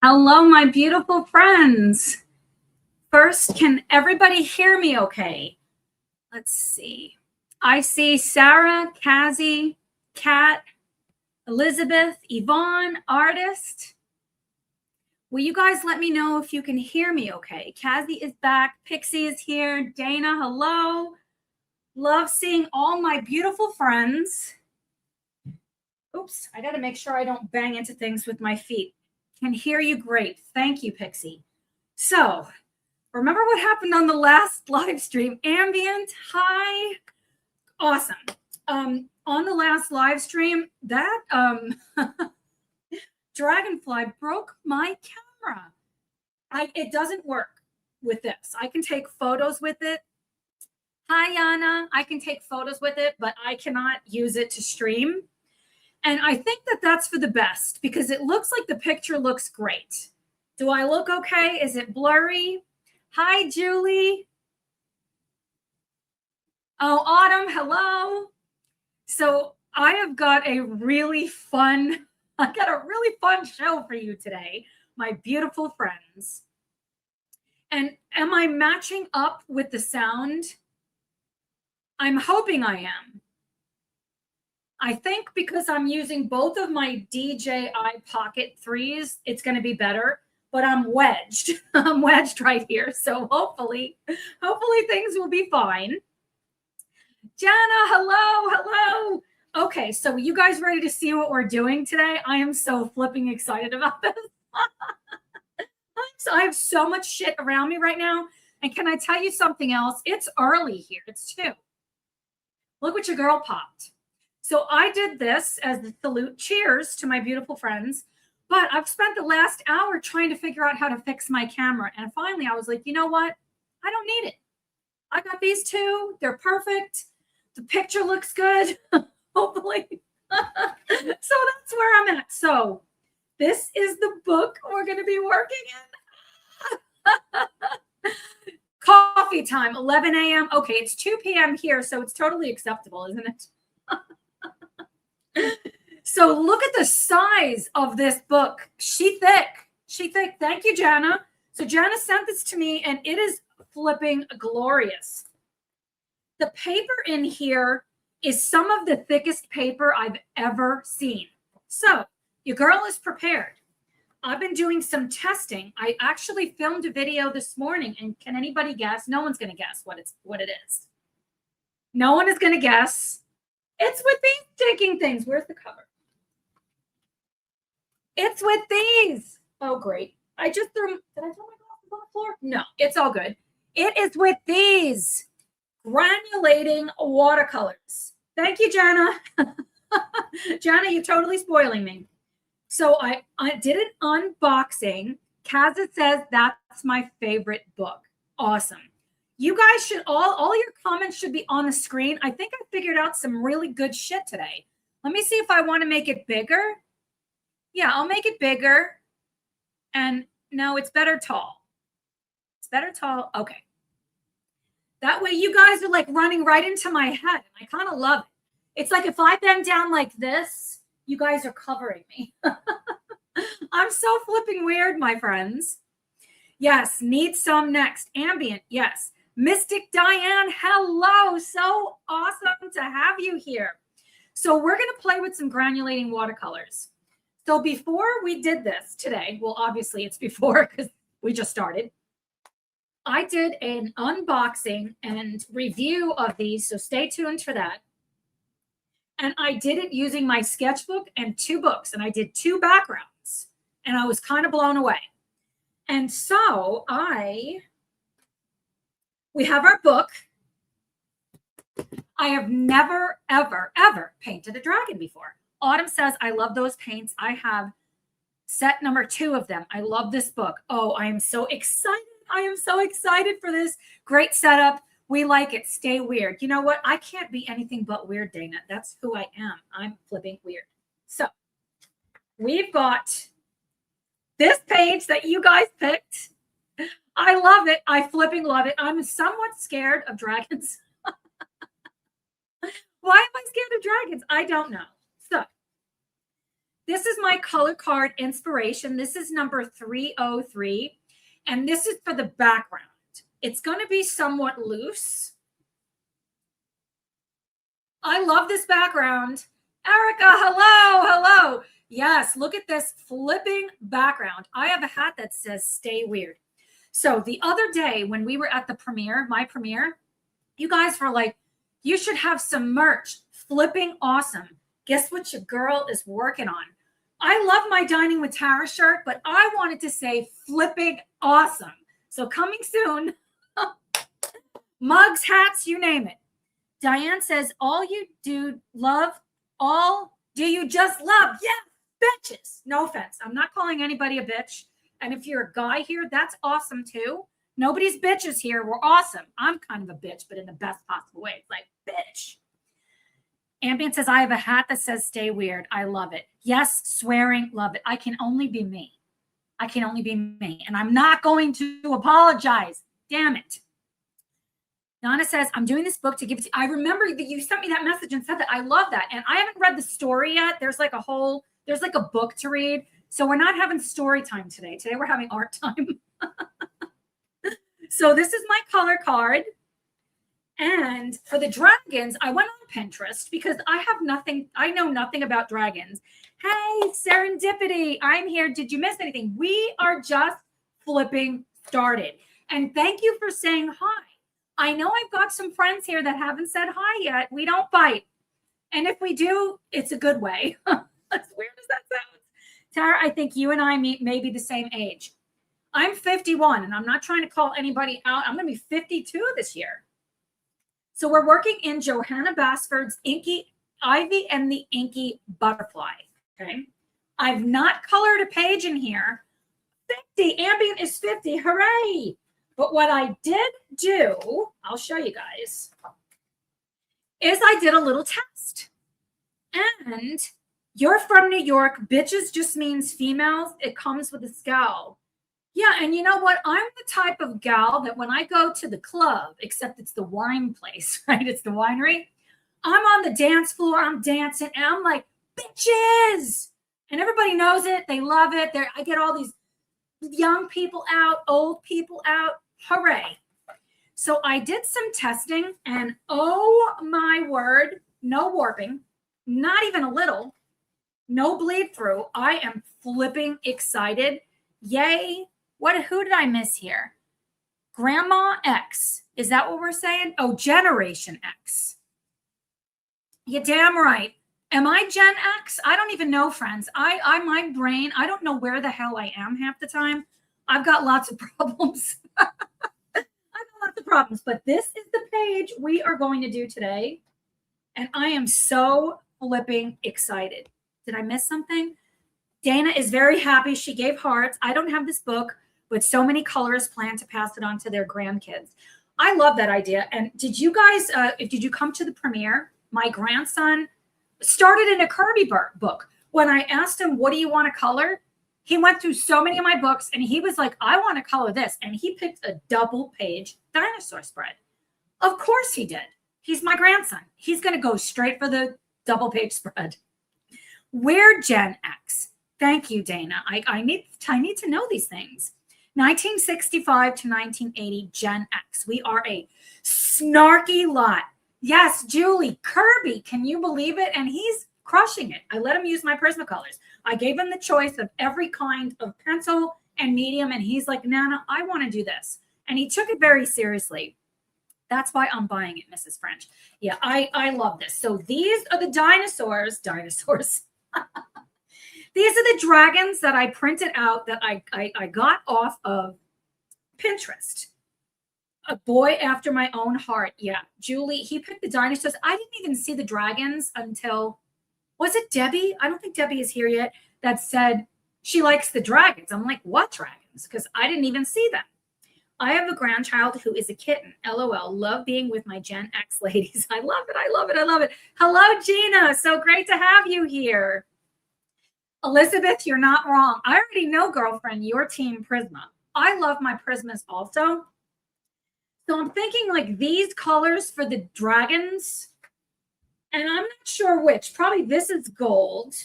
Hello, my beautiful friends. First, can everybody hear me okay? Let's see. I see Sarah, Kazi, Kat, Elizabeth, Yvonne, Artist. Will you guys let me know if you can hear me okay? Kazi is back. Pixie is here. Dana, hello. Love seeing all my beautiful friends. Oops, I got to make sure I don't bang into things with my feet. Can hear you great. Thank you, Pixie. So, remember what happened on the last live stream? Ambient, hi. Awesome. On the last live stream, that dragonfly broke my camera. It doesn't work with this. I can take photos with it. Hi, Yana. I can take photos with it, but I cannot use it to stream. And I think that that's for the best because it looks like the picture looks great. Do I look okay? Is it blurry? Hi, Julie. Oh, Autumn, hello. So I have got a really fun show for you today, my beautiful friends. And am I matching up with the sound? I'm hoping I am. I think because I'm using both of my DJI Pocket 3s, it's going to be better, but I'm wedged. I'm wedged right here. So hopefully things will be fine. Jana, hello. Okay, so you guys ready to see what we're doing today? I am so flipping excited about this. So I have so much shit around me right now. And can I tell you something else? It's early here. It's 2. Look what your girl popped. So I did this as the salute. Cheers to my beautiful friends. But I've spent the last hour trying to figure out how to fix my camera. And finally, I was like, you know what? I don't need it. I got these 2. They're perfect. The picture looks good. Hopefully. So that's where I'm at. So this is the book we're going to be working in. Coffee time, 11 a.m. Okay, it's 2 p.m. here, so it's totally acceptable, isn't it? So look at the size of this book. She thick. Thank you, Jana. So Jana sent this to me, and it is flipping glorious. The paper in here is some of the thickest paper I've ever seen. So your girl is prepared. I've been doing some testing. I actually filmed a video this morning, and can anybody guess? No one's going to guess what it is. No one is going to guess. It's with these sticking things. Where's the cover? It's with these. Oh, great. I just threw. Did I throw my glasses on the floor? No, it's all good. It is with these granulating watercolors. Thank you, Jana. Jana, you're totally spoiling me. So I did an unboxing. Kaza says that's my favorite book. Awesome. You guys should all your comments should be on the screen. I think I figured out some really good shit today. Let me see if I want to make it bigger. Yeah, I'll make it bigger. And no, it's better tall. It's better tall. Okay. That way you guys are like running right into my head. I kind of love it. It's like if I bend down like this, you guys are covering me. I'm so flipping weird, my friends. Yes, need some next. Ambient, yes. Mystic Diane, hello. So awesome to have you here. So we're going to play with some granulating watercolors. So before we did this today, well, obviously it's before because we just started. I did an unboxing and review of these, so stay tuned for that. And I did it using my sketchbook and 2 books, and I did 2 backgrounds, and I was kind of blown away. And so we have our book. I have never, ever, ever painted a dragon before. Autumn says, I love those paints. I have set number 2 of them. I love this book. Oh, I am so excited. I am so excited for this. Great setup. We like it. Stay weird. You know what? I can't be anything but weird, Dana. That's who I am. I'm flipping weird. So we've got this page that you guys picked. I love it. I flipping love it. I'm somewhat scared of dragons. Why am I scared of dragons? I don't know. So This is my color card inspiration. This is number 303. And this is for the background. It's going to be somewhat loose. I love this background. Erica, hello. Yes, look at this flipping background. I have a hat that says stay weird. So the other day when we were at the premiere, my premiere, you guys were like, you should have some merch. Flipping awesome. Guess what your girl is working on? I love my Dining with Tara shirt, but I wanted to say flipping awesome. So coming soon. Mugs, hats, you name it. Diane says, all you do love, all do you just love? Yeah, bitches. No offense. I'm not calling anybody a bitch. And if you're a guy here, that's awesome too. Nobody's bitches here. We're awesome. I'm kind of a bitch, but in the best possible way. It's like, bitch. Ambient says, I have a hat that says stay weird. I love it. Yes, swearing, love it. I can only be me. I can only be me. And I'm not going to apologize. Damn it. Donna says, I'm doing this book to give it to you. I remember that you sent me that message and said that. I love that. And I haven't read the story yet. There's like a book to read. So we're not having story time today. Today we're having art time. So this is my color card. And for the dragons, I went on Pinterest because I know nothing about dragons. Hey, serendipity, I'm here. Did you miss anything? We are just flipping started. And thank you for saying hi. I know I've got some friends here that haven't said hi yet. We don't bite. And if we do, it's a good way. As weird as that sounds. Tara, I think you and I may be the same age. I'm 51, and I'm not trying to call anybody out. I'm going to be 52 this year. So we're working in Johanna Basford's Inky Ivy and the Inky Butterfly. Okay. I've not colored a page in here. 50. Ambient is 50. Hooray. But what I did do, I'll show you guys, is I did a little test. And you're from New York. Bitches just means females. It comes with a scowl. Yeah, and you know what? I'm the type of gal that when I go to the club, except it's the wine place, right? It's the winery. I'm on the dance floor. I'm dancing, and I'm like, bitches! And everybody knows it. They love it. I get all these young people out, old people out. Hooray. So I did some testing, and oh my word, no warping, not even a little, no bleed through. I am flipping excited. Yay. Who did I miss here? Grandma X. Is that what we're saying? Oh, Generation X. You're damn right. Am I Gen X? I don't even know, friends. My brain, I don't know where the hell I am half the time. I've got lots of problems. But this is the page we are going to do today. And I am so flipping excited. Did I miss something? Dana is very happy. She gave hearts. I don't have this book, but so many colorists plan to pass it on to their grandkids. I love that idea. And did you guys, did you come to the premiere? My grandson started in a Kirby book. When I asked him, what do you want to color? He went through so many of my books and he was like, I want to color this. And he picked a double page dinosaur spread. Of course he did. He's my grandson. He's going to go straight for the double page spread. We're Gen X. Thank you, Dana. I need to know these things. 1965 to 1980, Gen X. We are a snarky lot. Yes, Julie, Kirby, can you believe it? And he's crushing it. I let him use my Prismacolors. I gave him the choice of every kind of pencil and medium, and he's like, Nana, I want to do this. And he took it very seriously. That's why I'm buying it, Mrs. French. Yeah, I love this. So these are the dinosaurs. These are the dragons that I printed out that I got off of Pinterest. A boy after my own heart. Yeah, Julie, he picked the dinosaurs. I didn't even see the dragons until, was it Debbie? I don't think Debbie is here yet. That said she likes the dragons. I'm like, what dragons? Because I didn't even see them. I have a grandchild who is a kitten. LOL. Love being with my Gen X ladies. I love it. I love it. I love it. Hello, Gina. So great to have you here. Elizabeth, you're not wrong. I already know, girlfriend, your team Prisma. I love my Prismas also. So I'm thinking like these colors for the dragons. And I'm not sure which. Probably this is gold.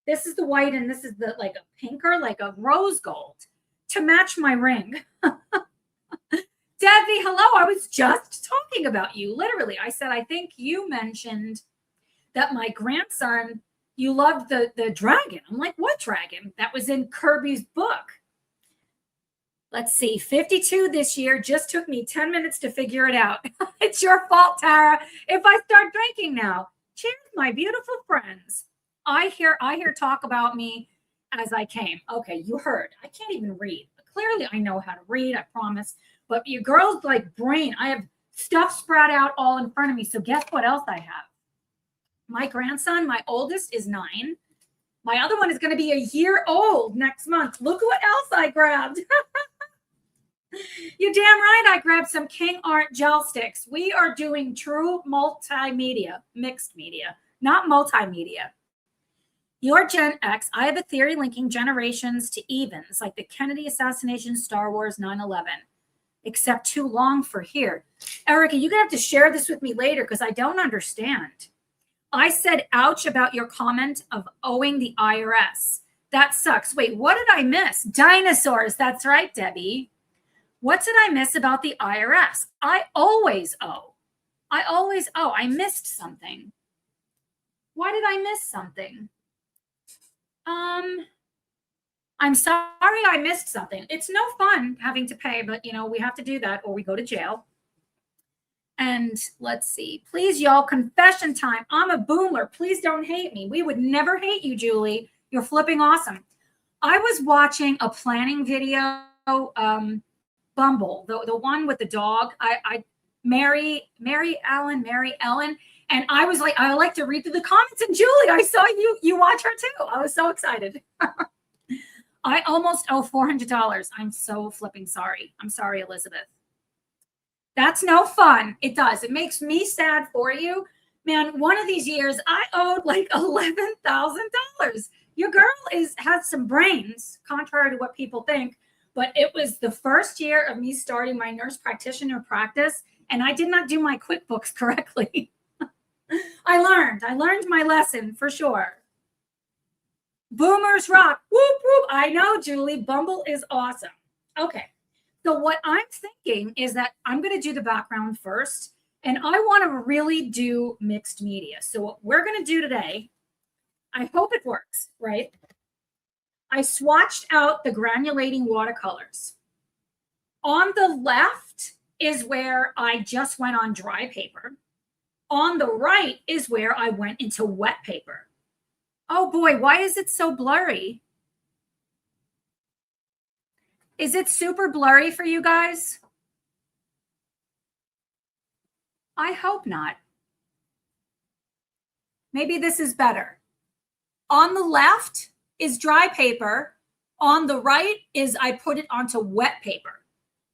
This is the white and this is the like a pinker, like a rose gold to match my ring. Debbie, hello. I was just talking about you. Literally, I said, I think you mentioned that my grandson, you loved the dragon. I'm like, what dragon? That was in Kirby's book. Let's see, 52 this year. Just took me 10 minutes to figure it out. It's your fault, Tara. If I start drinking now. Cheers, my beautiful friends. I hear talk about me as I came. Okay, you heard. I can't even read. Clearly, I know how to read, I promise. But your girl's like brain. I have stuff spread out all in front of me. So guess what else I have? My grandson, my oldest, is 9. My other one is going to be a year old next month. Look what else I grabbed. You're damn right. I grabbed some King Art gel sticks. We are doing true multimedia, mixed media, not multimedia. You're Gen X. I have a theory linking generations to evens, like the Kennedy assassination, Star Wars, 9/11, except too long for here. Erica, you're going to have to share this with me later because I don't understand. I said, ouch, about your comment of owing the IRS. That sucks. Wait, what did I miss? Dinosaurs. That's right, Debbie. What did I miss about the IRS? I always owe. I missed something. Why did I miss something? I'm sorry I missed something. It's no fun having to pay, but we have to do that or we go to jail. And let's see. Please, y'all, confession time. I'm a boomer. Please don't hate me. We would never hate you, Julie. You're flipping awesome. I was watching a planning video, Bumble, the one with the dog. Mary Ellen, and I was like, I like to read through the comments. And Julie, I saw you watch her too. I was so excited. I almost owe $400. I'm so flipping sorry. I'm sorry, Elizabeth. That's no fun. It does. It makes me sad for you. Man, one of these years I owed like $11,000. Your girl has some brains, contrary to what people think. But it was the first year of me starting my nurse practitioner practice, and I did not do my QuickBooks correctly. I learned my lesson for sure. Boomers rock. Whoop, whoop. I know, Julie. Bumble is awesome. Okay. So what I'm thinking is that I'm going to do the background first, and I want to really do mixed media. So what we're going to do today, I hope it works, right? I swatched out the granulating watercolors. On the left is where I just went on dry paper. On the right is where I went into wet paper. Oh boy, why is it so blurry? Is it super blurry for you guys? I hope not. Maybe this is better. On the left is dry paper. On the right is I put it onto wet paper.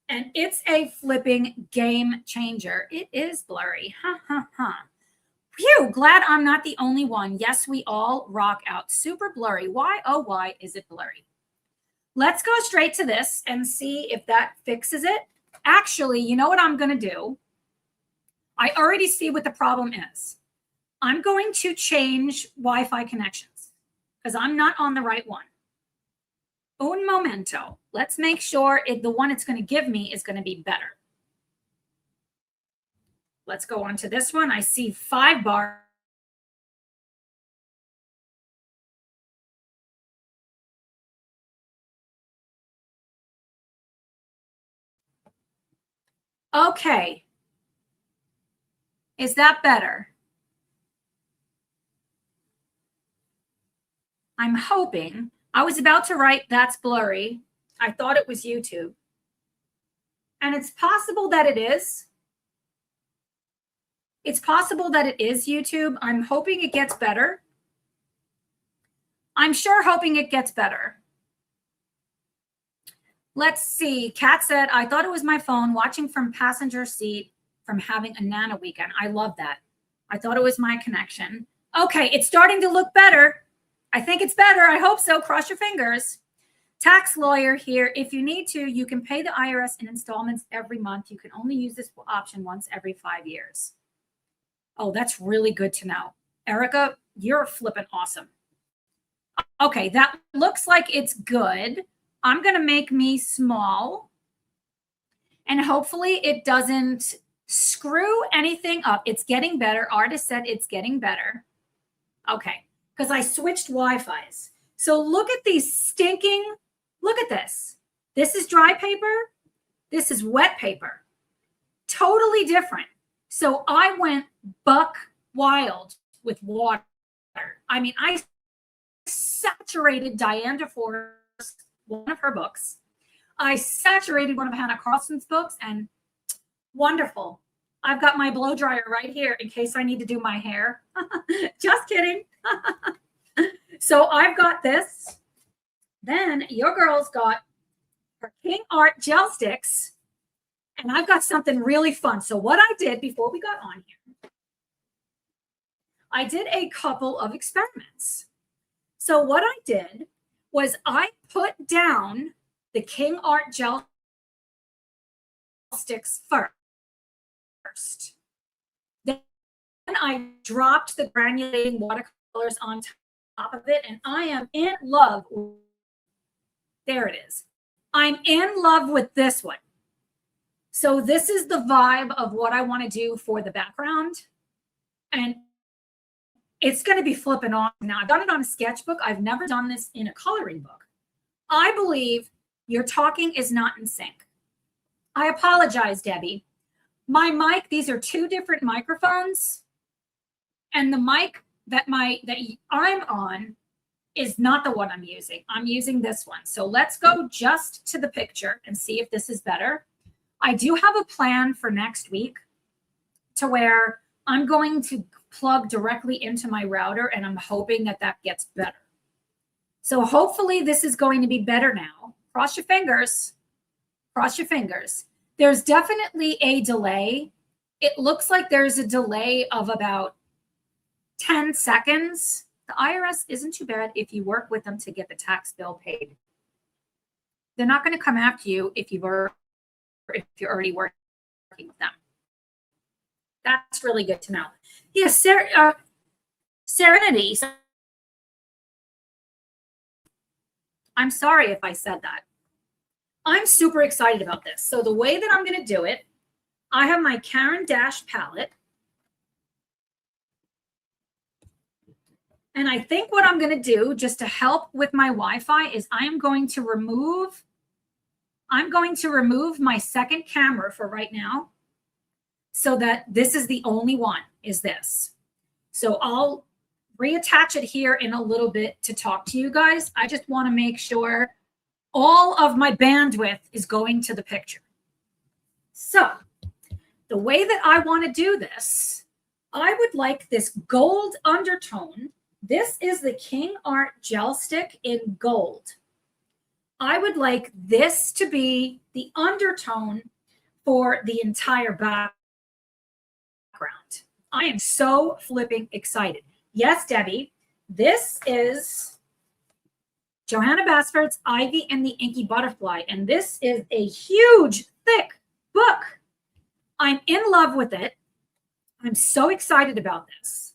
And it's a flipping game changer. It is blurry. Phew, glad I'm not the only one. Yes, we all rock out. Super blurry. Why, oh, why is it blurry? Let's go straight to this and see if that fixes it. Actually, you know what I'm going to do? I already see what the problem is. I'm going to change Wi-Fi connections because I'm not on the right one. Un momento. Let's make sure the one it's going to give me is going to be better. Let's go on to this one. I see 5 bars. Okay. Is that better? I'm hoping. I was about to write that's blurry. I thought it was YouTube. And it's possible that it is. It's possible that it is YouTube. I'm hoping it gets better. I'm sure hoping it gets better. Let's see. Kat said, I thought it was my phone watching from passenger seat from having a Nana weekend. I love that. I thought it was my connection. Okay, it's starting to look better. I think it's better. I hope so. Cross your fingers. Tax lawyer here. If you need to, you can pay the IRS in installments every month. You can only use this option once every 5 years. Oh, that's really good to know. Erica, you're flipping awesome. Okay, that looks like it's good. I'm going to make me small. And hopefully it doesn't screw anything up. It's getting better. Artist said it's getting better. Okay, because I switched Wi-Fi's. So look at these stinking, look at this. This is dry paper. This is wet paper. Totally different. So I went buck wild with water. I mean, I saturated Diane DeForest, one of her books. I saturated one of Hannah Carlson's books, and wonderful. I've got my blow dryer right here in case I need to do my hair. Just kidding. So I've got this. Then your girl's got her King Art gel sticks, and I've got something really fun. So what I did before we got on here, I did a couple of experiments. So what I did was I put down the King Art gel sticks first. Then I dropped the granulating watercolors on top of it, and I am in love. There it is. I'm in love with this one. So this is the vibe of what I want to do for the background. And it's going to be flipping off. Now, I've done it on a sketchbook. I've never done this in a coloring book. I believe your talking is not in sync. I apologize, Debbie. My mic, these are two different microphones. And the mic that I'm on is not the one I'm using. I'm using this one. So let's go just to the picture and see if this is better. I do have a plan for next week to where I'm going to plug directly into my router, and I'm hoping that that gets better. So hopefully this is going to be better now. Cross your fingers. Cross your fingers. There's definitely a delay. It looks like there's a delay of about 10 seconds. The IRS isn't too bad if you work with them to get the tax bill paid. They're not going to come after you if you're already working with them. That's really good to know. Yes, Serenity. I'm sorry if I said that. I'm super excited about this. So the way that I'm going to do it, I have my Caran d'Ache palette. And I think what I'm going to do just to help with my Wi-Fi is I'm going to remove my second camera for right now so that this is the only one, is this. So I'll reattach it here in a little bit to talk to you guys. I just want to make sure all of my bandwidth is going to the picture. So the way that I want to do this, I would like this gold undertone. This is the King Art gel stick in gold. I would like this to be the undertone for the entire background. I am so flipping excited. Yes, Debbie, this is Johanna Basford's Ivy and the Inky Butterfly, and this is a huge, thick book. I'm in love with it. I'm so excited about this.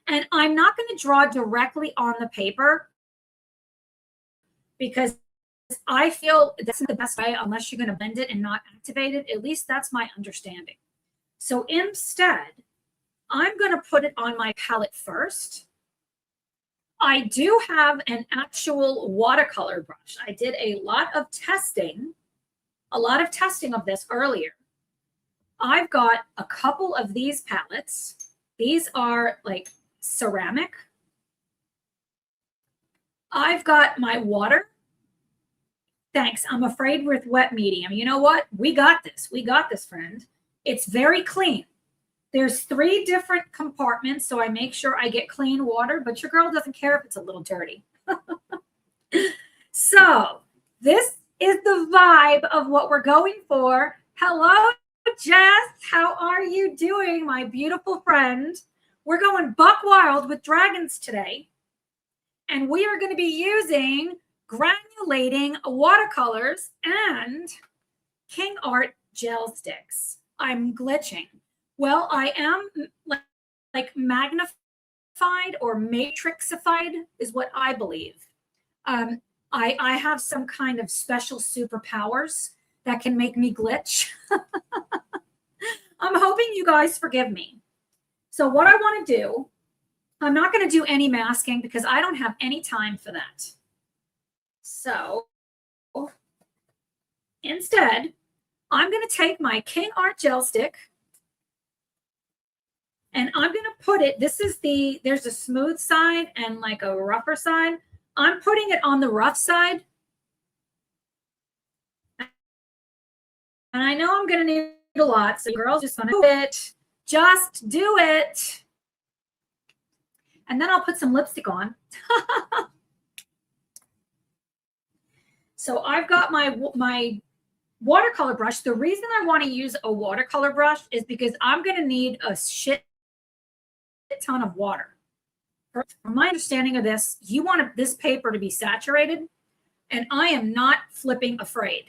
And I'm not going to draw directly on the paper because I feel that's the best way unless you're going to bend it and not activate it. At least that's my understanding. So instead, I'm going to put it on my palette first. I do have an actual watercolor brush. I did a lot of testing of this earlier. I've got a couple of these palettes. These are like ceramic. I've got my water. Thanks. I'm afraid with wet medium. You know what? We got this. We got this, friend. It's very clean. There's 3 different compartments, so I make sure I get clean water, but your girl doesn't care if it's a little dirty. So this is the vibe of what we're going for. Hello, Jess. How are you doing, my beautiful friend? We're going buck wild with dragons today. And we are going to be using granulating watercolors and King Art gel sticks. I'm glitching. Well, I am like magnifying or matrixified is what I believe. I have some kind of special superpowers that can make me glitch. I'm hoping you guys forgive me. So what I want to do, I'm not going to do any masking because I don't have any time for that. So instead, I'm going to take my King Art gel stick and I'm going to put it, there's a smooth side and like a rougher side. I'm putting it on the rough side. And I know I'm going to need a lot, so girls, just do it. Just do it. And then I'll put some lipstick on. So I've got my watercolor brush. The reason I want to use a watercolor brush is because I'm going to need a shit ton of water. From my understanding of this, you want this paper to be saturated, and I am not flipping afraid.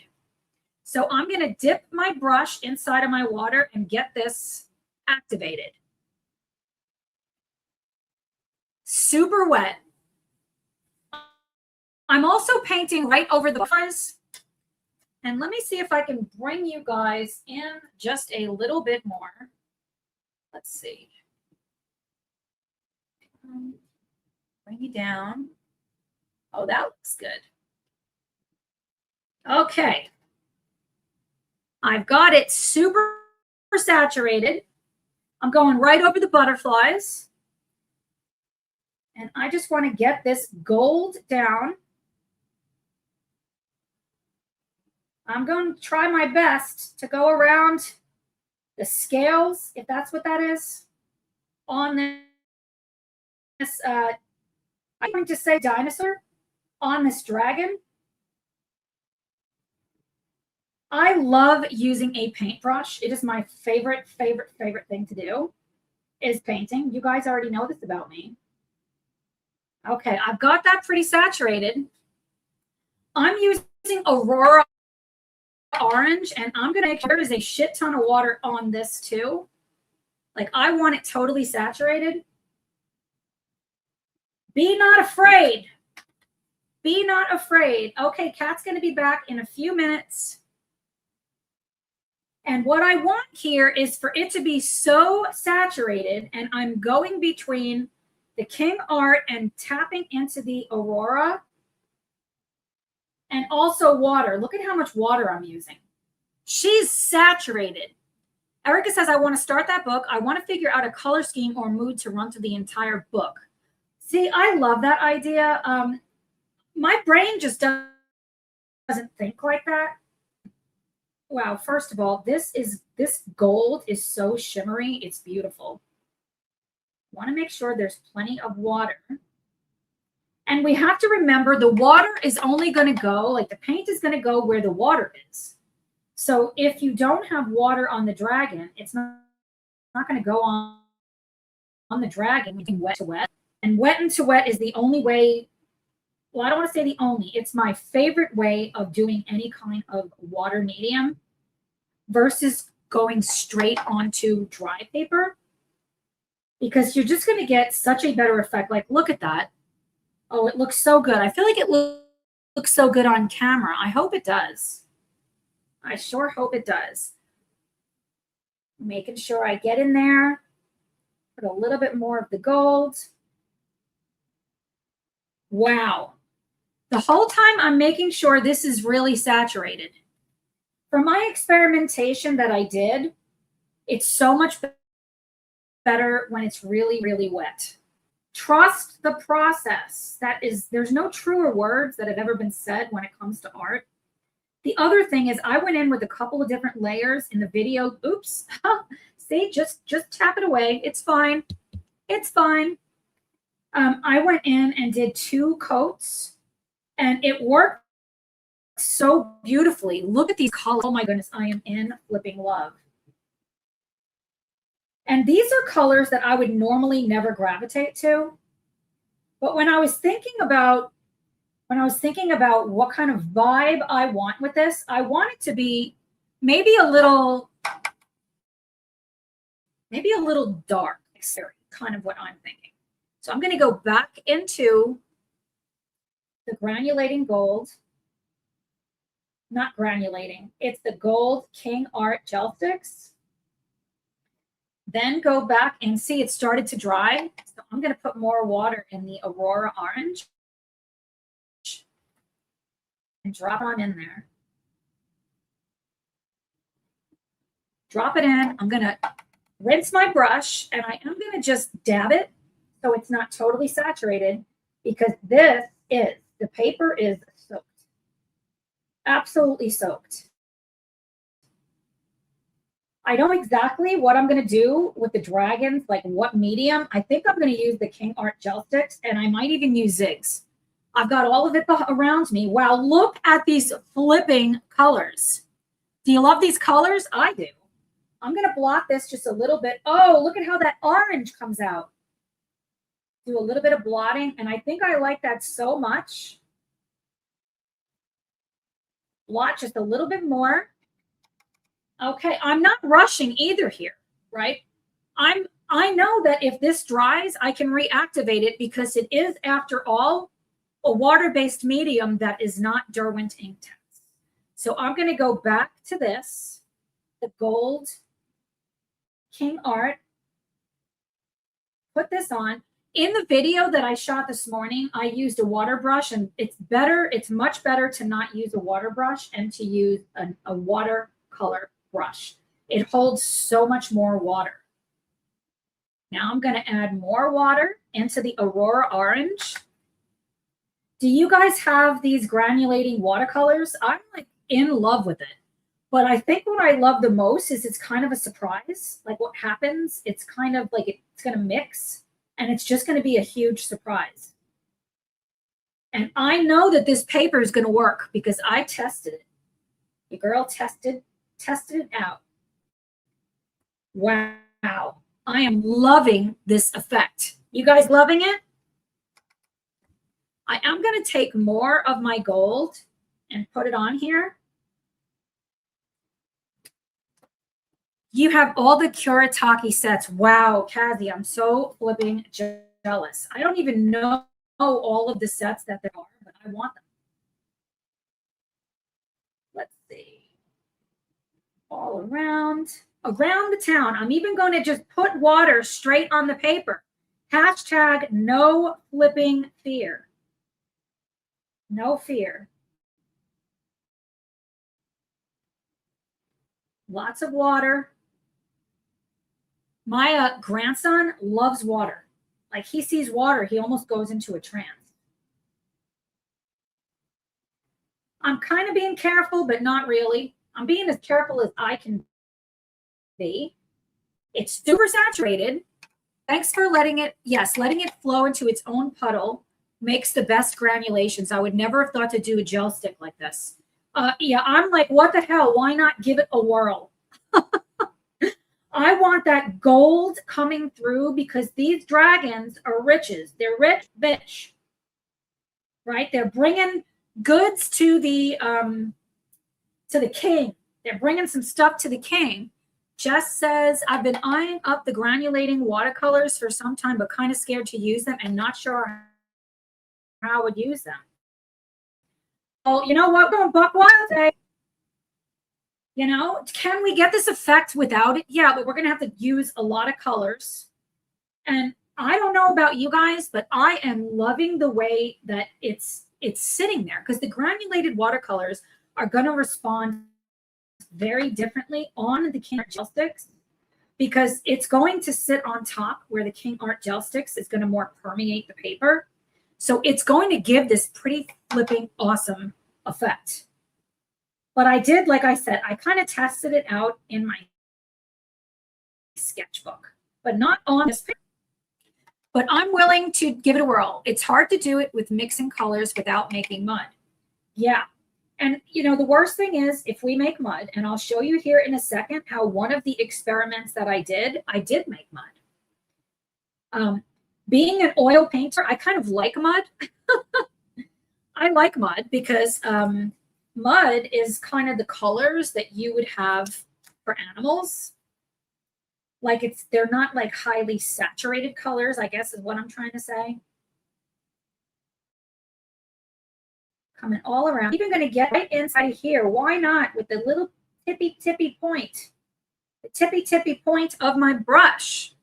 So I'm going to dip my brush inside of my water and get this activated. Super wet. I'm also painting right over the butterflies. And let me see if I can bring you guys in just a little bit more. Let's see. Bring you down. Oh, that looks good. Okay. I've got it super saturated. I'm going right over the butterflies. And I just want to get this gold down. I'm going to try my best to go around the scales, if that's what that is, on this, I'm going to say dinosaur, on this dragon. I love using a paintbrush. It is my favorite thing to do, is painting. You guys already know this about me. Okay, I've got that pretty saturated. I'm using Aurora Orange, and I'm going to make sure there's a shit ton of water on this too. Like, I want it totally saturated. Be not afraid. Be not afraid. Okay, Kat's going to be back in a few minutes. And what I want here is for it to be so saturated, and I'm going between the King Art and tapping into the Aurora and also water. Look at how much water I'm using. She's saturated. Erica says, I want to start that book. I want to figure out a color scheme or mood to run through the entire book. See, I love that idea. My brain just doesn't think like that. Wow, first of all, this gold is so shimmery. It's beautiful. Want to make sure there's plenty of water. And we have to remember the water is only going to go, like the paint is going to go where the water is. So if you don't have water on the dragon, it's not going to go on the dragon. We can wet to wet. And wet into wet is the only way. Well, I don't want to say the only. It's my favorite way of doing any kind of water medium versus going straight onto dry paper, because you're just going to get such a better effect. Like, look at that. Oh, it looks so good. I feel like it looks so good on camera. I hope it does. I sure hope it does. Making sure I get in there, put a little bit more of the gold. Wow. The whole time I'm making sure this is really saturated. For my experimentation that I did, it's so much better when it's really, really wet. Trust the process. There's no truer words that have ever been said when it comes to art. The other thing is I went in with a couple of different layers in the video. Oops. See, just tap it away. It's fine. It's fine. I went in and did 2 coats, and it worked so beautifully. Look at these colors. Oh my goodness, I am in flipping love. And these are colors that I would normally never gravitate to. But when I was thinking about what kind of vibe I want with this, I want it to be maybe a little dark, kind of what I'm thinking. So I'm going to go back into the granulating gold. Not granulating. It's the gold King Art gel sticks. Then go back and see it started to dry. So I'm going to put more water in the Aurora Orange and drop on in there. Drop it in. I'm going to rinse my brush, and I am going to just dab it so it's not totally saturated, because this is, the paper is soaked. Absolutely soaked. I know exactly what I'm going to do with the dragons, like what medium. I think I'm going to use the King Art gel sticks, and I might even use Zigs. I've got all of it around me. Wow, look at these flipping colors. Do you love these colors? I do. I'm going to blot this just a little bit. Oh, look at how that orange comes out. Do a little bit of blotting, and I think I like that so much. Blot just a little bit more. Okay, I'm not rushing either here, right? I know that if this dries, I can reactivate it, because it is, after all, a water-based medium that is not Derwent Inktense. So I'm going to go back to this, the gold King Art, put this on. In the video that I shot this morning, I used a water brush, and it's much better to not use a water brush and to use a watercolor brush. It holds so much more water. Now I'm going to add more water into the Aurora Orange. Do you guys have these granulating watercolors? I'm like in love with it. But I think what I love the most is it's kind of a surprise. Like what happens, it's kind of like it's going to mix, and it's just going to be a huge surprise. And I know that this paper is going to work because I tested it. The girl tested it out. Wow. I am loving this effect. You guys loving it? I am going to take more of my gold and put it on here. You have all the Kuretake sets. Wow, Kathy, I'm so flipping jealous. I don't even know all of the sets that there are, but I want them. Let's see. All around the town. I'm even going to just put water straight on the paper. Hashtag no flipping fear. No fear. Lots of water. My grandson loves water. Like he sees water, he almost goes into a trance. I'm kind of being careful, but not really. I'm being as careful as I can be. It's super saturated. Thanks for letting it flow into its own puddle makes the best granulations. I would never have thought to do a gel stick like this. Yeah, I'm like, what the hell? Why not give it a whirl? I want that gold coming through because these dragons are riches. They're rich bitch, right? They're bringing goods to the king. They're bringing some stuff to the king. Jess says, I've been eyeing up the granulating watercolors for some time, but kind of scared to use them and not sure how I would use them. Well, you know what? We're going buck wild today. You know, can we get this effect without it? Yeah, but we're going to have to use a lot of colors. And I don't know about you guys, but I am loving the way that it's sitting there, because the granulated watercolors are going to respond very differently on the King Art gel sticks, because it's going to sit on top where the King Art gel sticks is going to more permeate the paper. So it's going to give this pretty flipping awesome effect. But I did, like I said, I kind of tested it out in my sketchbook, but not on this paper. But I'm willing to give it a whirl. It's hard to do it with mixing colors without making mud. Yeah. And, you know, the worst thing is if we make mud, and I'll show you here in a second how one of the experiments that I did make mud. Being an oil painter, I kind of like mud. I like mud because mud is kind of the colors that you would have for animals. Like they're not like highly saturated colors, I guess is what I'm trying to say. Coming all around. Even going to get right inside here. Why not with the little tippy point? The tippy point of my brush.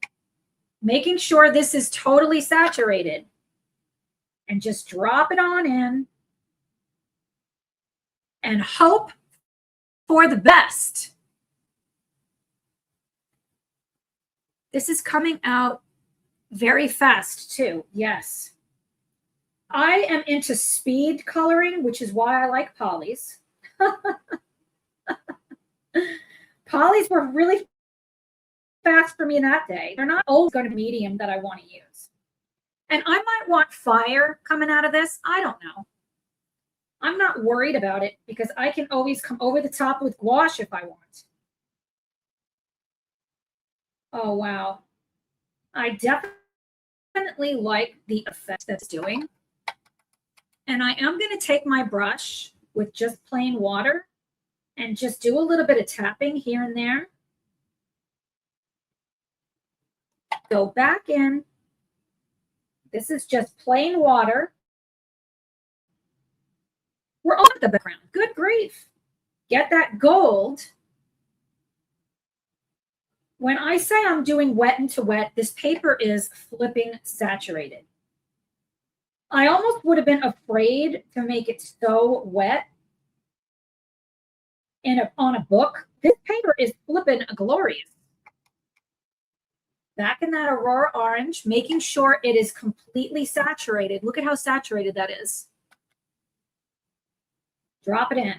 Making sure this is totally saturated. And just drop it on in. And hope for the best. This is coming out very fast too. Yes. I am into speed coloring, which is why I like polys. Polys were really fast for me that day. They're not always going to be medium that I want to use. And I might want fire coming out of this. I don't know. I'm not worried about it because I can always come over the top with gouache if I want. Oh, wow. I definitely like the effect that's doing. And I am going to take my brush with just plain water and just do a little bit of tapping here and there. Go back in. This is just plain water. We're on the background. Good grief. Get that gold. When I say I'm doing wet into wet, this paper is flipping saturated. I almost would have been afraid to make it so wet on a book. This paper is flipping glorious. Back in that Aurora Orange, making sure it is completely saturated. Look at how saturated that is. Drop it in.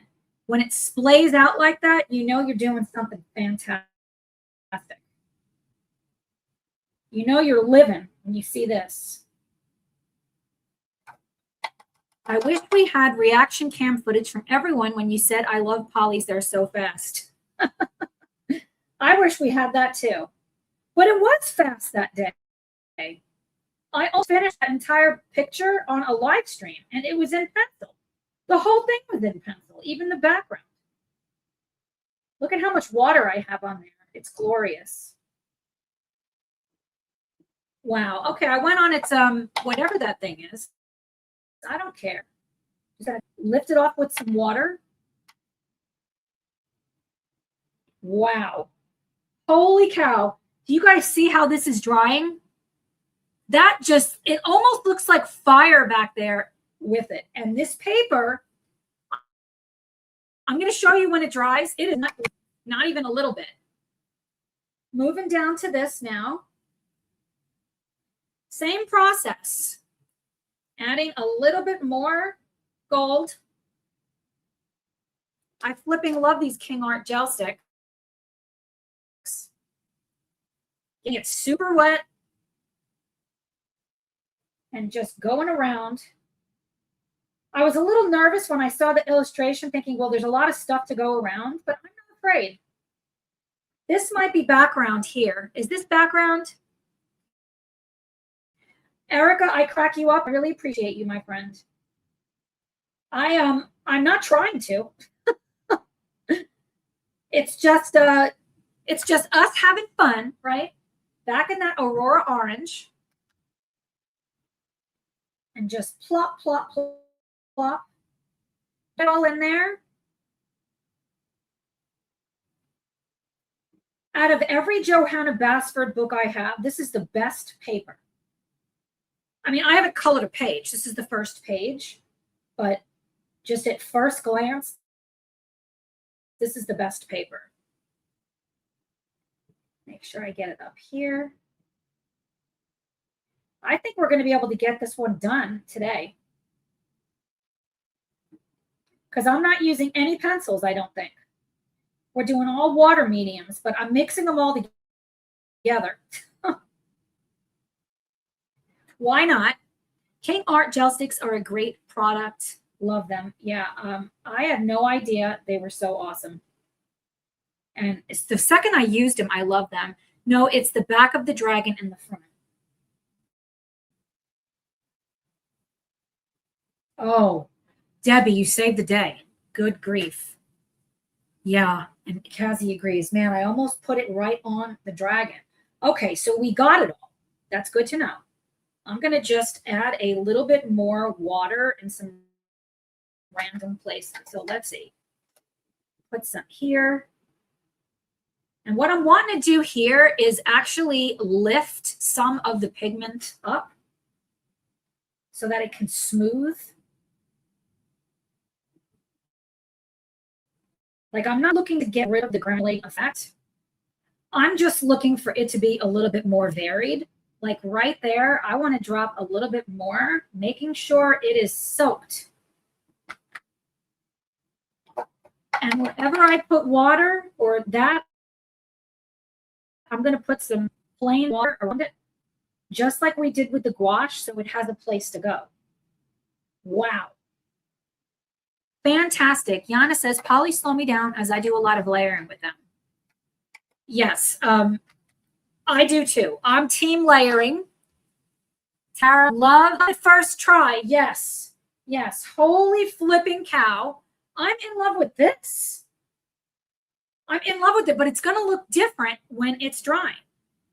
When it splays out like that, you know you're doing something fantastic. You know you're living when you see this. I wish we had reaction cam footage from everyone when you said, I love polys, they're so fast. I wish we had that too. But it was fast that day. I also finished that entire picture on a live stream, and it was in pencil. The whole thing was in pencil, even the background. Look at how much water I have on there. It's glorious. Wow. Okay, I went on its whatever that thing is. I don't care. Just gotta lift it off with some water. Wow. Holy cow. Do you guys see how this is drying? That just, it almost looks like fire back there with it. And this paper, I'm going to show you when it dries. It is not even a little bit. Moving down to this now. Same process. Adding a little bit more gold. I flipping love these King Art gel sticks. Getting it super wet. And just going around. I was a little nervous when I saw the illustration, thinking, well, there's a lot of stuff to go around, but I'm not afraid. This might be background here. Is this background? Erica, I crack you up. I really appreciate you, my friend. I'm not trying to. It's just us having fun, right? Back in that Aurora Orange. And just plop, plop, plop, plop. Get it all in there. Out of every Johanna Basford book I have, this is the best paper. I mean, I haven't colored a page. This is the first page, but just at first glance, this is the best paper. Make sure I get it up here. I think we're going to be able to get this one done today. Because I'm not using any pencils, I don't think. We're doing all water mediums, but I'm mixing them all together. Why not? King Art gel sticks are a great product. Love them. Yeah, I had no idea they were so awesome. And it's the second I used them, I love them. No, it's the back of the dragon and the front. Oh, Debbie, you saved the day. Good grief. Yeah, and Cassie agrees. Man, I almost put it right on the dragon. Okay, so we got it all. That's good to know. I'm going to just add a little bit more water in some random places. So let's see. Put some here. And what I'm wanting to do here is actually lift some of the pigment up so that it can smooth. Like, I'm not looking to get rid of the granulating effect. I'm just looking for it to be a little bit more varied. Like right there, I want to drop a little bit more, making sure it is soaked. And wherever I put water or that, I'm going to put some plain water around it, just like we did with the gouache, so it has a place to go. Wow. Fantastic. Yana says, Polly, slow me down as I do a lot of layering with them. Yes, I do too. I'm team layering. Tara, love the first try. Yes, yes. Holy flipping cow. I'm in love with this. I'm in love with it, but it's going to look different when it's drying.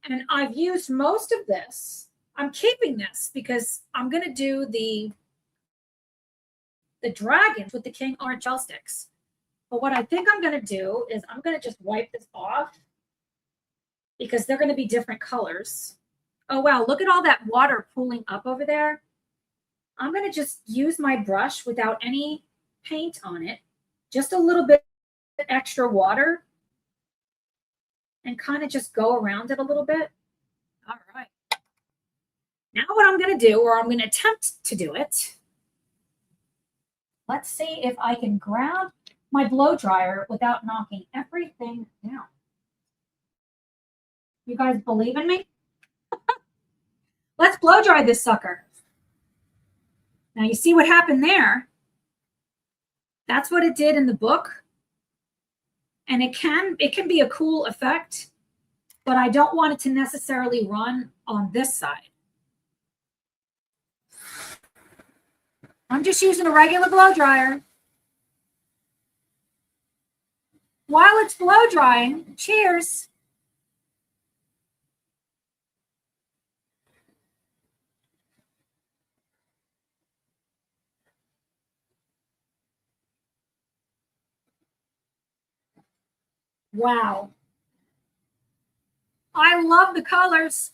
And I've used most of this. I'm keeping this because I'm going to do the dragons with the king orange gel sticks. But what I think I'm going to do is I'm going to just wipe this off because they're going to be different colors. Oh, wow. Look at all that water pooling up over there. I'm going to just use my brush without any paint on it, just a little bit extra water, and kind of just go around it a little bit. All right. Now what I'm going to do, or I'm going to attempt to do it, let's see if I can grab my blow dryer without knocking everything down. You guys believe in me? Let's blow dry this sucker. Now you see what happened there. That's what it did in the book. And it can be a cool effect, but I don't want it to necessarily run on this side. I'm just using a regular blow dryer. While it's blow drying, cheers. Wow. I love the colors.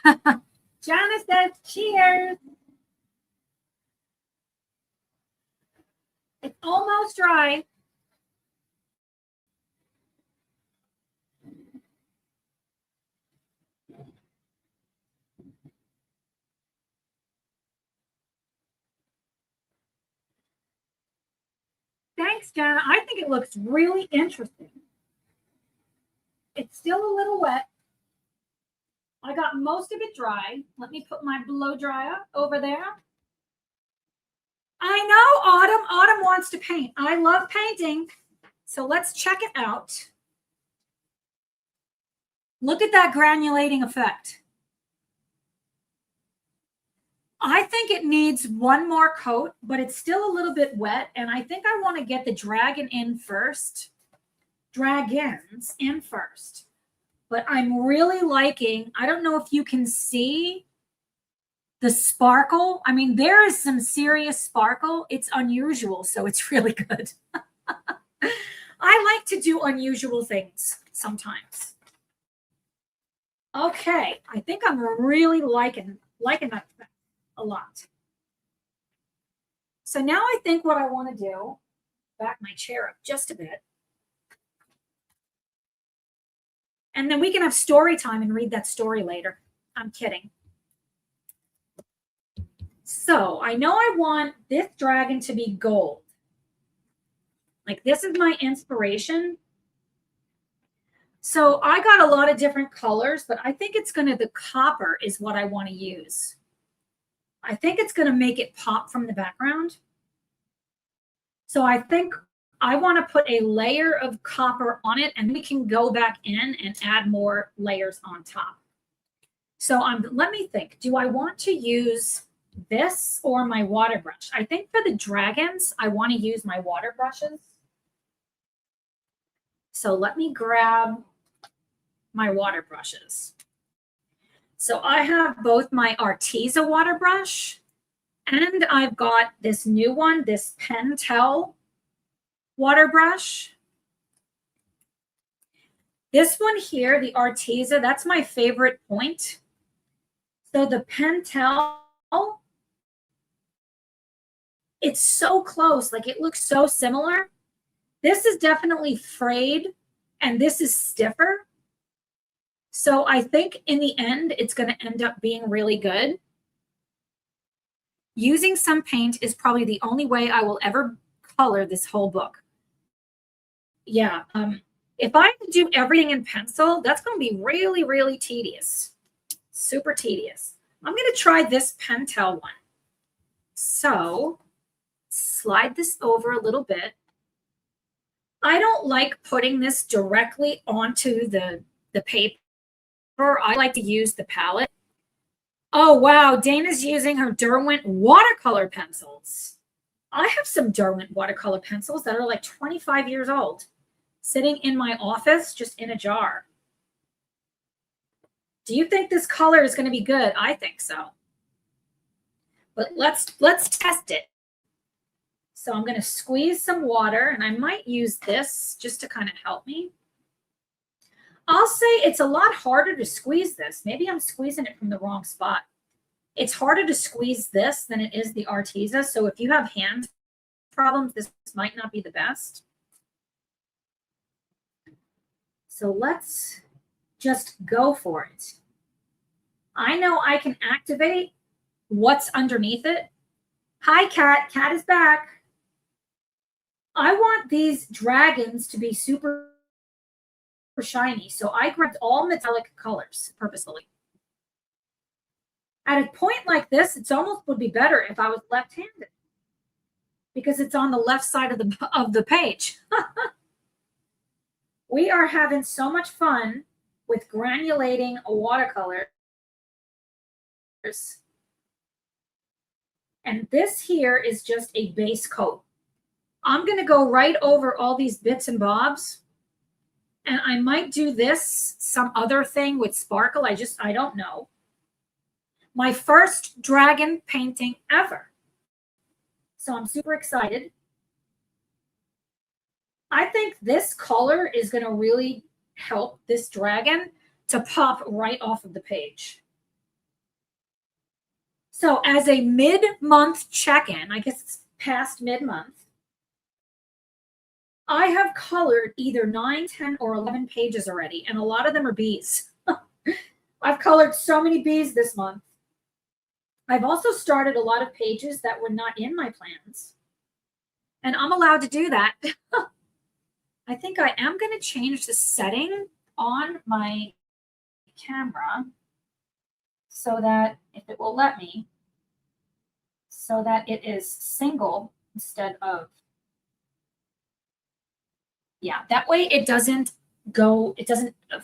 Janice says cheers. It's almost dry. Thanks, Jana. I think it looks really interesting. It's still a little wet. I got most of it dry. Let me put my blow dryer over there. I know, Autumn. Autumn wants to paint. I love painting. So let's check it out. Look at that granulating effect. I think it needs one more coat, but it's still a little bit wet. And I think I want to get the dragon in first. Dragons in first. But I'm really liking, I don't know if you can see the sparkle. I mean, there is some serious sparkle. It's unusual, so it's really good. I like to do unusual things sometimes. Okay, I think I'm really liking that a lot. So now I think what I want to do, back my chair up just a bit, and then we can have story time and read that story later. I'm kidding. So I know I want this dragon to be gold. Like, this is my inspiration. So I got a lot of different colors, but I think it's going to, the copper is what I want to use. I think it's going to make it pop from the background. So I think I want to put a layer of copper on it, and we can go back in and add more layers on top. So let me think. Do I want to use this or my water brush. I think for the dragons, I want to use my water brushes. So let me grab my water brushes. So I have both my Arteza water brush and I've got this new one, this Pentel water brush. This one here, the Arteza, that's my favorite point. So the Pentel, it's so close, like it looks so similar. This is definitely frayed and this is stiffer. So I think in the end, it's going to end up being really good. Using some paint is probably the only way I will ever color this whole book. Yeah, if I do everything in pencil, that's going to be really, really tedious. Super tedious. I'm going to try this Pentel one. So slide this over a little bit. I don't like putting this directly onto the paper. I like to use the palette. Oh, wow. Dana's using her Derwent watercolor pencils. I have some Derwent watercolor pencils that are like 25 years old, sitting in my office, just in a jar. Do you think this color is going to be good? I think so. But let's test it. So I'm going to squeeze some water, and I might use this just to kind of help me. I'll say it's a lot harder to squeeze this. Maybe I'm squeezing it from the wrong spot. It's harder to squeeze this than it is the Arteza. So if you have hand problems, this might not be the best. So let's just go for it. I know I can activate what's underneath it. Hi, Cat. Cat is back. I want these dragons to be super shiny, so I grabbed all metallic colors purposefully. At a point like this, it's almost would be better if I was left-handed because it's on the left side of the page. We are having so much fun with granulating watercolors. And this here is just a base coat. I'm going to go right over all these bits and bobs. And I might do this, some other thing with sparkle. I don't know. My first dragon painting ever. So I'm super excited. I think this color is going to really help this dragon to pop right off of the page. So as a mid-month check-in, I guess it's past mid-month, I have colored either 9, 10, or 11 pages already, and a lot of them are bees. I've colored so many bees this month. I've also started a lot of pages that were not in my plans, and I'm allowed to do that. I think I am going to change the setting on my camera so that, if it will let me, so that it is single instead of, yeah, that way it doesn't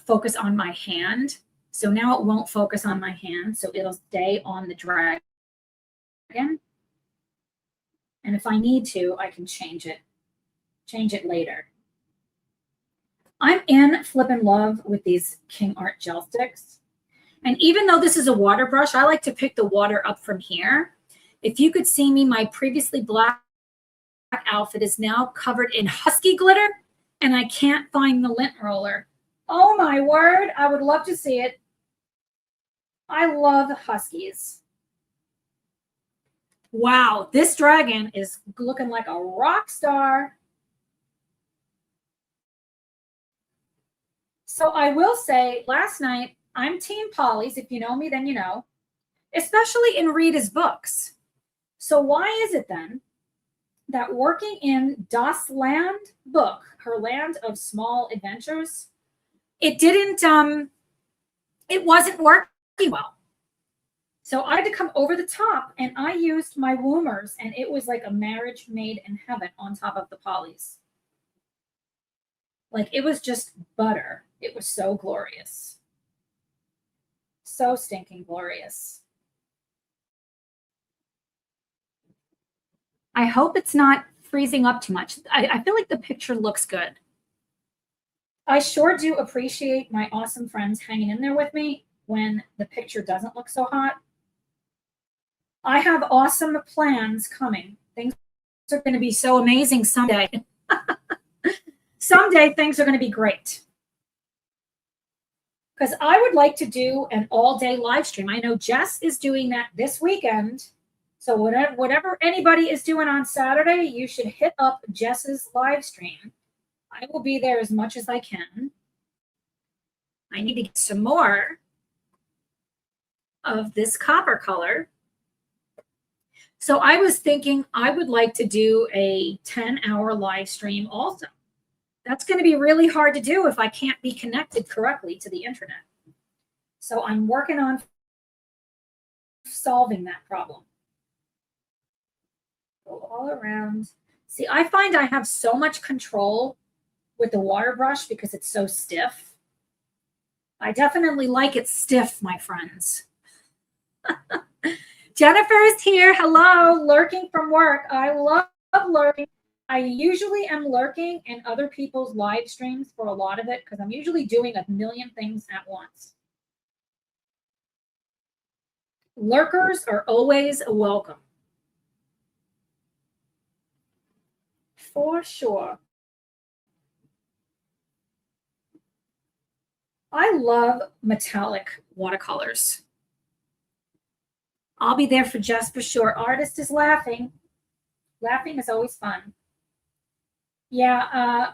focus on my hand. So now it won't focus on my hand, so it'll stay on the dragon. And if I need to, I can change it later. I'm in flippin' love with these King Art gel sticks. And even though this is a water brush, I like to pick the water up from here. If you could see me, my previously black outfit is now covered in husky glitter, and I can't find the lint roller. Oh my word, I would love to see it. I love huskies. Wow, this dragon is looking like a rock star. So I will say, last night, I'm Team Polly's. If you know me, then you know, especially in Rita's books. So why is it then that working in Das Land book, her land of small adventures, it wasn't working well. So I had to come over the top, and I used my Woomers, and it was like a marriage made in heaven on top of the Polly's. Like, it was just butter. It was so glorious. So stinking glorious. I hope it's not freezing up too much. I feel like the picture looks good. I sure do appreciate my awesome friends hanging in there with me when the picture doesn't look so hot. I have awesome plans coming. Things are going to be so amazing someday. Someday things are going to be great. Because I would like to do an all-day live stream. I know Jess is doing that this weekend. So whatever anybody is doing on Saturday, you should hit up Jess's live stream. I will be there as much as I can. I need to get some more of this copper color. So I was thinking I would like to do a 10-hour live stream also. That's going to be really hard to do if I can't be connected correctly to the internet. So I'm working on solving that problem. Go all around. See, I find I have so much control with the water brush because it's so stiff. I definitely like it stiff, my friends. Jennifer is here. Hello, lurking from work. I love lurking. I usually am lurking in other people's live streams for a lot of it because I'm usually doing a million things at once. Lurkers are always welcome. For sure. I love metallic watercolors. I'll be there for Jess for sure. Artist is laughing. Laughing is always fun. Yeah,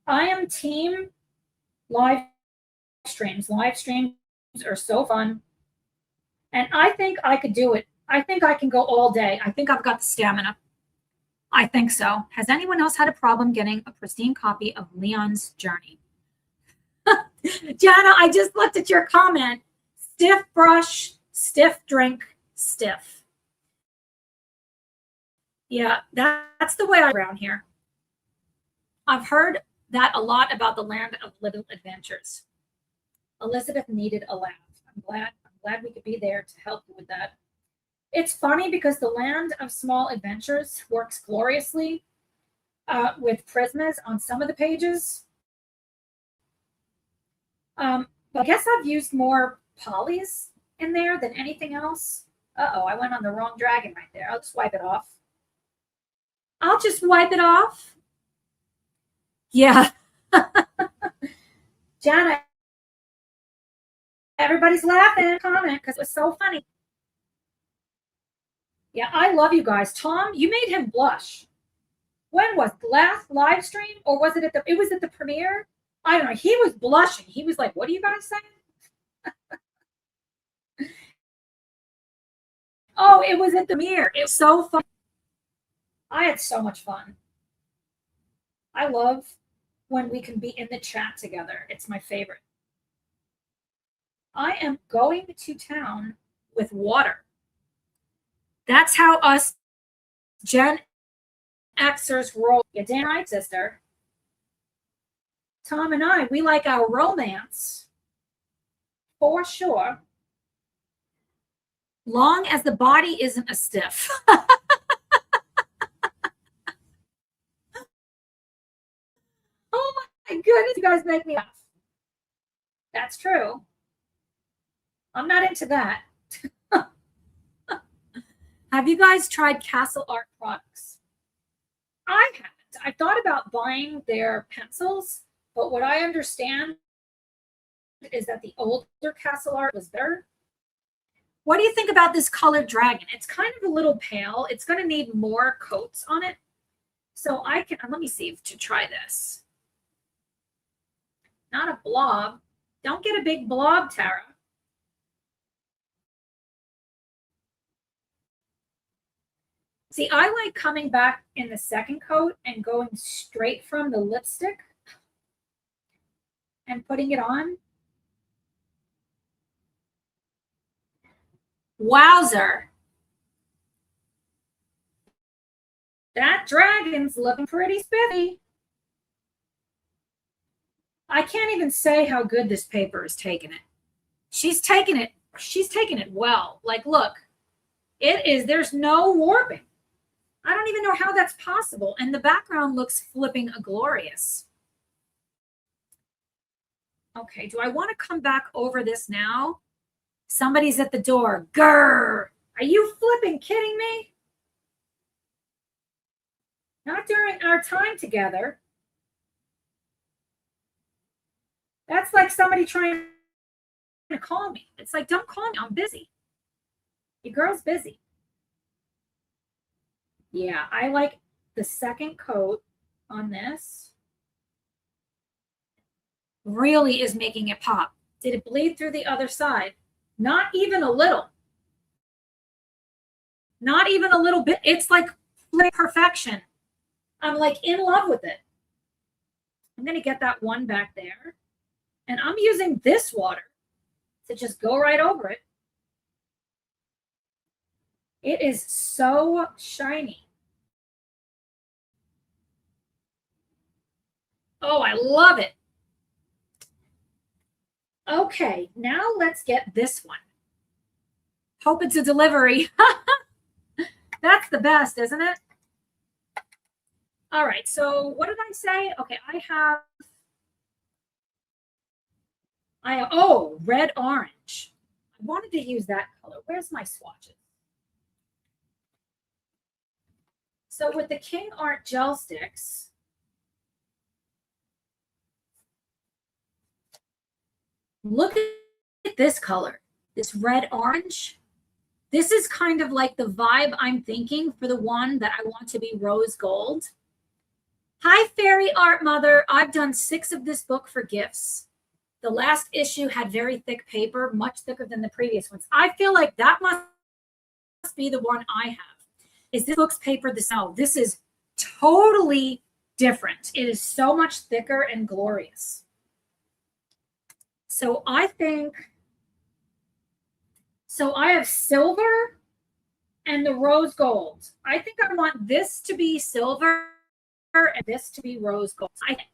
I am team live streams. Live streams are so fun. And I think I could do it. I think I can go all day. I think I've got the stamina. I think so. Has anyone else had a problem getting a pristine copy of Leon's Journey? Jana, I just looked at your comment. Stiff brush, stiff drink, stiff. Yeah, that's the way I'm around here. I've heard that a lot about the land of little adventures. Elizabeth needed a laugh. I'm glad we could be there to help you with that. It's funny because the land of small adventures works gloriously with Prismas on some of the pages. But I guess I've used more polys in there than anything else. Uh-oh, I went on the wrong dragon right there. I'll just wipe it off. I'll just wipe it off. Yeah. Jana, everybody's laughing in the comment because it was so funny. Yeah, I love you guys. Tom, you made him blush. When was the last live stream, or was it at the premiere? I don't know. He was blushing. He was like, what are you guys saying? Oh, it was at the premiere. It was so fun. I had so much fun. I love when we can be in the chat together. It's my favorite. I am going to town with water. That's how us Gen Xers roll. You're damn right, sister. Tom and I, we like our romance. For sure. Long as the body isn't a stiff. Oh my goodness, you guys make me laugh. That's true. I'm not into that. Have you guys tried Castle Art products? I haven't. I thought about buying their pencils, but what I understand is that the older Castle Art was better. What do you think about this colored dragon? It's kind of a little pale. It's going to need more coats on it. So I can, let me see to try this. Not a blob. Don't get a big blob, Tara. See, I like coming back in the second coat and going straight from the lipstick and putting it on. Wowzer. That dragon's looking pretty spiffy. I can't even say how good this paper is taking it. She's taking it well. Like, look, it is, there's no warping. I don't even know how that's possible. And the background looks flipping glorious. Okay, do I want to come back over this now? Somebody's at the door. Grr! Are you flipping kidding me? Not during our time together. That's like somebody trying to call me. It's like, don't call me. I'm busy. Your girl's busy. Yeah, I like the second coat on this. Really is making it pop. Did it bleed through the other side? Not even a little. Not even a little bit. It's like perfection. I'm like in love with it. I'm going to get that one back there. And I'm using this water to just go right over it. It is so shiny. Oh, I love it. Okay, now let's get this one. Hope it's a delivery. That's the best, isn't it? All right, so what did I say? Okay, oh, red orange. I wanted to use that color. Where's my swatches? So with the King Art gel sticks, look at this color, this red orange. This is kind of like the vibe I'm thinking for the one that I want to be rose gold. Hi, Fairy Art Mother. I've done 6 of this book for gifts. The last issue had very thick paper, much thicker than the previous ones. I feel like that must be the one I have. Is this book's paper the same? This is totally different. It is so much thicker and glorious. So I think, so I have silver and the rose gold. I think I want this to be silver and this to be rose gold. I think.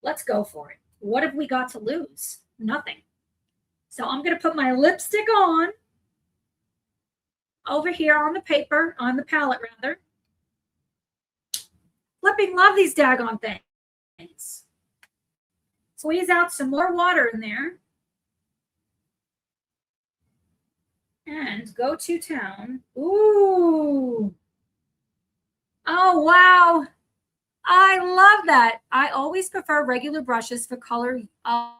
Let's go for it. What have we got to lose? Nothing. So I'm going to put my lipstick on over here on the paper, on the palette rather. Flipping love these daggone things. Squeeze out some more water in there. And go to town. Ooh. Oh, wow. I love that. I always prefer regular brushes for color. I'll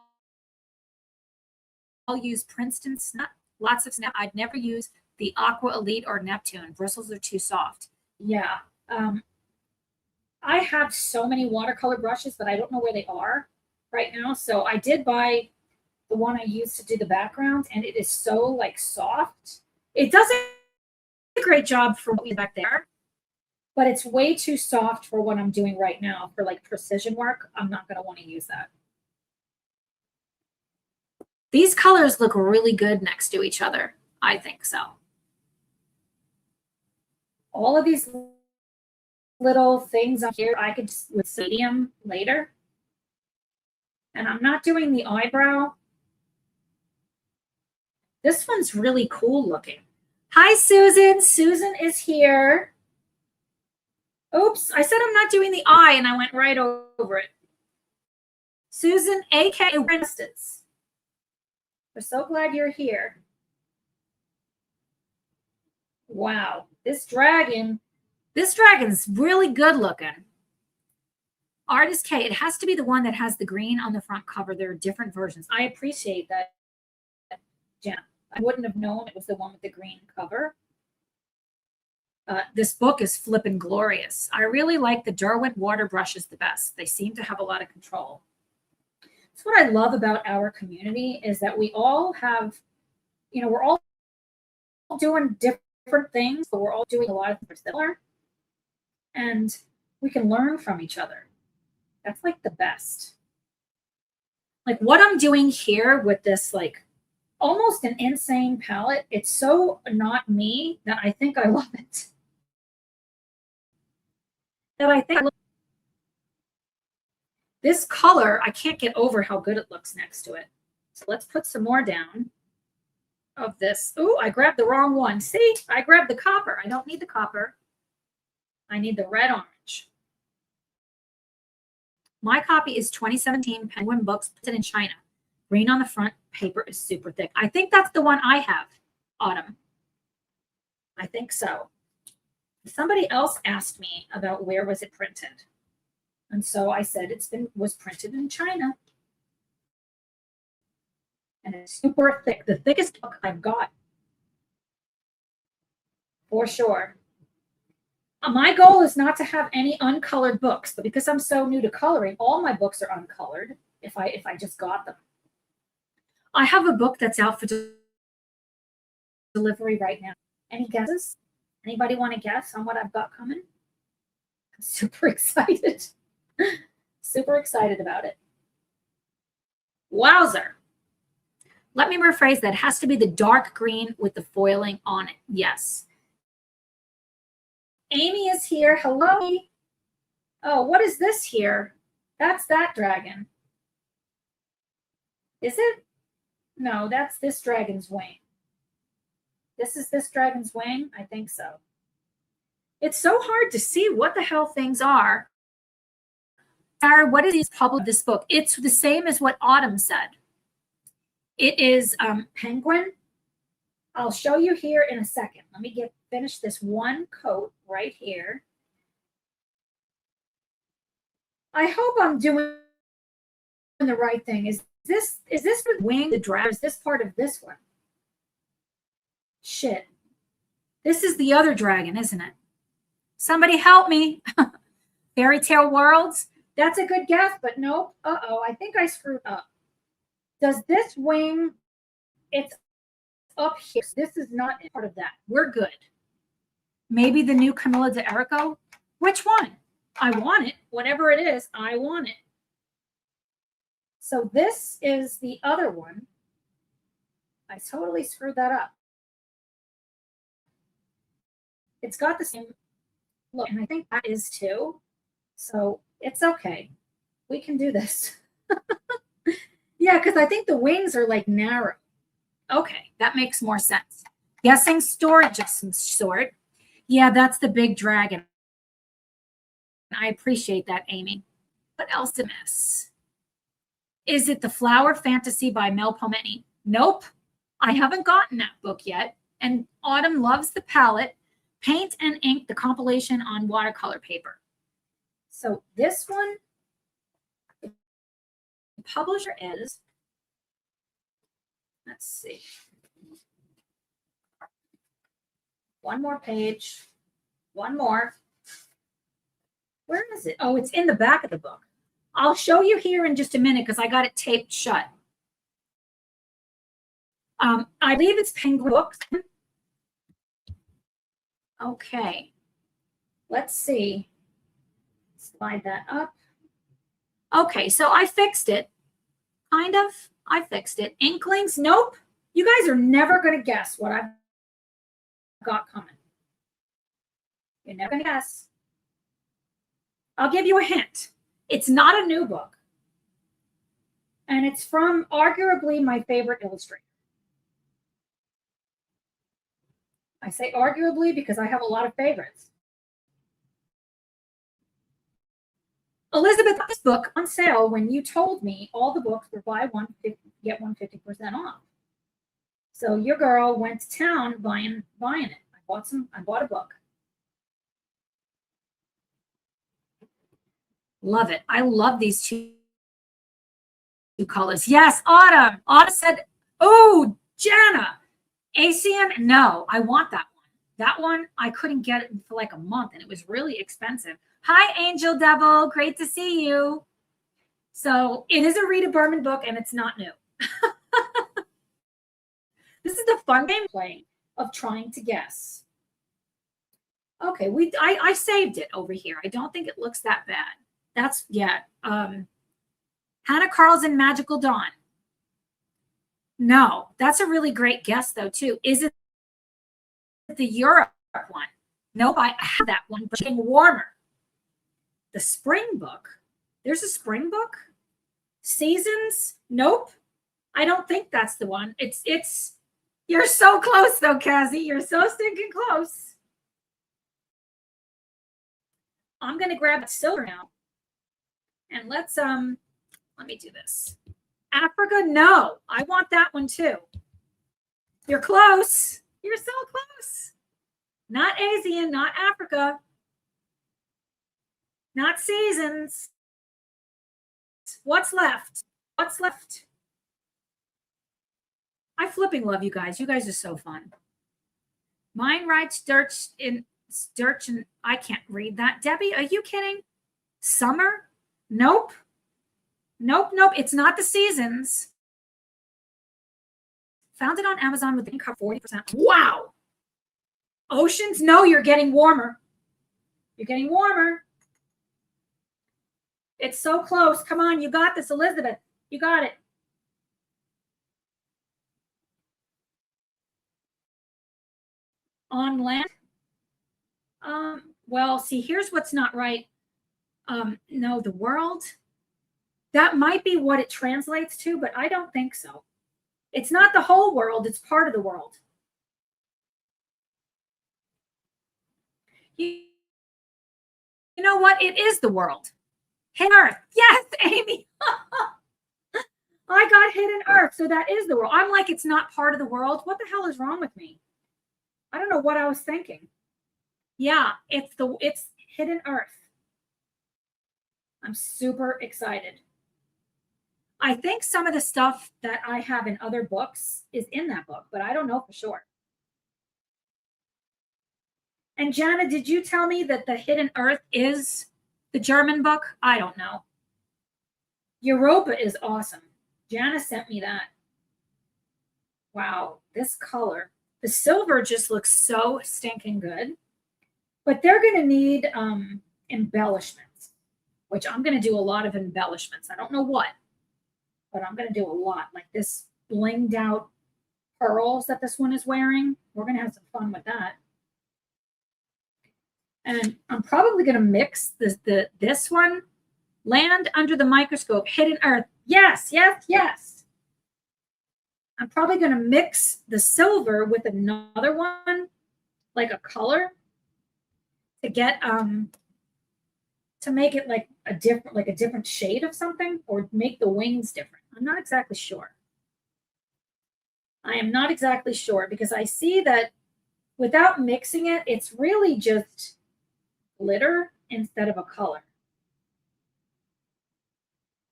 use Princeton Snap, lots of snap. I'd never use the Aqua Elite or Neptune. Bristles are too soft. Yeah. I have so many watercolor brushes, but I don't know where they are right now. So I did buy the one I used to do the background, and it is so like soft. It does a great job for what we back there, but it's way too soft for what I'm doing right now for like precision work. I'm not going to want to use that. These colors look really good next to each other. I think so. All of these little things on here, I could just with sodium later. And I'm not doing the eyebrow. This one's really cool looking. Hi, Susan. Susan is here. Oops, I said I'm not doing the eye, and I went right over it. Susan, a.k.a. Winston's. We're so glad you're here. Wow, this dragon's really good looking. Artist K, it has to be the one that has the green on the front cover. There are different versions. I appreciate that, Jen. I wouldn't have known it was the one with the green cover. This book is flippin' glorious. I really like the Derwent water brushes the best. They seem to have a lot of control. That's what I love about our community is that we all have, you know, we're all doing different things, but we're all doing a lot of things similar. And we can learn from each other. That's like the best. Like what I'm doing here with this, like almost an insane palette, it's so not me that I think I love it. This color, I can't get over how good it looks next to it. So let's put some more down of this. Oh, I grabbed the wrong one. See, I grabbed the copper. I don't need the copper. I need the red orange. My copy is 2017 Penguin Books, printed in China. Green on the front, paper is super thick. I think that's the one I have, Autumn. I think so. Somebody else asked me about where was it printed. And so I said was printed in China. And it's super thick. The thickest book I've got. For sure. My goal is not to have any uncolored books, but because I'm so new to coloring, all my books are uncolored if I just got them. I have a book that's out for delivery right now. Any guesses? Anybody want to guess on what I've got coming? I'm super excited. Super excited about it. Wowzer. Let me rephrase that. It has to be the dark green with the foiling on it. Yes. Amy is here. Hello. Oh, what is this here? That's that dragon. Is it? No, that's this dragon's wing. This is this dragon's wing? I think so. It's so hard to see what the hell things are. Sarah, what is this book? It's the same as what Autumn said. It is Penguin. I'll show you here in a second. Let me finish this one coat right here. I hope I'm doing the right thing. Is this the wing, the dragon? Is this part of this one? Shit. This is the other dragon, isn't it? Somebody help me. Fairy Tale Worlds. That's a good guess, but nope. Uh-oh, I think I screwed up. Does this wing, it's up here. This is not part of that. We're good. Maybe the new Camilla de Erico? Which one? I want it. Whatever it is, I want it. So this is the other one. I totally screwed that up. It's got the same look, and I think that is too. So it's okay. We can do this. Yeah, because I think the wings are like narrow. Okay, that makes more sense. Guessing storage of some sort. Yeah, that's the big dragon. I appreciate that, Amy. What else did I miss? Is it The Flower Fantasy by Mel Palmetti? Nope. I haven't gotten that book yet. And Autumn loves the palette. Paint and Ink, the compilation on watercolor paper. So this one, the publisher is, let's see. One more page. One more. Where is it? Oh, it's in the back of the book. I'll show you here in just a minute because I got it taped shut. I believe it's Penguin Books. Okay. Let's see. Slide that up. Okay, so I fixed it. Kind of. I fixed it. Inklings? Nope. You guys are never going to guess what I've got coming. You're never going to guess. I'll give you a hint. It's not a new book. And it's from arguably my favorite illustrator. I say arguably because I have a lot of favorites. Elizabeth, this book on sale when you told me all the books were buy one, get one 50% off. So your girl went to town buying it. I bought a book. Love it. I love these two colors. Yes, Autumn. Autumn said, oh, Jana. ACM, no, I want that one. That one, I couldn't get it for like a month, and it was really expensive. Hi, Angel Devil. Great to see you. So it is a Rita Berman book, and it's not new. This is the fun game playing of trying to guess. Okay, I saved it over here. I don't think it looks that bad. That's, yeah. Hannah Carlson, Magical Dawn. No, that's a really great guess, though, too. Is it the Europe one? Nope, I have that one, but getting warmer. The spring book. There's a spring book? Seasons? Nope. I don't think that's the one. It's you're so close, though, Cassie. You're so stinking close. I'm going to grab silver now. And let me do this. Africa, no. I want that one too. You're close. You're so close. Not Asian, not Africa. Not seasons. What's left? What's left? I flipping love you guys. You guys are so fun. Mine writes Sturch in I can't read that. Debbie, are you kidding? Summer? Nope. Nope. It's not the seasons. Found it on Amazon with the cut 40%. Wow. Oceans? No, you're getting warmer. You're getting warmer. It's so close. Come on, you got this, Elizabeth. You got it. On land? Well, see, here's what's not right. No, the world. That might be what it translates to, but I don't think so. It's not the whole world. It's part of the world. You know what? It is the world. Hidden Earth. Yes, Amy. I got Hidden Earth. So that is the world. I'm like, it's not part of the world. What the hell is wrong with me? I don't know what I was thinking. Yeah, it's Hidden Earth. I'm super excited. I think some of the stuff that I have in other books is in that book, but I don't know for sure. And Jana, did you tell me that the Hidden Earth is the German book? I don't know. Europa is awesome. Jana sent me that. Wow, this color. The silver just looks so stinking good. But they're going to need embellishments, which I'm going to do a lot of embellishments. I don't know what, but I'm going to do a lot. Like this blinged out pearls that this one is wearing. We're going to have some fun with that. And I'm probably going to mix this one. Land Under the Microscope, Hidden Earth. Yes. I'm probably going to mix the silver with another one, like a color, to get to make it like a different shade of something, or make the wings different. I'm not exactly sure. I am not exactly sure because I see that without mixing it, it's really just glitter instead of a color.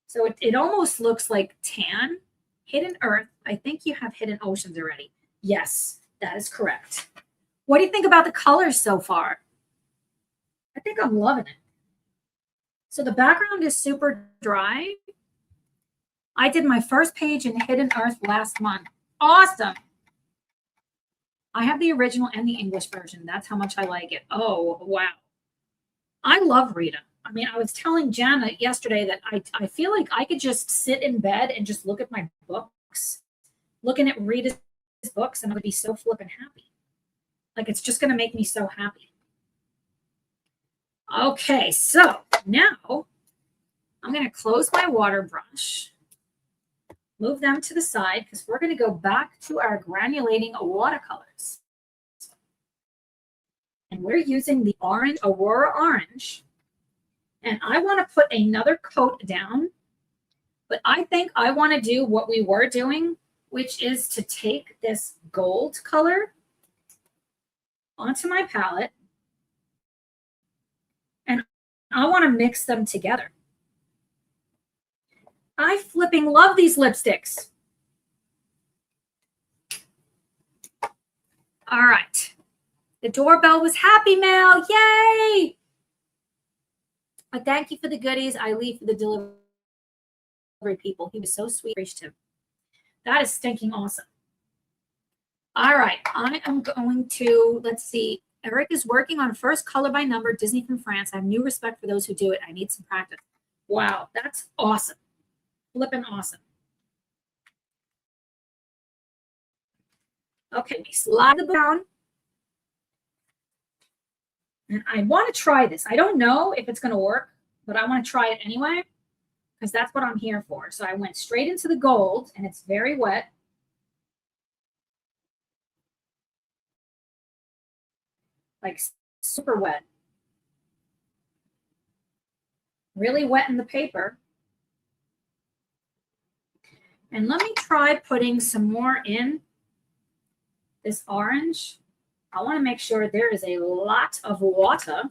So it almost looks like tan. Hidden Earth. I think you have Hidden Oceans already. Yes, that is correct. What do you think about the colors so far? I think I'm loving it. So the background is super dry. I did my first page in Hidden Earth last month. Awesome. I have the original and the English version. That's how much I like it. Oh, wow. I love Rita. I mean, I was telling Jana yesterday that I feel like I could just sit in bed and just look at my books, looking at Rita's books, and I would be so flippin' happy. Like, it's just going to make me so happy. Okay, so now I'm going to close my water brush, move them to the side, because we're going to go back to our granulating watercolors. And we're using the orange, Aurora Orange. And I want to put another coat down, but I think I want to do what we were doing, which is to take this gold color onto my palette, and I want to mix them together. I flipping love these lipsticks. All right. The doorbell was Happy Mail. Yay! But thank you for the goodies. I leave for the delivery people. He was so sweet, appreciative. That is stinking awesome. All right, I am going to, let's see. Eric is working on first color by number, Disney from France. I have new respect for those who do it. I need some practice. Wow, that's awesome. Flippin' awesome. Okay, slide the down. And I want to try this. I don't know if it's going to work, but I want to try it anyway, because that's what I'm here for. So I went straight into the gold, and it's very wet. Like super wet. Really wetting the paper. And let me try putting some more in this orange. I want to make sure there is a lot of water.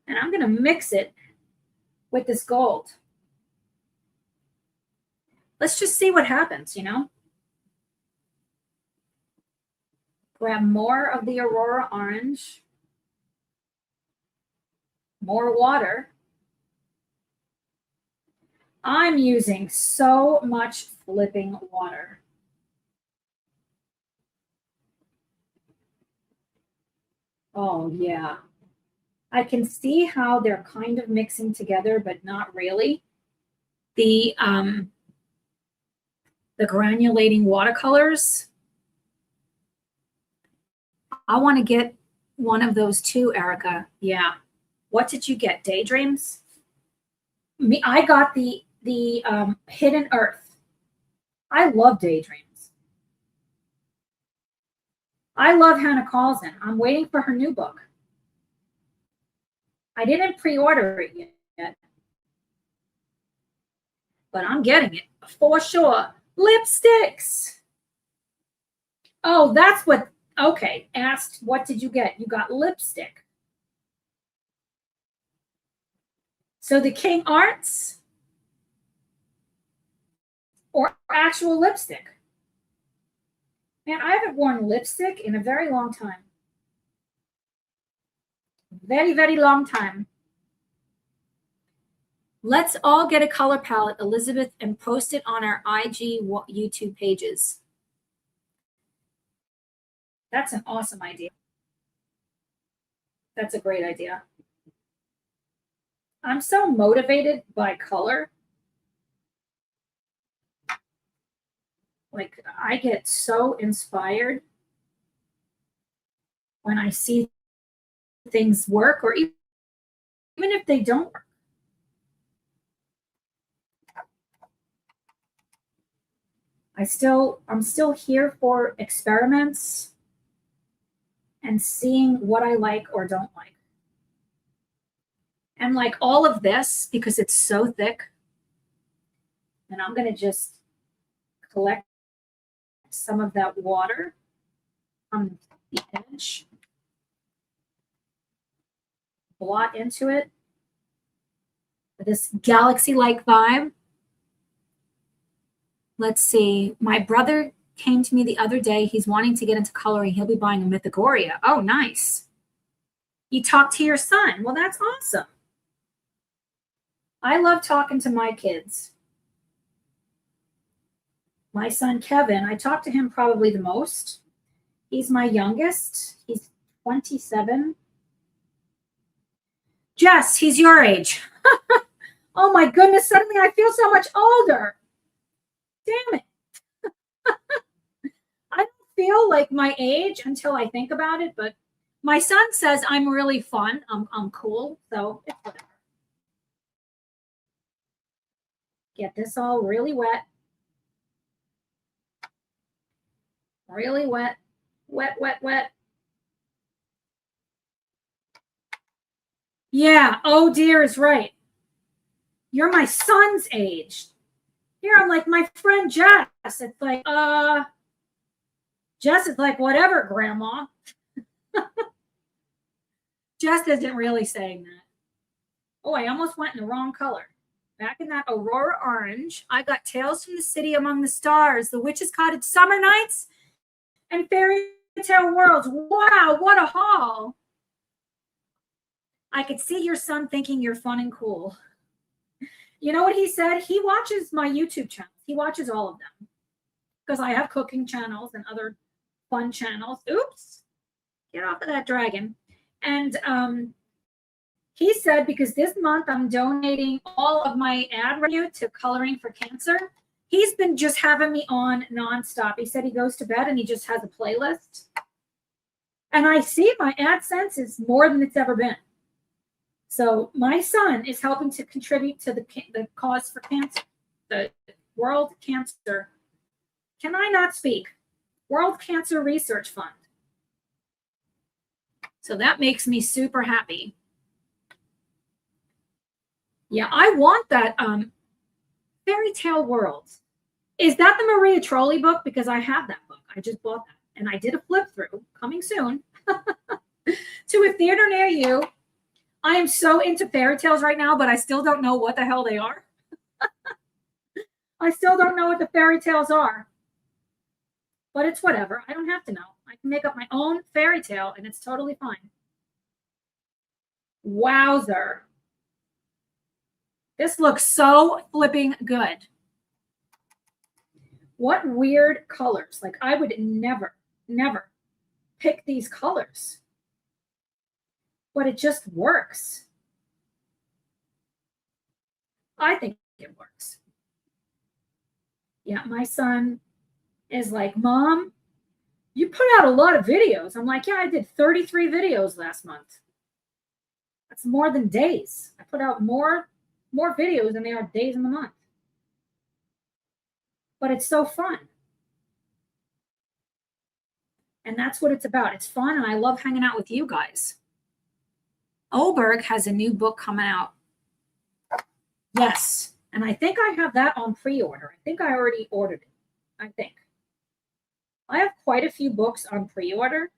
And I'm going to mix it with this gold. Let's just see what happens, you know. Grab more of the Aurora orange. More water. I'm using so much flipping water. Oh, yeah. I can see how they're kind of mixing together, but not really. The granulating watercolors. I want to get one of those too, Erica. Yeah. What did you get? Daydreams? I got the Hidden Earth. I love Daydreams. I love Hannah Carlson. I'm waiting for her new book. I didn't pre-order it yet, but I'm getting it for sure. Lipsticks. Oh, that's what, okay. Asked, what did you get? You got lipstick. So the King Arts or actual lipstick? Man, I haven't worn lipstick in a very long time. Very, very long time. Let's all get a color palette, Elizabeth, and post it on our IG YouTube pages. That's an awesome idea. That's a great idea. I'm so motivated by color. Like, I get so inspired when I see things work, or even if they don't work. I'm still here for experiments and seeing what I like or don't like. And like all of this, because it's so thick, and I'm going to just collect some of that water on the edge, blot into it with this galaxy-like vibe. Let's see. My brother came to me the other day. He's wanting to get into coloring. He'll be buying a Mythagoria. Oh, nice. You talked to your son. Well, that's awesome. I love talking to my kids. My son, Kevin, I talk to him probably the most. He's my youngest. He's 27. Jess, he's your age. Oh, my goodness. Suddenly I feel so much older. Damn it. I don't feel like my age until I think about it, but my son says I'm really fun. I'm cool, so it's whatever. Get this all really wet. Really wet. Wet, wet, wet. Yeah, oh dear is right. You're my son's age. Here I'm like my friend Jess. It's like, Jess is like, whatever, Grandma. Jess isn't really saying that. Oh, I almost went in the wrong color. Back in that Aurora orange, I got Tales from the City Among the Stars, The Witch's Cottage Summer Nights, and Fairy Tale Worlds. Wow, what a haul. I could see your son thinking you're fun and cool. You know what he said? He watches my YouTube channels. He watches all of them because I have cooking channels and other fun channels. Oops, get off of that dragon. And he said, because this month I'm donating all of my ad revenue to Coloring for Cancer, he's been just having me on nonstop. He said he goes to bed and he just has a playlist. And I see my AdSense is more than it's ever been. So my son is helping to contribute to the cause for cancer, the World Cancer. Can I not speak? World Cancer Research Fund. So that makes me super happy. Yeah, I want that Fairy Tale World. Is that the Maria Trolley book? Because I have that book. I just bought that. And I did a flip through, coming soon, to a theater near you. I am so into fairy tales right now, but I still don't know what the hell they are. I still don't know what the fairy tales are. But it's whatever. I don't have to know. I can make up my own fairy tale, and it's totally fine. Wowzer. This looks so flipping good. What weird colors. Like, I would never pick these colors. But it just works. I think it works. Yeah, my son is like, Mom, you put out a lot of videos. I'm like, yeah, I did 33 videos last month. That's more than days. I put out more videos than they are days in the month. But it's so fun. And that's what it's about. It's fun, and I love hanging out with you guys. Oberg has a new book coming out. Yes. And I think I have that on pre-order. I think I already ordered it. I think. I have quite a few books on pre-order.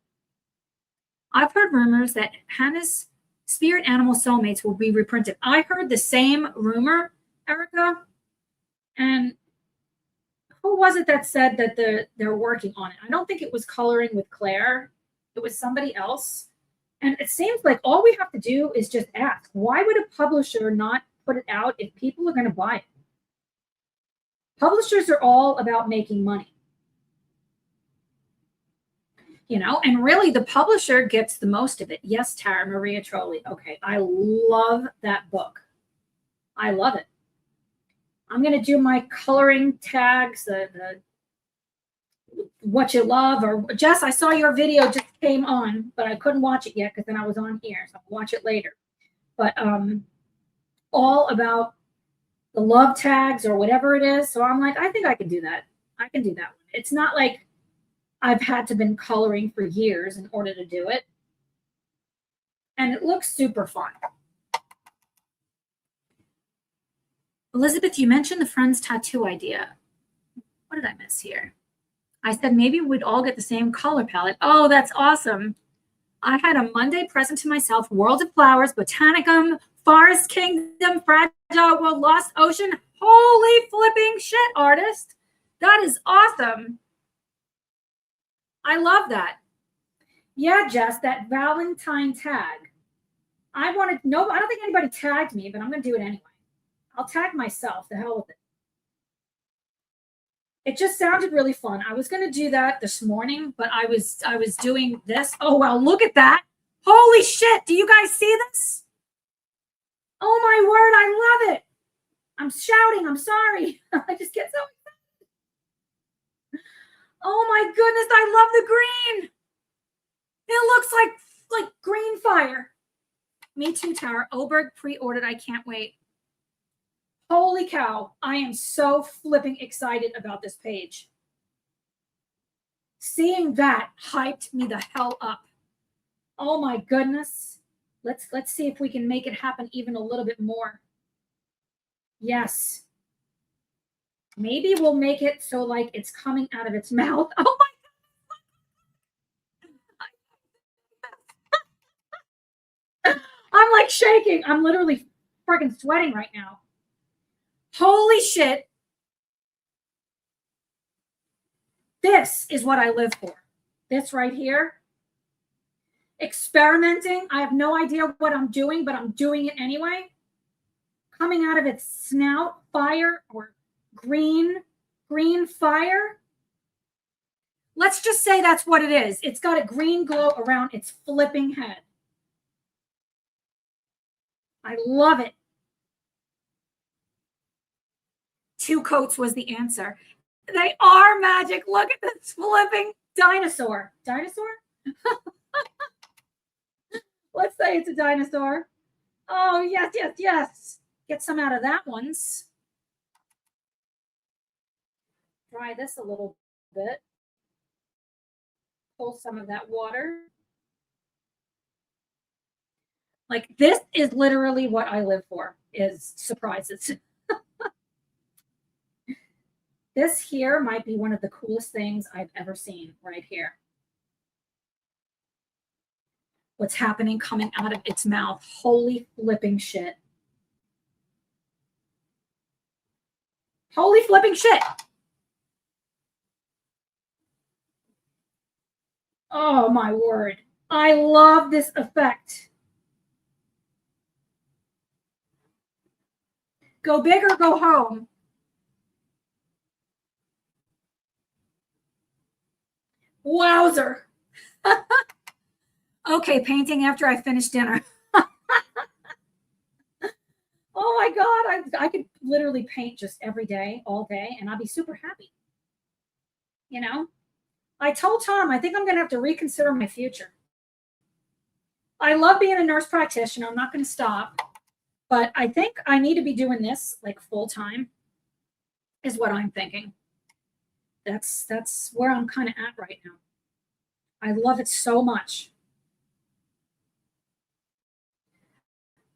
I've heard rumors that Hannah's Spirit Animal Soulmates will be reprinted. I heard the same rumor, Erica. And who was it that said that they're working on it? I don't think it was Coloring with Claire. It was somebody else. And it seems like all we have to do is just ask. Why would a publisher not put it out if people are going to buy it? Publishers are all about making money. You know, and really the publisher gets the most of it. Yes, Tara Maria Trolley. Okay, I love that book. I love it. I'm going to do my coloring tags, the what you love, or Jess, I saw your video just came on, but I couldn't watch it yet because then I was on here, so I'll watch it later. But all about the love tags or whatever it is. So I'm like, I think I can do that. I can do that one. It's not like I've had to been coloring for years in order to do it. And it looks super fun. Elizabeth, you mentioned the Friends tattoo idea. What did I miss here? I said maybe we'd all get the same color palette. Oh, that's awesome. I had a Monday present to myself, World of Flowers, Botanicum, Forest Kingdom, Fragile World, Lost Ocean. Holy flipping shit, artist. That is awesome. I love that. Yeah, Jess, that Valentine tag. I don't think anybody tagged me, but I'm going to do it anyway. I'll tag myself. The hell with it. It just sounded really fun. I was going to do that this morning, but I was doing this. Oh, wow, look at that. Holy shit. Do you guys see this? Oh, my word. I love it. I'm shouting. I'm sorry. I just get so excited. Oh, my goodness. I love the green. It looks like green fire. Me too, Tara. Oberg pre-ordered. I can't wait. Holy cow. I am so flipping excited about this page. Seeing that hyped me the hell up. Oh my goodness. Let's see if we can make it happen even a little bit more. Yes. Maybe we'll make it so like it's coming out of its mouth. Oh my God. I'm like shaking. I'm literally freaking sweating right now. Holy shit. This is what I live for. This right here. Experimenting. I have no idea what I'm doing, but I'm doing it anyway. Coming out of its snout, fire or green fire. Let's just say that's what it is. It's got a green glow around its flipping head. I love it. 2 coats was the answer. They are magic. Look at this flipping dinosaur. Dinosaur? Let's say it's a dinosaur. Oh, yes, yes, yes. Get some out of that ones. Dry this a little bit. Pull some of that water. Like this is literally what I live for, is surprises. This here might be one of the coolest things I've ever seen right here. What's happening coming out of its mouth. Holy flipping shit. Holy flipping shit. Oh my word. I love this effect. Go big or go home. Wowzer. Okay, painting after I finish dinner. Oh my God, I could literally paint just every day, all day, and I'd be super happy. You know, I told Tom, I think I'm going to have to reconsider my future. I love being a nurse practitioner. I'm not going to stop, but I think I need to be doing this like full time is what I'm thinking. That's where I'm kind of at right now. I love it so much.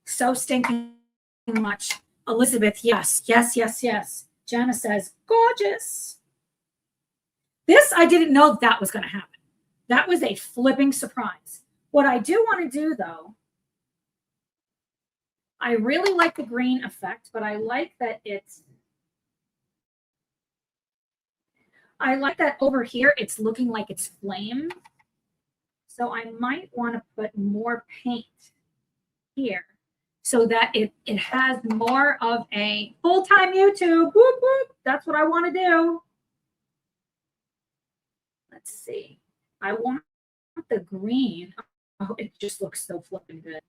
So stinking much. Elizabeth, yes, yes, yes, yes. Jana says, gorgeous. This, I didn't know that was going to happen. That was a flipping surprise. What I do want to do, though, I really like the green effect, but I like that I like that over here, it's looking like it's flame. So I might want to put more paint here so that it has more of a full-time YouTube. Whoop, whoop. That's what I want to do. Let's see. I want the green. Oh, it just looks so flipping good.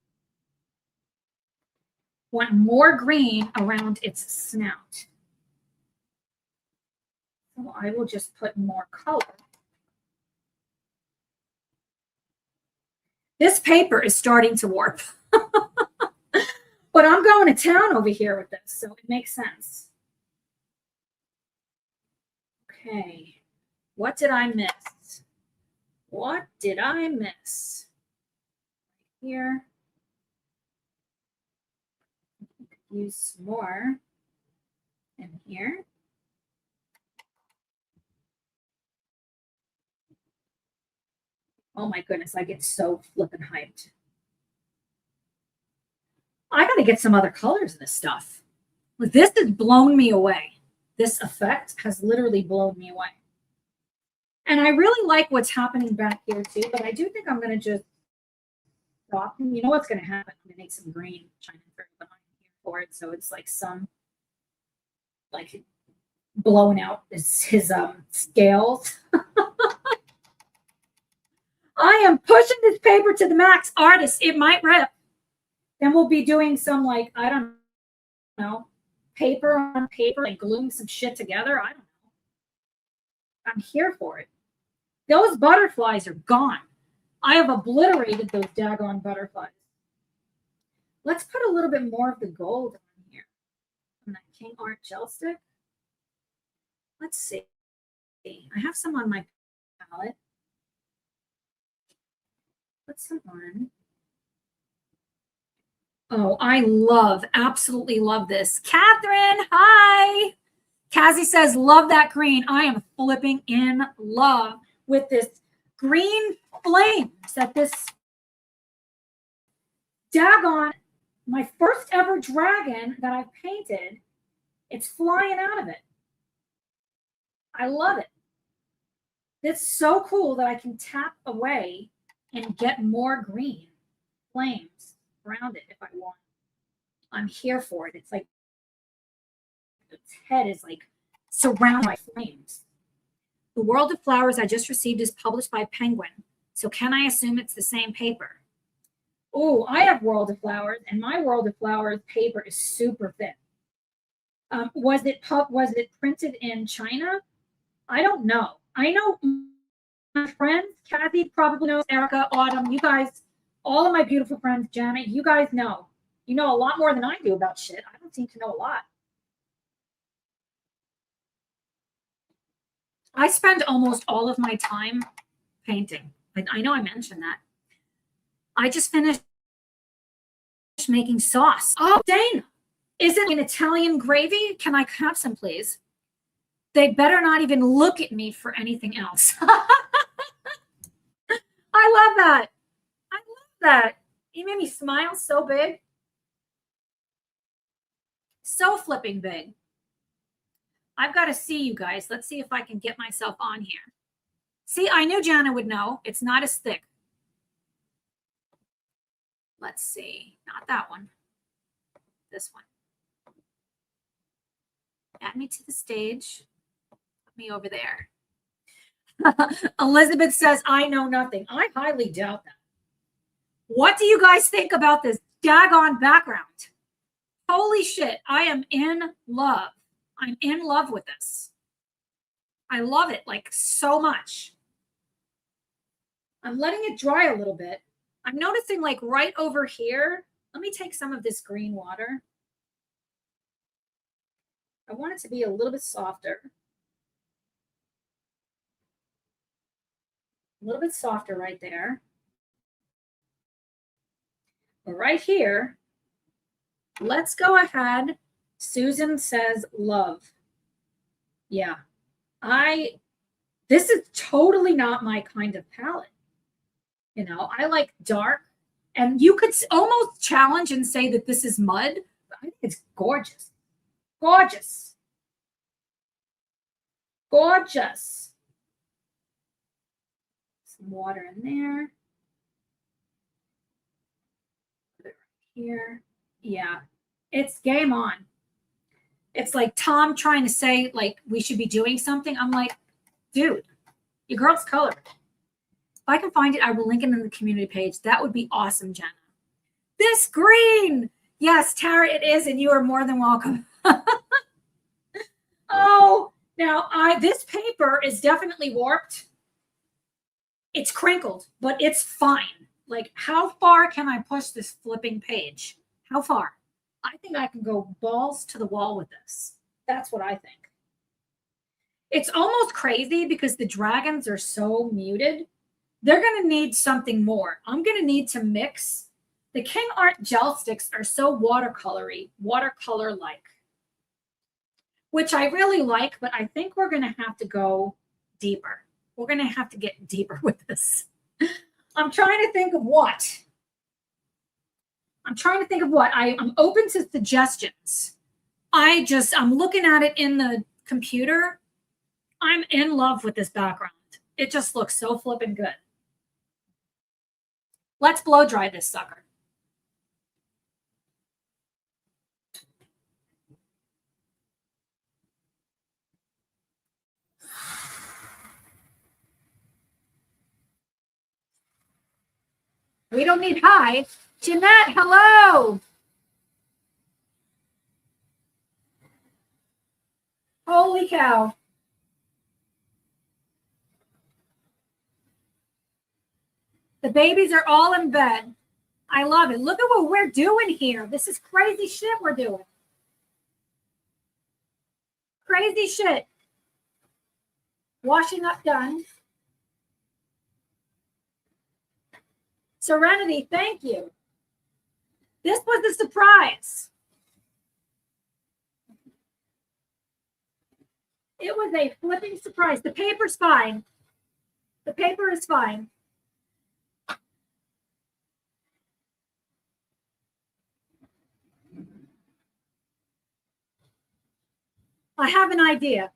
Want more green around its snout. So I will just put more color. This paper is starting to warp. But I'm going to town over here with this, so it makes sense. Okay. What did I miss? What did I miss? Here. Use some more in here. Oh my goodness, I get so flippin' hyped. I got to get some other colors in this stuff. This has blown me away. This effect has literally blown me away. And I really like what's happening back here too, but I do think I'm going to just stop. You know what's going to happen? I'm going to make some green shine behind here for it. So it's like some, like blowing out his scales. I am pushing this paper to the max. Artists, it might rip. Then we'll be doing some like, I don't know, paper on paper and gluing some shit together. I don't know. I'm here for it. Those butterflies are gone. I have obliterated those daggone butterflies. Let's put a little bit more of the gold on here. On that King Art gel stick. Let's see. I have some on my palette. Put some on. Oh, I absolutely love this. Catherine, hi. Cassie says, love that green. I am flipping in love with this green flames that this daggone, my first ever dragon that I've painted, it's flying out of it. I love it. It's so cool that I can tap away and get more green flames around it if I want. I'm here for it. It's like its head is like surrounded by flames. The World of Flowers I just received is published by Penguin. So can I assume it's the same paper? Oh, I have World of Flowers, and my World of Flowers paper is super thick. Was it printed in China? I don't know. I know my friends, Kathy probably knows, Erica, Autumn, you guys, all of my beautiful friends, Janet, you guys know. You know a lot more than I do about shit. I don't seem to know a lot. I spend almost all of my time painting. I know I mentioned that. I just finished finished making sauce. Oh, Dana, is it an Italian gravy? Can I have some, please? They better not even look at me for anything else. I love that. I love that. You made me smile so big. So flipping big. I've got to see you guys. Let's see if I can get myself on here. See, I knew Jana would know. It's not as thick. Let's see. Not that one. This one. Add me to the stage. Put me over there. Elizabeth says, I know nothing. I highly doubt that. What do you guys think about this daggone background? Holy shit. I am in love. I'm in love with this. I love it like so much. I'm letting it dry a little bit. I'm noticing like right over here. Let me take some of this green water. I want it to be a little bit softer. A little bit softer right there. But right here, let's go ahead. Susan says love. Yeah. This is totally not my kind of palette. You know, I like dark, and you could almost challenge and say that this is mud. But I think it's gorgeous. Gorgeous. Gorgeous. Some water in there. Put it right here. Yeah, it's game on. It's like Tom trying to say, like, we should be doing something. I'm like, dude, your girl's colored. If I can find it, I will link it in the community page. That would be awesome, Jenna. This green. Yes, Tara, it is, and you are more than welcome. Oh, now this paper is definitely warped. It's crinkled, but it's fine. Like, how far can I push this flipping page? How far? I think I can go balls to the wall with this. That's what I think. It's almost crazy because the dragons are so muted. They're going to need something more. I'm going to need to mix. The King Art gel sticks are so watercolor-like, which I really like, but I think we're going to have to go deeper. We're going to have to get deeper with this. I'm trying to think of what. I'm open to suggestions. I'm looking at it in the computer. I'm in love with this background. It just looks so flippin' good. Let's blow dry this sucker. We don't need high. Jeanette, hello. Holy cow. The babies are all in bed. I love it. Look at what we're doing here. This is crazy shit we're doing. Crazy shit. Washing up done. Serenity, thank you. This was a surprise. It was a flipping surprise. The paper's fine. The paper is fine. I have an idea.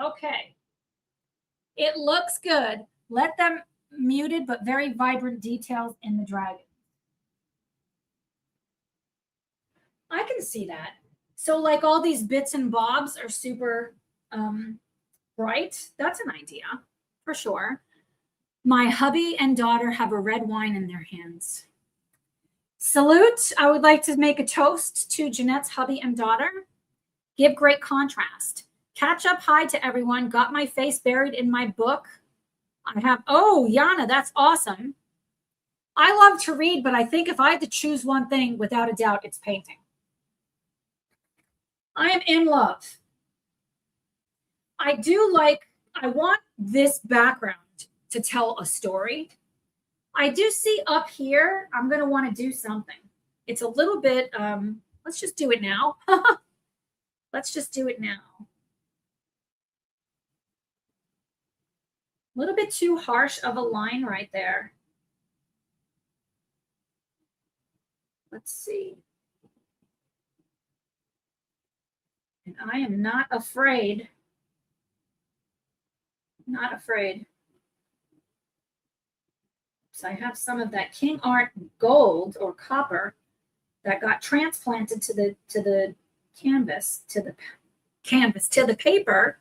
Okay. It looks good. Let them muted but very vibrant details in the dragon. I can see that. So like all these bits and bobs are super bright. That's an idea for sure. My hubby and daughter have a red wine in their hands. Salute. I would like to make a toast to Jeanette's hubby and daughter. Give great contrast. Catch up high to everyone. Got my face buried in my book. I have, oh, Yana, that's awesome. I love to read, but I think if I had to choose one thing, without a doubt, it's painting. I am in love. I want this background to tell a story. I do see up here, I'm going to want to do something. It's a little bit, let's just do it now. Let's just do it now. A little bit too harsh of a line right there. Let's see. And I am not afraid. Not afraid. So I have some of that King Art gold or copper that got transplanted to the canvas, to the paper.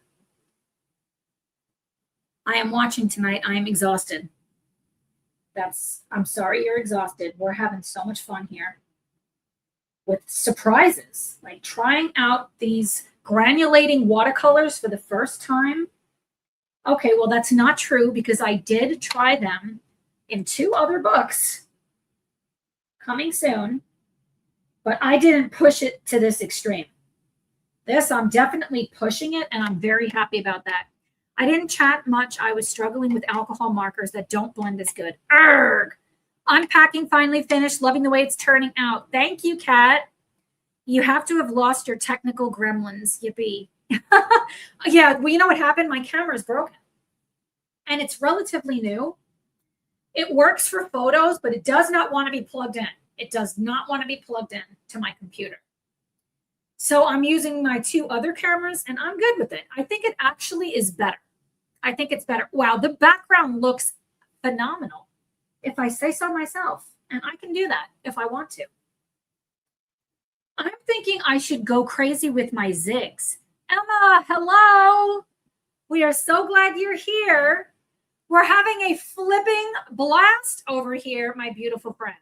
I am watching tonight. I am exhausted. I'm sorry you're exhausted. We're having so much fun here with surprises, like trying out these granulating watercolors for the first time. Okay, well, that's not true because I did try them in 2 other books coming soon, but I didn't push it to this extreme. This, I'm definitely pushing it, and I'm very happy about that. I didn't chat much. I was struggling with alcohol markers that don't blend as good. Arrgh! Unpacking finally finished. Loving the way it's turning out. Thank you, Kat. You have to have lost your technical gremlins. Yippee. Yeah, well, you know what happened? My camera is broken. And it's relatively new. It works for photos, but it does not want to be plugged in. It does not want to be plugged in to my computer. So I'm using my 2 other cameras, and I'm good with it. I think it actually is better. I think it's better. Wow, the background looks phenomenal, if I say so myself. And I can do that if I want to. I'm thinking I should go crazy with my zigs. Emma, hello. We are so glad you're here. We're having a flipping blast over here, my beautiful friend.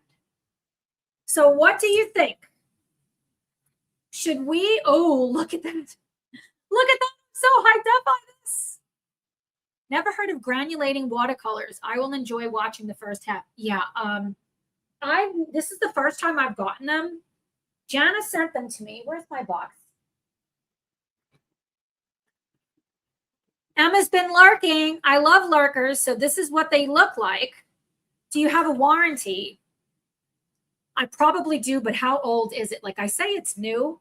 So what do you think? Should we? Oh, look at that. Look at that. I'm so hyped up on this. Never heard of granulating watercolors. I will enjoy watching the first half. Yeah. This is the first time I've gotten them. Jana sent them to me. Where's my box? Emma's been lurking. I love lurkers, so this is what they look like. Do you have a warranty? I probably do, but how old is it? Like I say, it's new.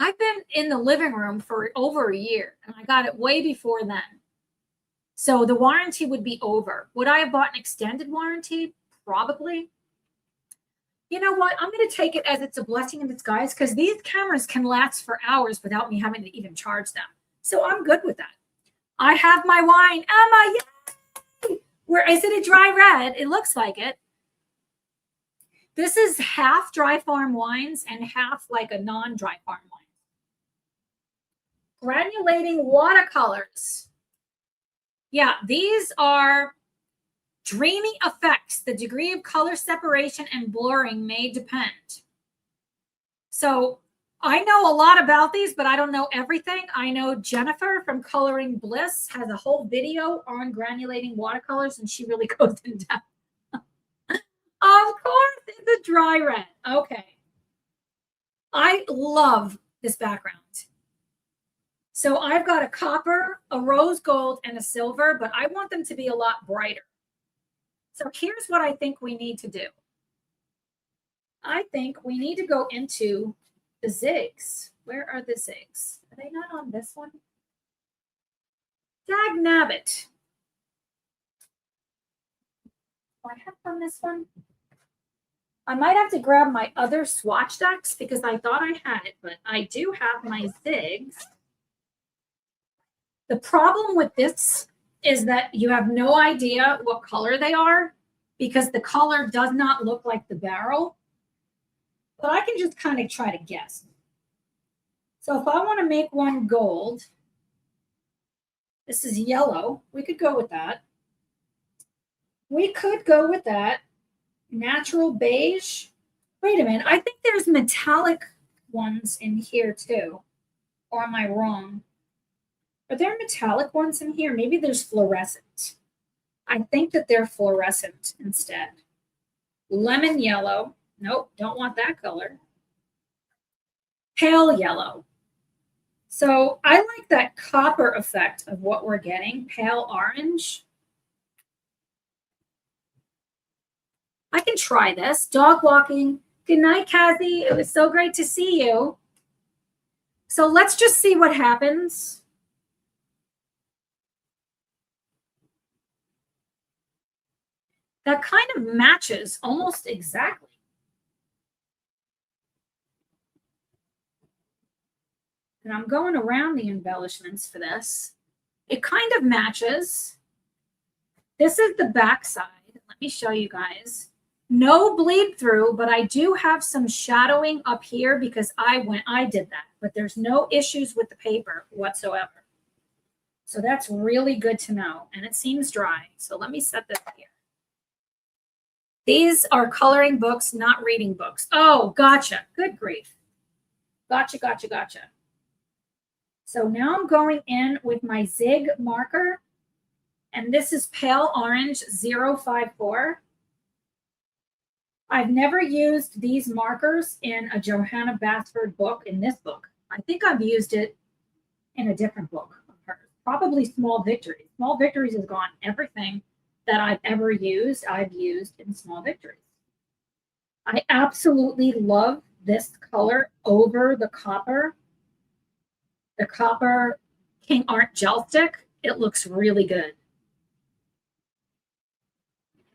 I've been in the living room for over a year, and I got it way before then. So the warranty would be over. Would I have bought an extended warranty? Probably. You know what? I'm going to take it as it's a blessing in disguise because these cameras can last for hours without me having to even charge them. So I'm good with that. I have my wine. Emma, yay! Where is it a dry red? It looks like it. This is half dry farm wines and half like a non-dry farm wine. Granulating watercolors. Yeah, these are dreamy effects. The degree of color separation and blurring may depend. So I know a lot about these, but I don't know everything. I know Jennifer from Coloring Bliss has a whole video on granulating watercolors, and she really goes in depth. Of course, it's a dry red. Okay. I love this background. So I've got a copper, a rose gold, and a silver, but I want them to be a lot brighter. So here's what I think we need to do. I think we need to go into the zigs. Where are the zigs? Are they not on this one? Dag nabbit. Do I have on this one? I might have to grab my other swatch decks because I thought I had it, but I do have my zigs. The problem with this is that you have no idea what color they are because the color does not look like the barrel. But I can just kind of try to guess. So if I want to make one gold, this is yellow. We could go with that. We could go with that. Natural beige. Wait a minute. I think there's metallic ones in here too. Or am I wrong? Are there metallic ones in here? Maybe there's fluorescent. I think that they're fluorescent instead. Lemon yellow. Nope, don't want that color. Pale yellow. So I like that copper effect of what we're getting. Pale orange. I can try this. Dog walking. Good night, Kathy. It was so great to see you. So let's just see what happens. That kind of matches almost exactly. And I'm going around the embellishments for this. It kind of matches. This is the back side. Let me show you guys. No bleed through, but I do have some shadowing up here because I did that, but there's no issues with the paper whatsoever. So that's really good to know. And it seems dry. So let me set this here. These are coloring books, not reading books. Oh, gotcha. Good grief. Gotcha, gotcha, gotcha. So now I'm going in with my Zig marker. And this is pale orange 054. I've never used these markers in a Johanna Basford book in this book. I think I've used it in a different book of hers, probably Small Victories. Small Victories has gone everything that I've ever used, I've used in Small Victories. I absolutely love this color over the copper King Art gel stick. It looks really good.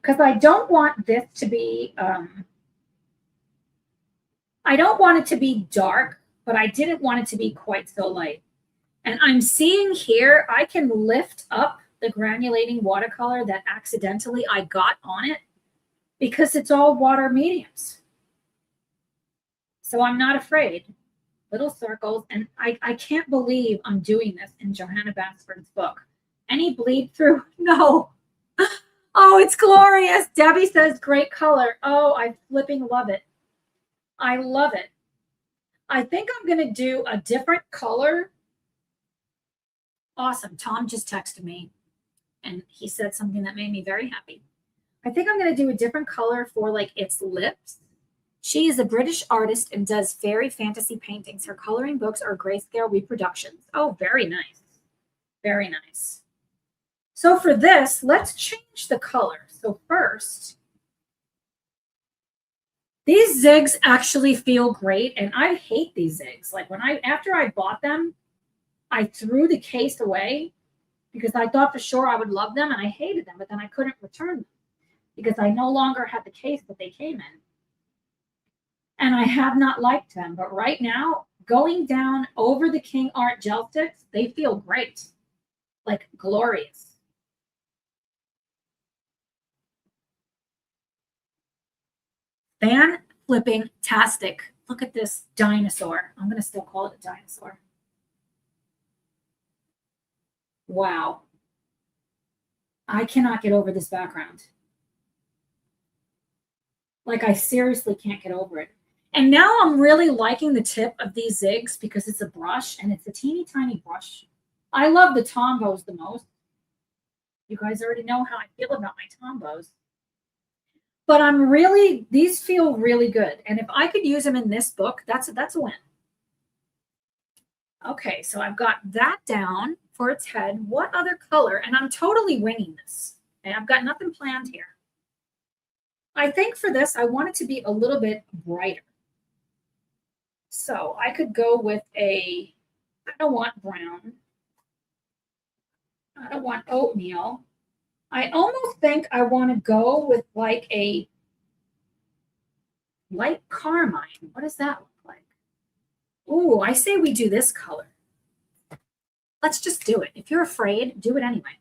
Because I don't want this to be, I don't want it to be dark, but I didn't want it to be quite so light. And I'm seeing here, I can lift up the granulating watercolor that accidentally I got on it because it's all water mediums. So I'm not afraid. Little circles. And I can't believe I'm doing this in Johanna Basford's book. Any bleed through? No. Oh, it's glorious. Debbie says great color. Oh, I flipping love it. I love it. I think I'm going to do a different color. Awesome. Tom just texted me and he said something that made me very happy. I think I'm going to do a different color for like its lips. She is a British artist and does fairy fantasy paintings. Her coloring books are grayscale reproductions. Oh, very nice. Very nice. So for this, let's change the color. So first, these zigs actually feel great, and I hate these zigs. Like after I bought them, I threw the case away because I thought for sure I would love them, and I hated them, but then I couldn't return them because I no longer had the case that they came in. And I have not liked them, but right now, going down over the King Art gel sticks, they feel great, like glorious. Fan flipping tastic. Look at this dinosaur. I'm going to still call it a dinosaur. Wow. I cannot get over this background. Like, I seriously can't get over it. And now I'm really liking the tip of these zigs because it's a brush and it's a teeny tiny brush. I love the Tombos the most. You guys already know how I feel about my Tombos. But these feel really good. And if I could use them in this book, that's a win. Okay, so I've got that down for its head. What other color? And I'm totally winging this. And I've got nothing planned here. I think for this, I want it to be a little bit brighter. So I could go with I don't want brown. I don't want oatmeal. I almost think I want to go with like a light carmine. What does that look like? Ooh, I say we do this color. Let's just do it. If you're afraid, do it anyway.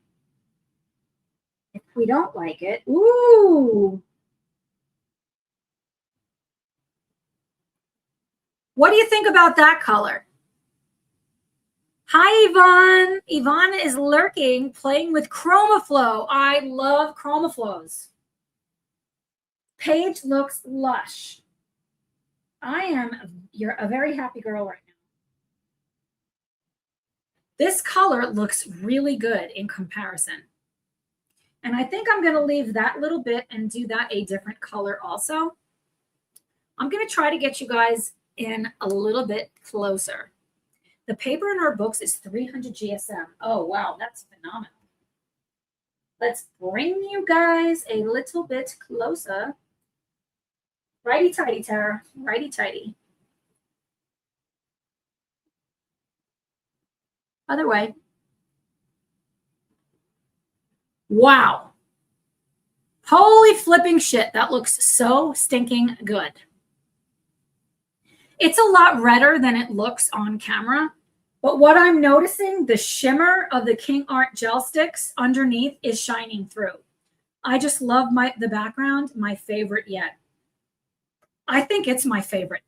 If we don't like it, ooh. What do you think about that color? Hi, Yvonne. Yvonne is lurking, playing with ChromaFlow. I love ChromaFlows. Paige looks lush. You're a very happy girl right now. This color looks really good in comparison. And I think I'm going to leave that little bit and do that a different color also. I'm going to try to get you guys in a little bit closer. The paper in our books is 300 GSM. Oh, wow, that's phenomenal. Let's bring you guys a little bit closer. Righty-tighty, Tara. Righty-tighty. Other way. Wow. Holy flipping shit. That looks so stinking good. It's a lot redder than it looks on camera. But what I'm noticing, the shimmer of the King Art gel sticks underneath is shining through. I just love the background. My favorite yet. I think it's my favorite.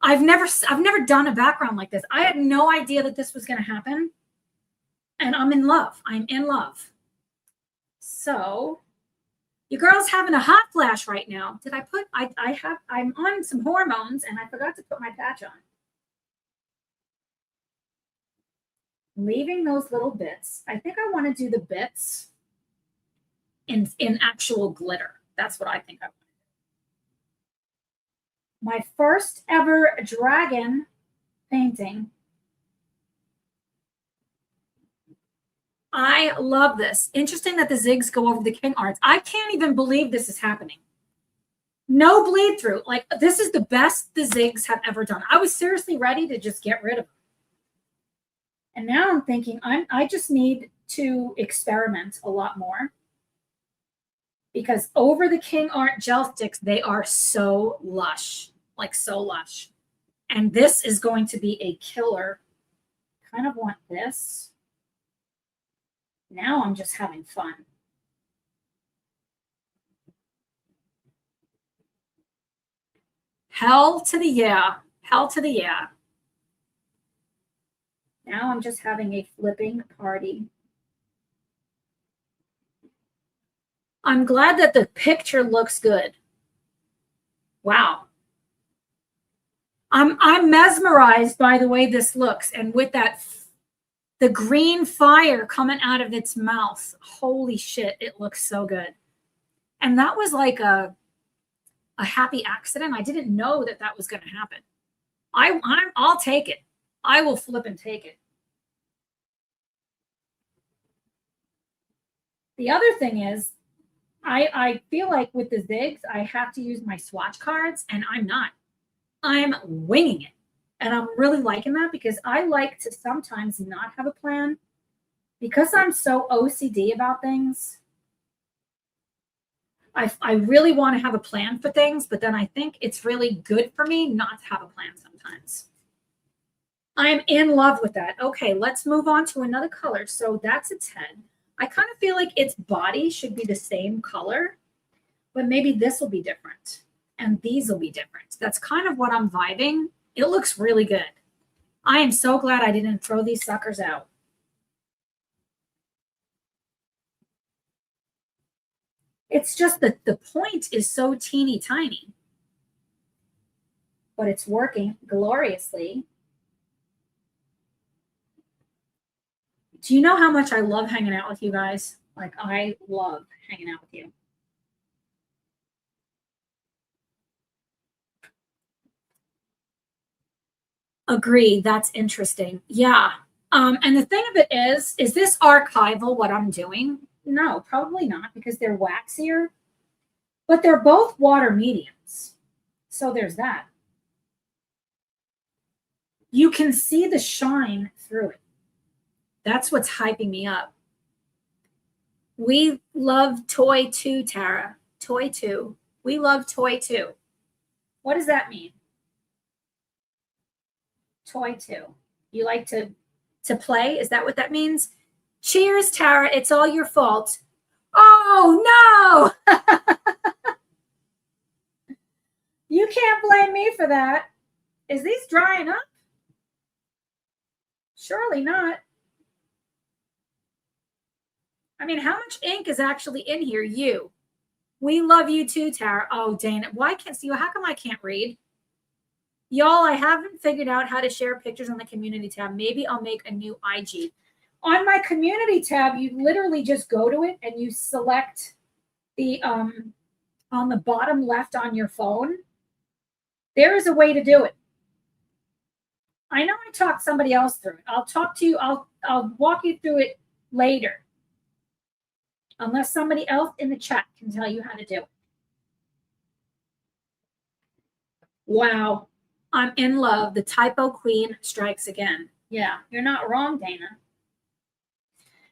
I've never done a background like this. I had no idea that this was going to happen. And I'm in love. I'm in love. So your girl's having a hot flash right now. Did I put, I'm on some hormones and I forgot to put my patch on. Leaving those little bits. I think I want to do the bits in actual glitter. That's what I think I want to do. My first ever dragon painting. I love this. Interesting that the zigs go over the King Arts. I can't even believe this is happening. No bleed through. Like, this is the best the zigs have ever done. I was seriously ready to just get rid of them. And now I'm thinking I just need to experiment a lot more. Because over the King Art gel sticks, they are so lush. Like, so lush. And this is going to be a killer. Kind of want this. Now I'm just having fun. Hell to the yeah. Hell to the yeah. Now I'm just having a flipping party. I'm glad that the picture looks good. Wow. I'm mesmerized by the way this looks, and with that the green fire coming out of its mouth. Holy shit, it looks so good. And that was like a happy accident. I didn't know that that was going to happen. I'll take it. I will flip and take it. The other thing is, I feel like with the zigs, I have to use my swatch cards, and I'm not. I'm winging it. And I'm really liking that because I like to sometimes not have a plan. Because I'm so OCD about things, I really want to have a plan for things, but then I think it's really good for me not to have a plan sometimes. I'm in love with that. Okay, let's move on to another color. So that's its head. I kind of feel like its body should be the same color, but maybe this will be different and these will be different. That's kind of what I'm vibing. It looks really good. I am so glad I didn't throw these suckers out. It's just that the point is so teeny tiny, but it's working gloriously. Do you know how much I love hanging out with you guys? Like, I love hanging out with you. Agree. That's interesting. Yeah. And the thing of it is this archival what I'm doing? No, probably not, because they're waxier, but they're both water mediums. So there's that. You can see the shine through it. That's what's hyping me up. We love toy too, Tara. Toy too. We love toy too. What does that mean? Toy too. You like to play? Is that what that means? Cheers, Tara. It's all your fault. Oh, no. You can't blame me for that. Is these drying up? Surely not. I mean, how much ink is actually in here? You. We love you too, Tara. Oh, dang it. Why can't see you? How come I can't read? Y'all, I haven't figured out how to share pictures on the community tab. Maybe I'll make a new IG. On my community tab, you literally just go to it and you select the on the bottom left on your phone. There is a way to do it. I know I talked somebody else through it. I'll talk to you. I'll walk you through it later. Unless somebody else in the chat can tell you how to do it. Wow. I'm in love. The typo queen strikes again. Yeah, you're not wrong, Dana.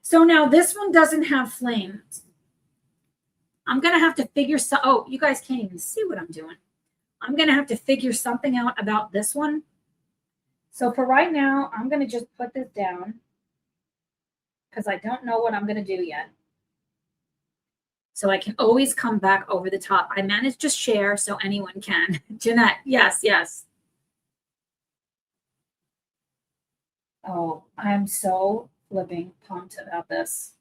So now this one doesn't have flames. I'm going to have to figure oh, you guys can't even see what I'm doing. I'm going to have to figure something out about this one. So for right now, I'm going to just put this down because I don't know what I'm going to do yet. So I can always come back over the top. I managed to share so anyone can. Jeanette, yes, yes. Oh, I'm so flipping pumped about this.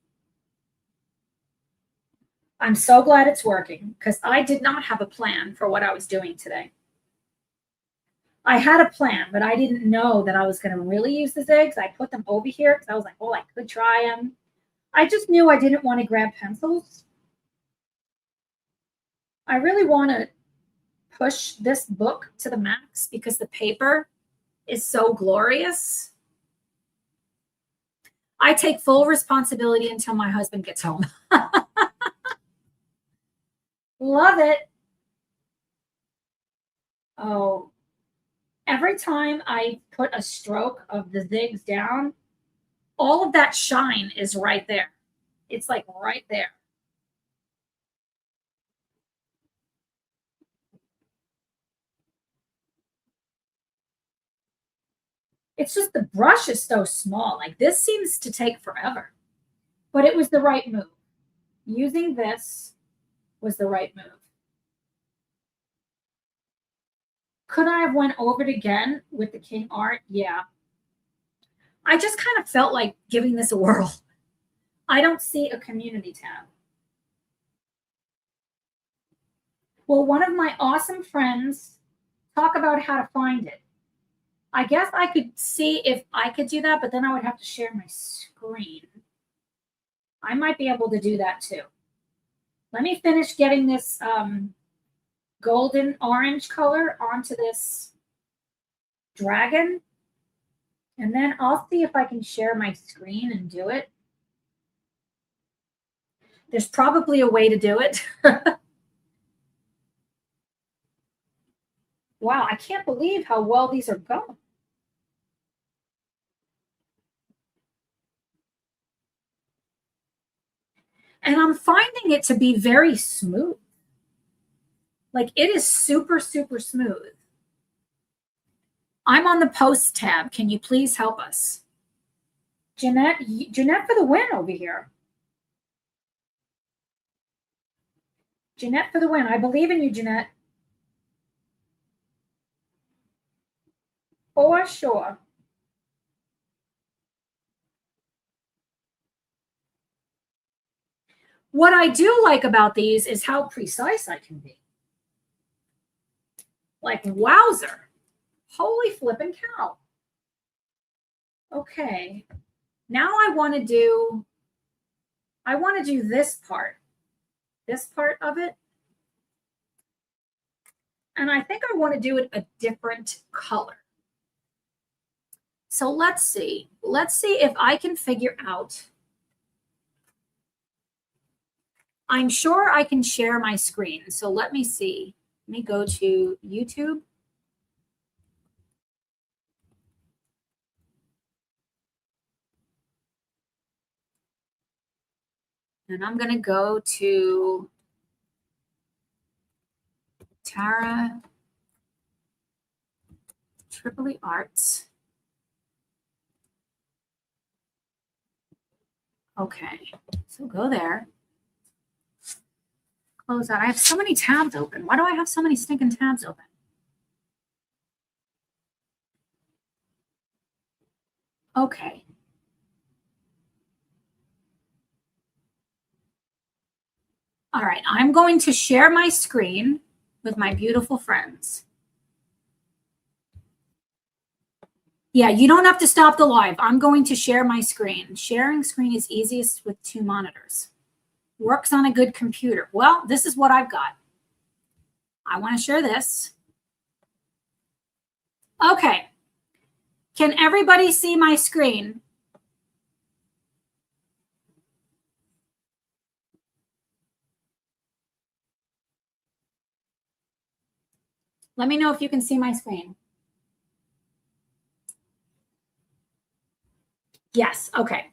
I'm so glad it's working because I did not have a plan for what I was doing today. I had a plan, but I didn't know that I was going to really use the zigs. I put them over here because I was like, oh, I could try them. I just knew I didn't want to grab pencils. I really want to push this book to the max because the paper is so glorious. I take full responsibility until my husband gets home. Love it. Oh, every time I put a stroke of the zigs down, all of that shine is right there. It's like right there. It's just the brush is so small. Like this seems to take forever, but it was the right move. Using this was the right move. Could I have went over it again with the King art? Yeah. I just kind of felt like giving this a whirl. I don't see a community tab. Well, one of my awesome friends talk about how to find it. I guess I could see if I could do that, but then I would have to share my screen. I might be able to do that too. Let me finish getting this golden orange color onto this dragon. And then I'll see if I can share my screen and do it. There's probably a way to do it. Wow, I can't believe how well these are going. And I'm finding it to be very smooth. Like it is super, super smooth. I'm on the post tab. Can you please help us? Jeanette for the win over here. Jeanette for the win. I believe in you, Jeanette. For sure. What I do like about these is how precise I can be. Like, wowzer. Holy flippin' cow. Okay. Now I want to do this part of it. And I think I want to do it a different color. So let's see. Let's see if I can figure out. I'm sure I can share my screen. So let me see. Let me go to YouTube. And I'm going to go to Tara Tripoli Arts. Okay, so go there. Close that. I have so many tabs open. Why do I have so many stinking tabs open? Okay. All right, I'm going to share my screen with my beautiful friends. Yeah, you don't have to stop the live. I'm going to share my screen. Sharing screen is easiest with 2 monitors. Works on a good computer. Well, this is what I've got. I want to share this. Okay. Can everybody see my screen? Let me know if you can see my screen. Yes, okay.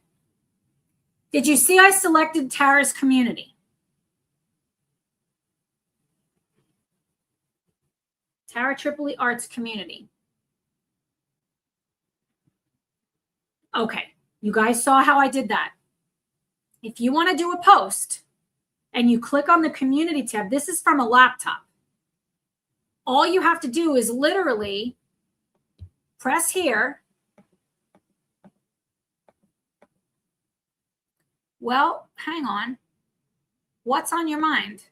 Did you see I selected Tara's community? Tara Tripoli Arts Community. Okay, you guys saw how I did that. If you want to do a post and you click on the community tab, this is from a laptop. All you have to do is literally press here. Well, hang on. What's on your mind?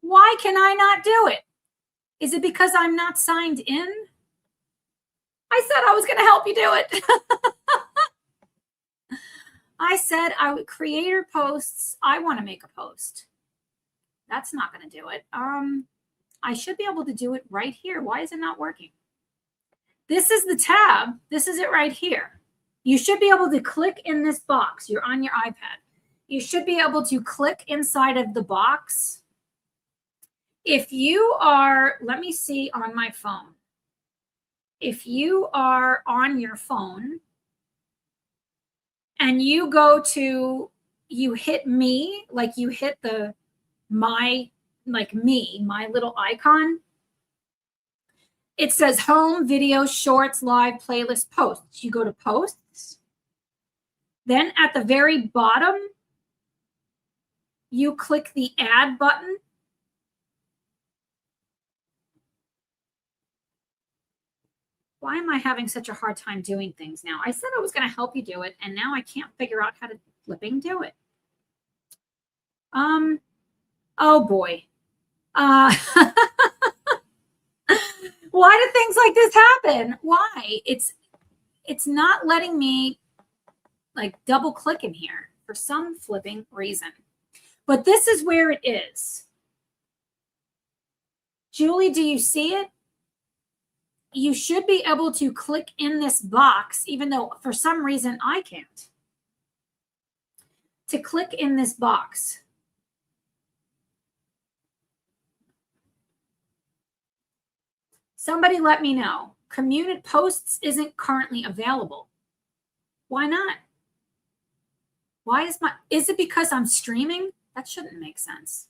Why can I not do it? Is it because I'm not signed in? I said I was going to help you do it. I said I would creator posts. I want to make a post. That's not going to do it. I should be able to do it right here. Why is it not working? This is the tab. This is it right here. You should be able to click in this box. You're on your iPad. You should be able to click inside of the box. If you are, let me see on my phone. If you are on your phone and you go to, you hit me, like you hit the my little icon. It says home, video, shorts, live, playlist, posts. You go to posts. Then at the very bottom, you click the add button. Why am I having such a hard time doing things now? I said I was going to help you do it, and now I can't figure out how to flipping do it. Oh boy. Why do things like this happen? Why? It's not letting me like double click in here for some flipping reason. But this is where it is. Julie, do you see it? You should be able to click in this box, even though for some reason I can't. To click in this box. Somebody let me know. Community posts isn't currently available. Why not? Why is it because I'm streaming? That shouldn't make sense.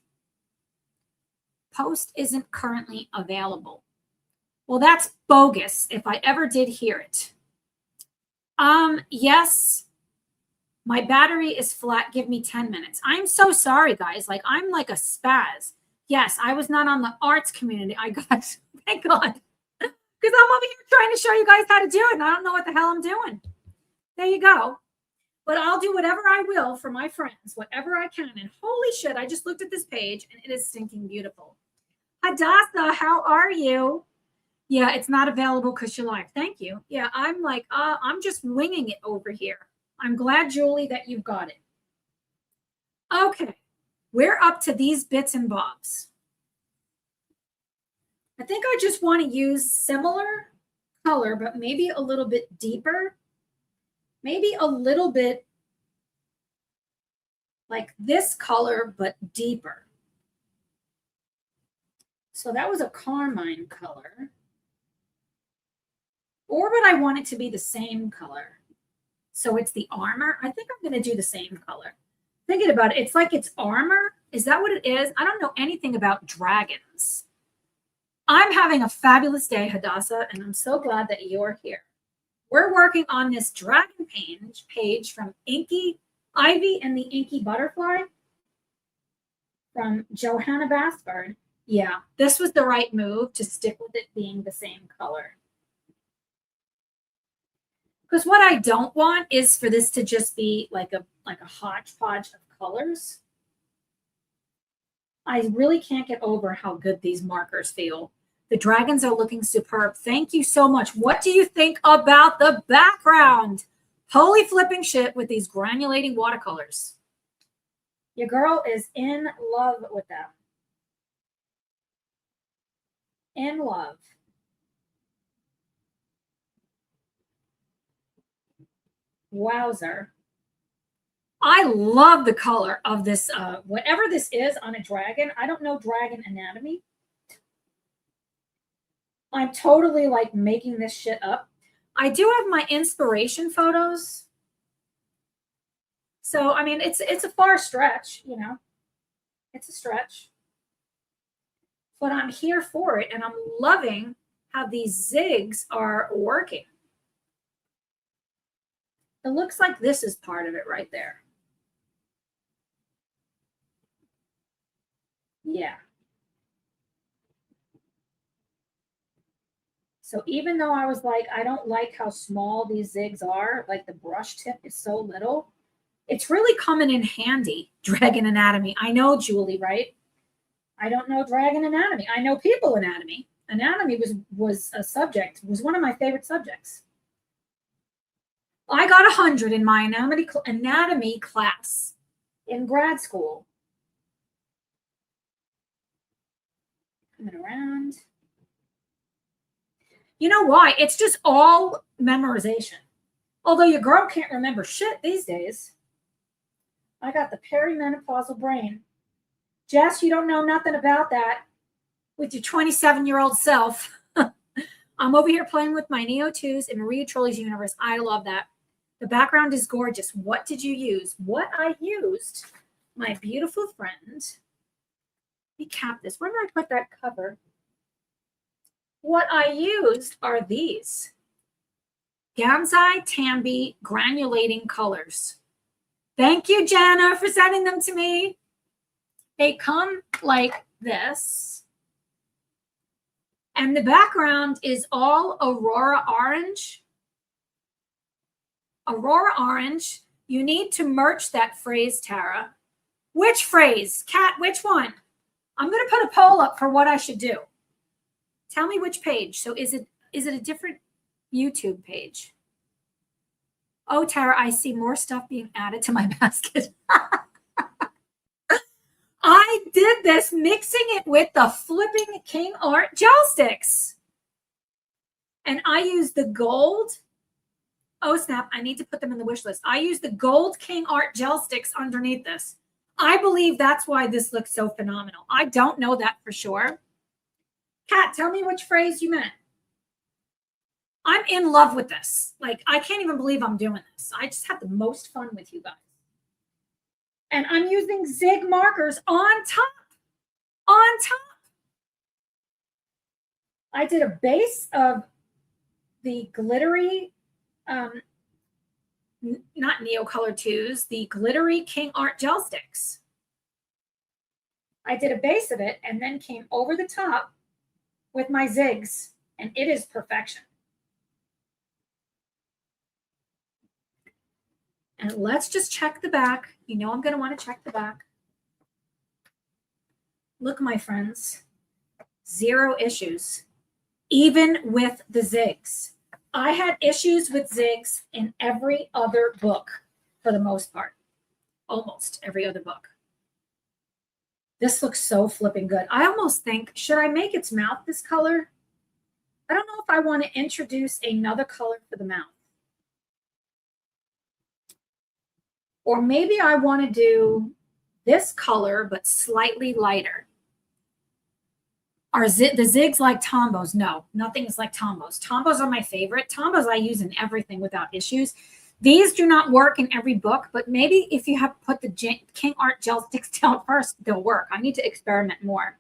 Post isn't currently available. Well, that's bogus if I ever did hear it. Yes, my battery is flat. Give me 10 minutes. I'm so sorry, guys. Like, I'm like a spaz. Yes, I was not on the arts community. I got, thank God. Because I'm over here trying to show you guys how to do it, and I don't know what the hell I'm doing. There you go. But I'll do whatever I will for my friends, whatever I can. And holy shit, I just looked at this page, and it is stinking beautiful. Hadassah, how are you? Yeah, it's not available because you're live. Thank you. Yeah, I'm like, I'm just winging it over here. I'm glad, Julie, that you've got it. Okay, we're up to these bits and bobs. I think I just want to use similar color, but maybe a little bit deeper. Maybe a little bit like this color, but deeper. So that was a carmine color. Or would I want it to be the same color? So it's the armor. I think I'm going to do the same color. Thinking about it, it's like it's armor. Is that what it is? I don't know anything about dragons. I'm having a fabulous day, Hadassah, and I'm so glad that you're here. We're working on this dragon page from Inky Ivy and the Inky Butterfly from Johanna Basford. Yeah, this was the right move to stick with it being the same color. Because what I don't want is for this to just be like a hodgepodge of colors. I really can't get over how good these markers feel. The dragons are looking superb. Thank you so much. What do you think about the background? Holy flipping shit with these granulating watercolors. Your girl is in love with them. In love. Wowzer. I love the color of this, whatever this is on a dragon. I don't know dragon anatomy. I'm totally like making this shit up. I do have my inspiration photos. So, I mean, it's a far stretch, you know. It's a stretch. But I'm here for it, and I'm loving how these zigs are working. It looks like this is part of it right there. Yeah. So even though I was like, I don't like how small these zigs are, like the brush tip is so little, it's really coming in handy, dragon anatomy. I know, Julie, right? I don't know dragon anatomy. I know people anatomy. Anatomy was a subject, was one of my favorite subjects. I got 100 in my anatomy class in grad school. Coming around. You know why? It's just all memorization. Although your girl can't remember shit these days. I got the perimenopausal brain. Jess, you don't know nothing about that with your 27-year-old self. I'm over here playing with my Neo 2s in Maria Trolli's universe. I love that. The background is gorgeous. What did you use? What I used, my beautiful friend. Let me cap this. Where did I put that cover? What I used are these Gansai Tambi granulating colors. Thank you, Jana, for sending them to me. They come like this. And the background is all Aurora Orange. Aurora Orange. You need to merch that phrase, Tara. Which phrase? Kat, which one? I'm going to put a poll up for what I should do. Tell me which page. So is it a different YouTube page? Oh, Tara, I see more stuff being added to my basket. I did this mixing it with the flipping King Art gel sticks. And I used the gold. Oh, snap. I need to put them in the wish list. I used the gold King Art gel sticks underneath this. I believe that's why this looks so phenomenal. I don't know that for sure. Kat, tell me which phrase you meant. I'm in love with this. Like, I can't even believe I'm doing this. I just have the most fun with you guys. And I'm using zig markers on top. On top. I did a base of the glittery, not Neo Color 2s, the glittery King Art gel sticks. I did a base of it and then came over the top with my zigs, and it is perfection. And let's just check the back. You know I'm going to want to check the back. Look, my friends, 0 issues, even with the zigs. I had issues with zigs in every other book for the most part, almost every other book. This looks so flipping good. I almost think, should I make its mouth this color? I don't know if I want to introduce another color for the mouth. Or maybe I want to do this color, but slightly lighter. Are the zigs like Tombos? No, nothing's like Tombos. Tombos are my favorite. Tombos I use in everything without issues. These do not work in every book, but maybe if you have put the King Art gel sticks down first, they'll work. I need to experiment more.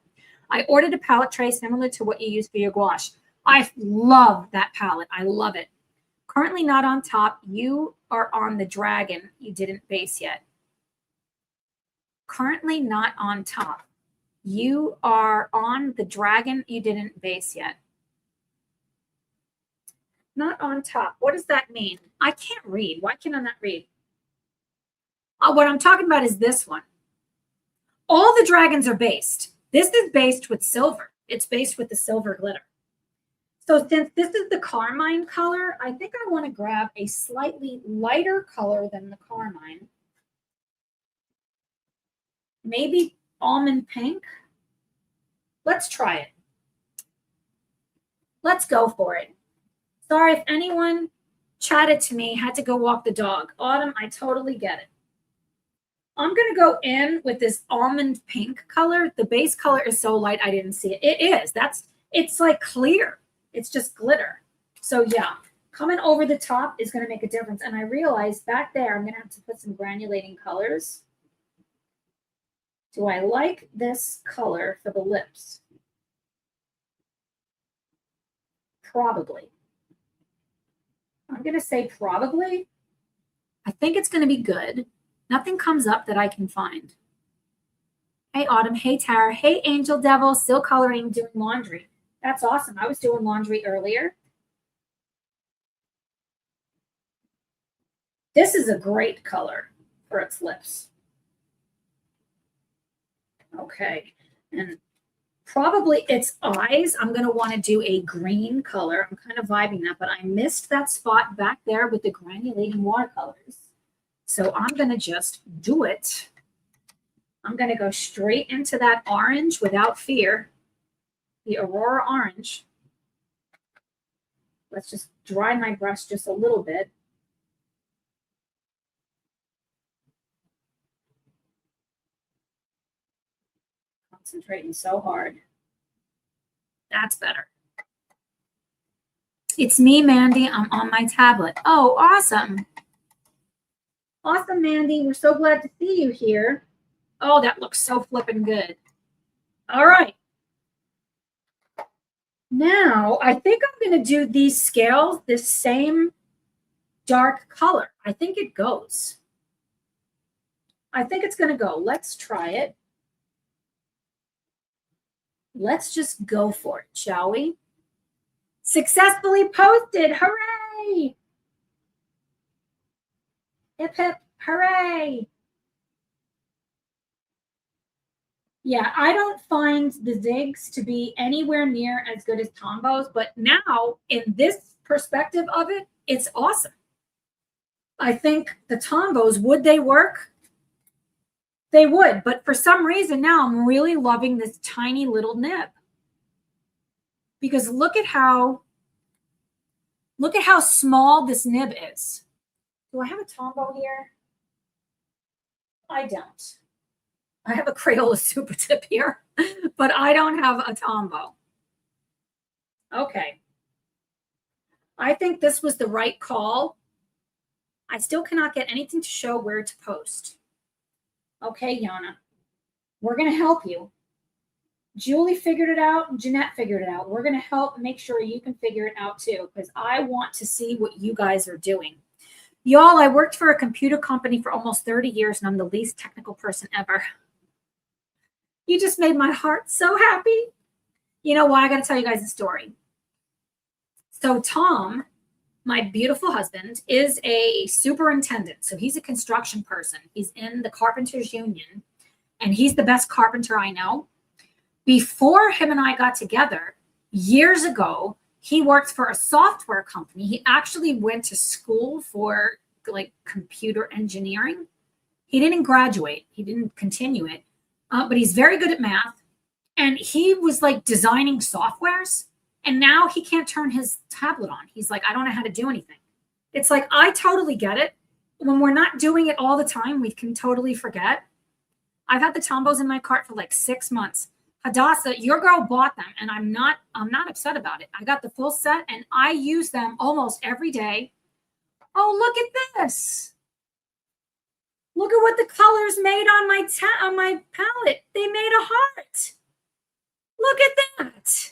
I ordered a palette tray similar to what you use for your gouache. I love that palette. I love it. Currently not on top. You are on the dragon. You didn't base yet. Currently not on top. You are on the dragon. You didn't base yet. Not on top. What does that mean? I can't read. Why can I not read? What I'm talking about is this one. All the dragons are based. This is based with silver. It's based with the silver glitter. So since this is the carmine color, I think I want to grab a slightly lighter color than the carmine. Maybe almond pink. Let's try it. Let's go for it. Sorry if anyone chatted to me, had to go walk the dog. Autumn, I totally get it. I'm going to go in with this almond pink color. The base color is so light, I didn't see it. It is. It's like clear. It's just glitter. So yeah, coming over the top is going to make a difference. And I realized back there, I'm going to have to put some granulating colors. Do I like this color for the lips? Probably. I'm going to say probably. I think it's going to be good. Nothing comes up that I can find. Hey, Autumn. Hey, Tara. Hey, Angel Devil. Still coloring, doing laundry. That's awesome. I was doing laundry earlier. This is a great color for its lips. Okay. And probably its eyes, I'm going to want to do a green color. I'm kind of vibing that, but I missed that spot back there with the granulating watercolors. So I'm going to just do it. I'm going to go straight into that orange without fear, the Aurora orange. Let's just dry my brush just a little bit. Concentrating so hard. That's better. It's me, Mandy. I'm on my tablet. Oh, awesome. Awesome, Mandy. We're so glad to see you here. Oh, that looks so flippin' good. All right. Now, I think I'm going to do these scales this same dark color. I think it goes. I think it's going to go. Let's try it. Let's just go for it, shall we? Successfully posted. Hooray! Hip, hip, hooray. Yeah, I don't find the zigs to be anywhere near as good as Tombows, but now in this perspective of it, it's awesome. I think the Tombows, would they work? They would, but for some reason now I'm really loving this tiny little nib. Because look at how small this nib is. Do I have a Tombow here? I don't. I have a Crayola Super Tip here, but I don't have a Tombow. Okay. I think this was the right call. I still cannot get anything to show where to post. Okay, Yana. We're going to help you. Julie figured it out. Jeanette figured it out. We're going to help make sure you can figure it out too, because I want to see what you guys are doing. Y'all, I worked for a computer company for almost 30 years, and I'm the least technical person ever. You just made my heart so happy. You know why? I got to tell you guys a story. So Tom, my beautiful husband, is a superintendent. So he's a construction person. He's in the Carpenters Union, and he's the best carpenter I know. Before him and I got together, years ago, he worked for a software company. He actually went to school for like computer engineering. He didn't graduate. He didn't continue it, but he's very good at math. And he was like designing softwares. And now he can't turn his tablet on. He's like, I don't know how to do anything. It's like, I totally get it. When we're not doing it all the time, we can totally forget. I've had the Tombows in my cart for like 6 months. Hadassah, your girl bought them, and I'm not upset about it. I got the full set, and I use them almost every day. Oh, look at this. Look at what the colors made on my palette. They made a heart. Look at that.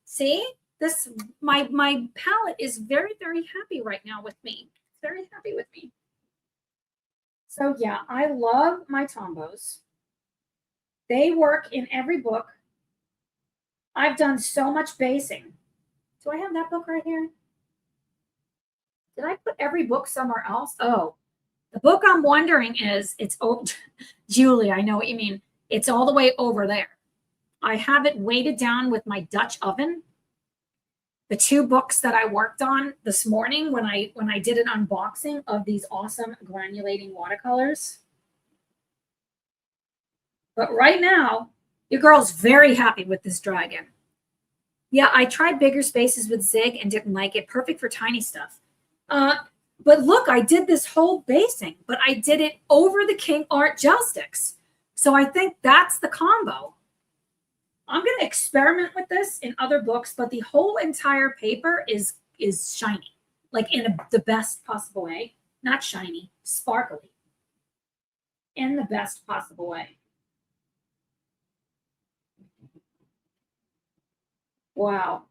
See, this my palette is very, very happy right now with me. It's very happy with me. So yeah, I love my Tombows. They work in every book. I've done so much basing. Do I have that book right here? Did I put every book somewhere else? Oh, the book I'm wondering is, Julie, I know what you mean. It's all the way over there. I have it weighted down with my Dutch oven. The 2 books that I worked on this morning when I did an unboxing of these awesome granulating watercolors. But right now, your girl's very happy with this dragon. Yeah, I tried bigger spaces with Zig and didn't like it. Perfect for tiny stuff. But look, I did this whole basing, but I did it over the King Art gel sticks. So I think that's the combo. I'm going to experiment with this in other books, but the whole entire paper is shiny, like in the best possible way. Not shiny, sparkly. In the best possible way. Wow.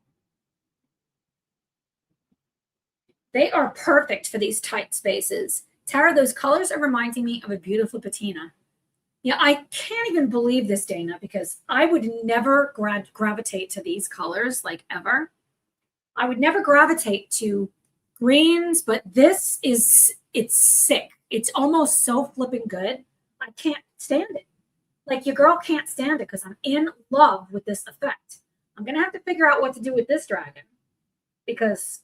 They are perfect for these tight spaces. Tara, those colors are reminding me of a beautiful patina. Yeah, I can't even believe this, Dana, because I would never gravitate to these colors, like ever. I would never gravitate to greens, but this is, it's sick. It's almost so flipping good. I can't stand it. Like your girl can't stand it because I'm in love with this effect. I'm going to have to figure out what to do with this dragon because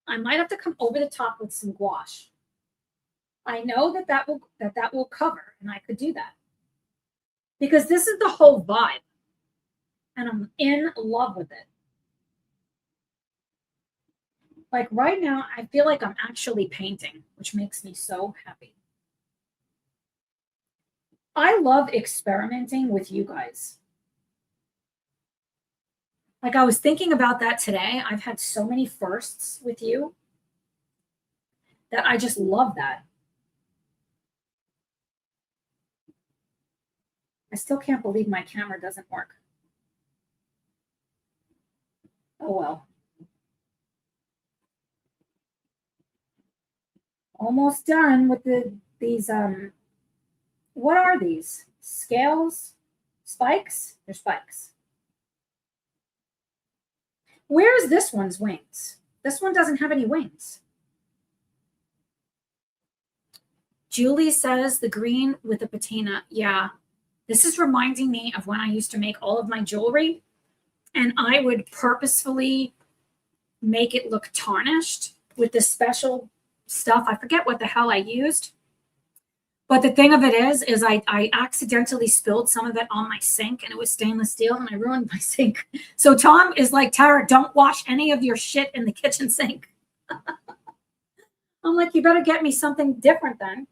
I might have to come over the top with some gouache. I know that will cover, and I could do that because this is the whole vibe, and I'm in love with it. Like right now, I feel like I'm actually painting, which makes me so happy. I love experimenting with you guys. Like I was thinking about that today. I've had so many firsts with you that I just love that. I still can't believe my camera doesn't work. Oh well. Almost done with these what are these? Scales? Spikes? They're spikes. Where is this one's wings? This one doesn't have any wings. Julie says the green with the patina. Yeah, this is reminding me of when I used to make all of my jewelry, and I would purposefully make it look tarnished with this special stuff. I forget what the hell I used. But the thing of it is I accidentally spilled some of it on my sink, and it was stainless steel, and I ruined my sink. So Tom is like, Tara, don't wash any of your shit in the kitchen sink. I'm like, you better get me something different then.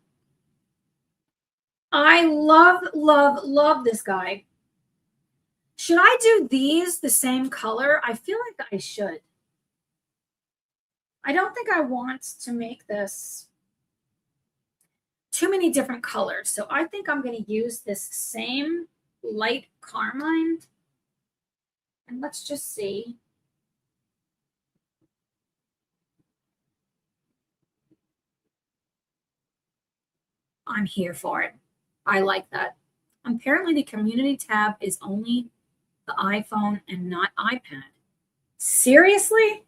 I love this guy. Should I do these the same color? I feel like I should. I don't think I want to make this too many different colors. So I think I'm going to use this same light carmine. And let's just see. I'm here for it. I like that. Apparently the community tab is only the iPhone and not iPad. Seriously?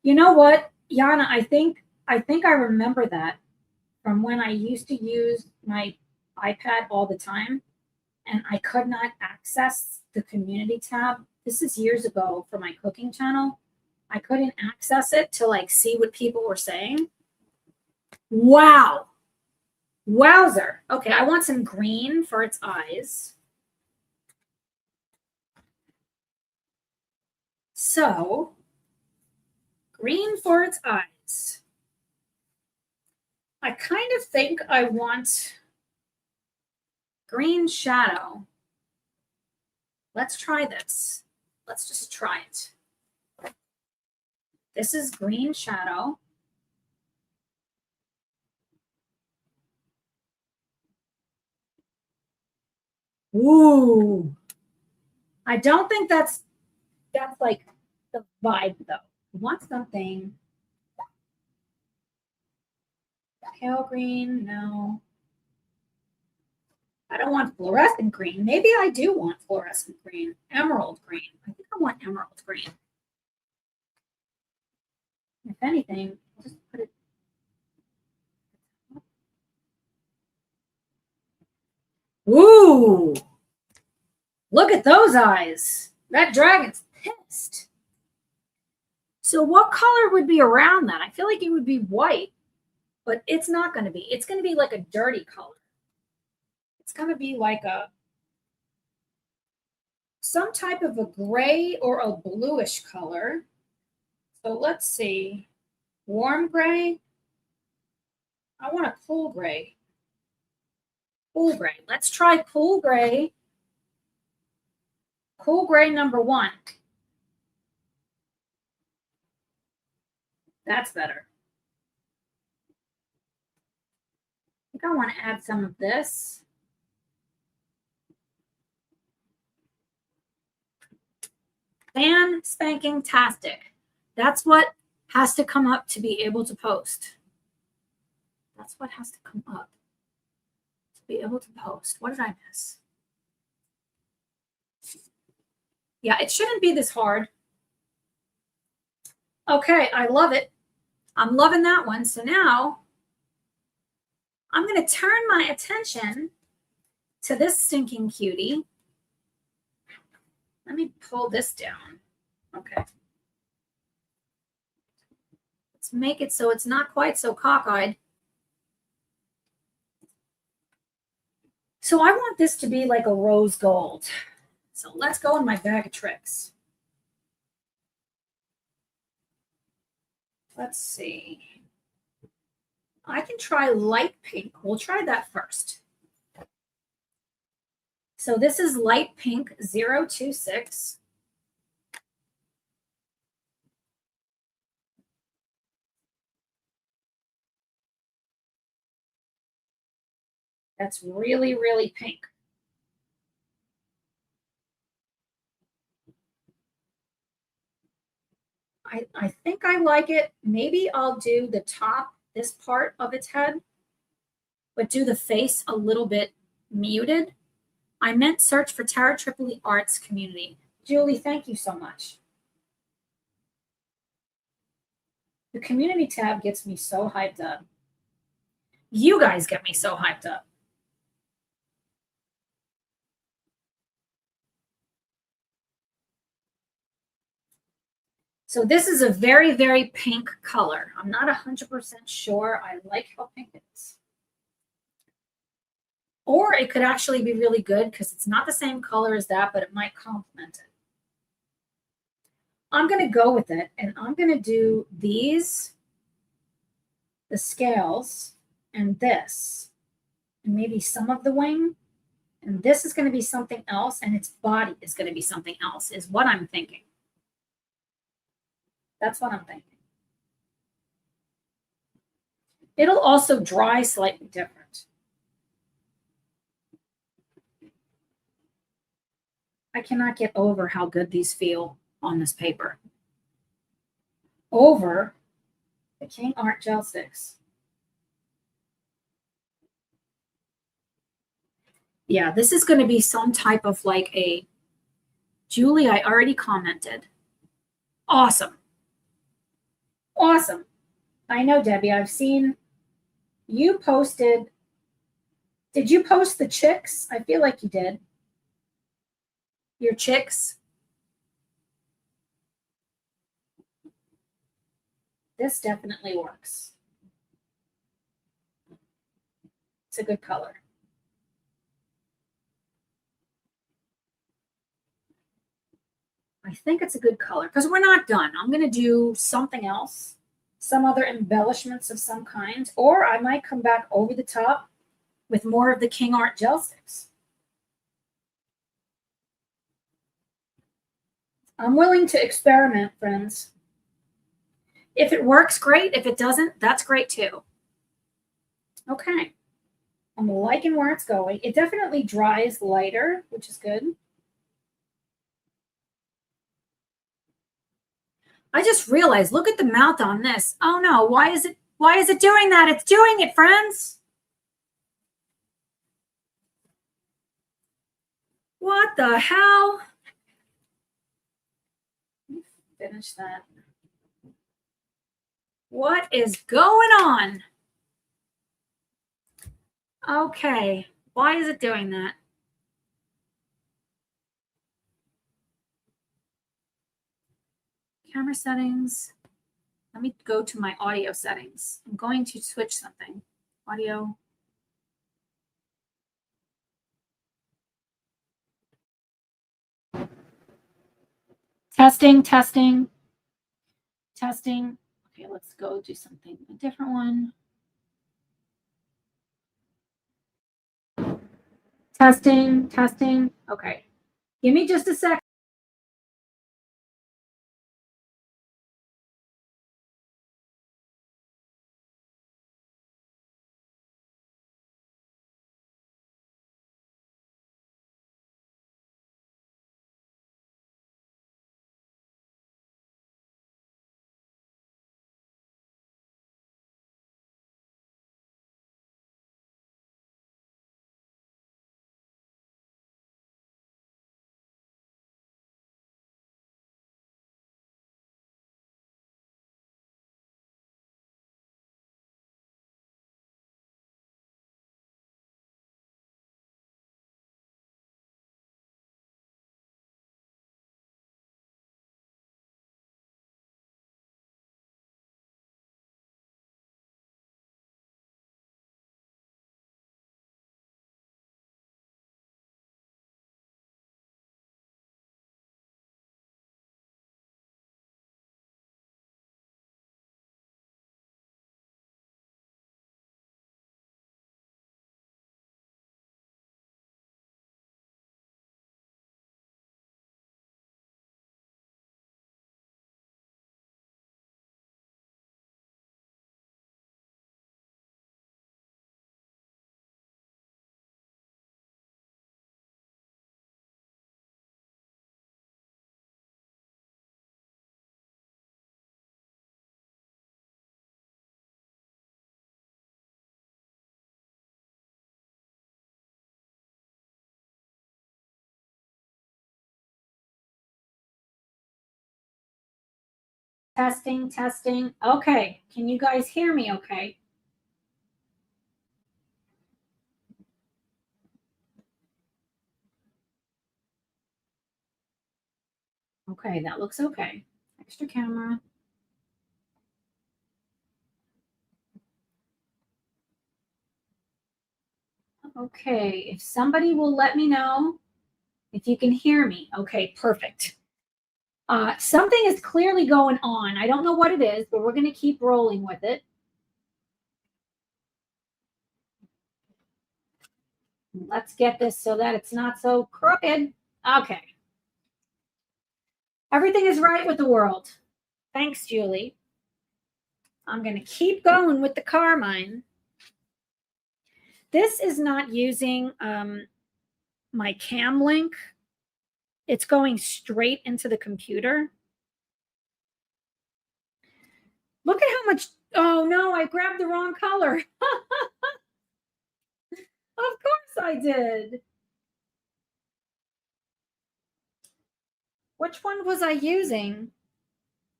You know what, Yana, I think I remember that from when I used to use my iPad all the time and I could not access the community tab. This is years ago for my cooking channel. I couldn't access it to like see what people were saying. Wow. Wowzer. Okay, I want some green for its eyes. So, green for its eyes. I kind of think I want green shadow. Let's try this. Let's just try it. This is green shadow. Ooh. I don't think that's like the vibe though. I want something pale green. No. I don't want fluorescent green. Maybe I do want fluorescent green. Emerald green. I think I want emerald green. If anything, I'll just put it. Ooh, look at those eyes. That dragon's pissed. So what color would be around that? I feel like it would be white, but it's not going to be. It's going to be like a dirty color. It's going to be like some type of a gray or a bluish color. So let's see. Warm gray. I want a cool gray. Cool gray. Let's try cool gray. Cool gray number 1. That's better. I think I want to add some of this. Fan spanking tastic. That's what has to come up to be able to post. That's what has to come up to be able to post. What did I miss? Yeah, it shouldn't be this hard. Okay, I love it. I'm loving that one. So now I'm going to turn my attention to this stinking cutie. Let me pull this down. Okay. Let's make it so it's not quite so cockeyed. So I want this to be like a rose gold. So let's go in my bag of tricks. Let's see. I can try light pink. We'll try that first. So this is light pink 026. That's really, really pink. I think I like it. Maybe I'll do the top, this part of its head, but do the face a little bit muted. I meant search for Tara Tripoli Arts Community. Julie, thank you so much. The community tab gets me so hyped up. You guys get me so hyped up. So this is a very, very pink color. I'm not 100% sure. I like how pink it is. Or it could actually be really good because it's not the same color as that, but it might complement it. I'm going to go with it, and I'm going to do these, the scales, and this, and maybe some of the wing. And this is going to be something else, and its body is going to be something else, is what I'm thinking. That's what I'm thinking. It'll also dry slightly different. I cannot get over how good these feel on this paper. Over the King Art Gel Sticks. Yeah, this is going to be some type of like a, Julie, I already commented. Awesome. Awesome. I know, Debbie, I've seen you posted. Did you post the chicks? I feel like you did. Your chicks. This definitely works. It's a good color. I think it's a good color because we're not done. I'm going to do something else, some other embellishments of some kind, or I might come back over the top with more of the King Art Gel Sticks. I'm willing to experiment, friends. If it works, great. If it doesn't, that's great too. Okay. I'm liking where it's going. It definitely dries lighter, which is good. I just realized, look at the mouth on this. Oh no, why is it doing that? It's doing it, friends. What the hell? Let me finish that. What is going on? Okay, why is it doing that? Camera settings. Let me go to my audio settings. I'm going to switch something. Audio. Testing, testing, testing. Okay, let's go do something, a different one. Testing, testing. Okay. Give me just a sec. Testing, testing. Okay. Can you guys hear me okay? Okay, that looks okay. Extra camera. Okay, if somebody will let me know if you can hear me. Okay, perfect. Something is clearly going on. I don't know what it is, but we're going to keep rolling with it. Let's get this so that it's not so crooked. Okay. Everything is right with the world. Thanks, Julie. I'm going to keep going with the Carmine. This is not using my cam link. It's going straight into the computer. Look at how much. Oh no, I grabbed the wrong color. Of course I did. Which one was I using?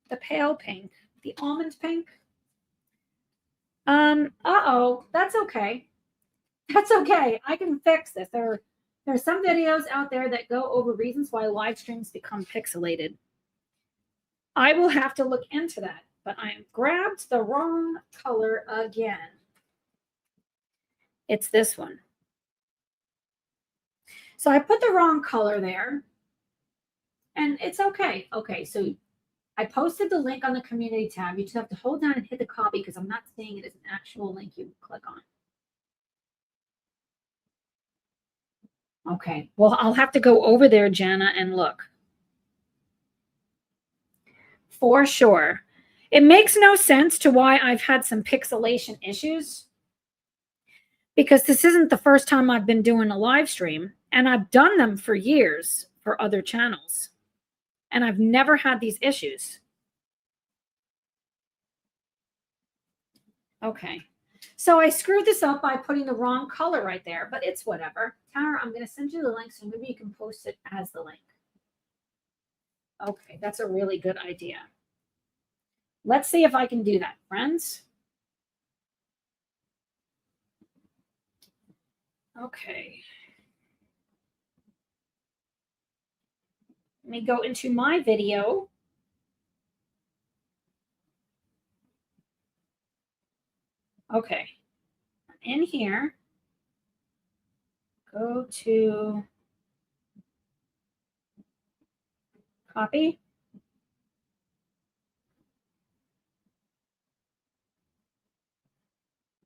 The pale pink, the almond pink. Uh-oh, that's okay. That's okay. I can fix this. There's some videos out there that go over reasons why live streams become pixelated. I will have to look into that, but I grabbed the wrong color again. It's this one. So I put the wrong color there, and it's okay. Okay, so I posted the link on the community tab. You just have to hold down and hit the copy because I'm not seeing it as an actual link you click on. Okay, well, I'll have to go over there, Jana, and look. For sure. It makes no sense to why I've had some pixelation issues because this isn't the first time I've been doing a live stream, and I've done them for years for other channels, and I've never had these issues. Okay. So I screwed this up by putting the wrong color right there, but it's whatever. Tara, I'm going to send you the link so maybe you can post it as the link. Okay, that's a really good idea. Let's see if I can do that, friends. Okay. Let me go into my video. Okay. In here, go to copy.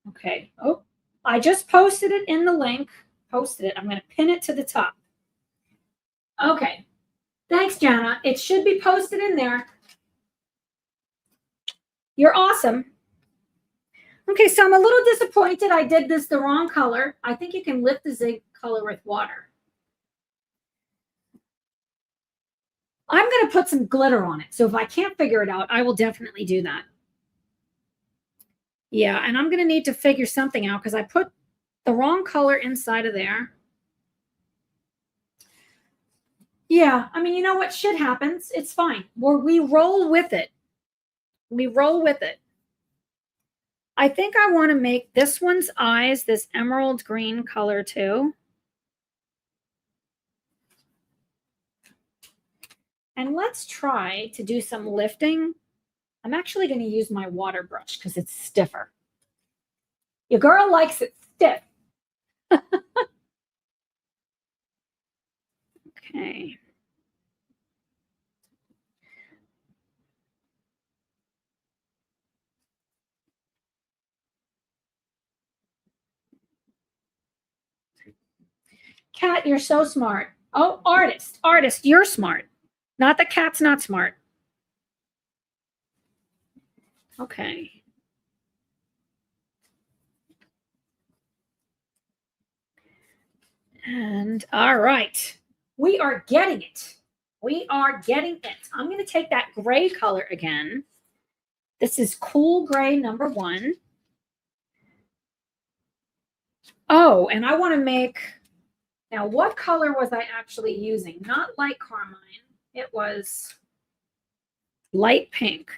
Okay. Oh, I just posted it in the link. Posted it. I'm going to pin it to the top. Okay. Thanks, Jana. It should be posted in there. You're awesome. Okay, so I'm a little disappointed I did this the wrong color. I think you can lift the zig color with water. I'm going to put some glitter on it. So if I can't figure it out, I will definitely do that. Yeah, and I'm going to need to figure something out because I put the wrong color inside of there. Yeah, I mean, you know what? Shit happens. It's fine. We roll with it. We roll with it. I think I want to make this one's eyes this emerald green color too. And let's try to do some lifting. I'm actually going to use my water brush because it's stiffer. Your girl likes it stiff. Okay. Cat, you're so smart. Oh, artist, you're smart. Not the cat's not smart. Okay. And all right, we are getting it. We are getting it. I'm going to take that gray color again. This is cool gray number 1. Oh, and I want to make, now what color was I actually using? Not light carmine. It was light pink.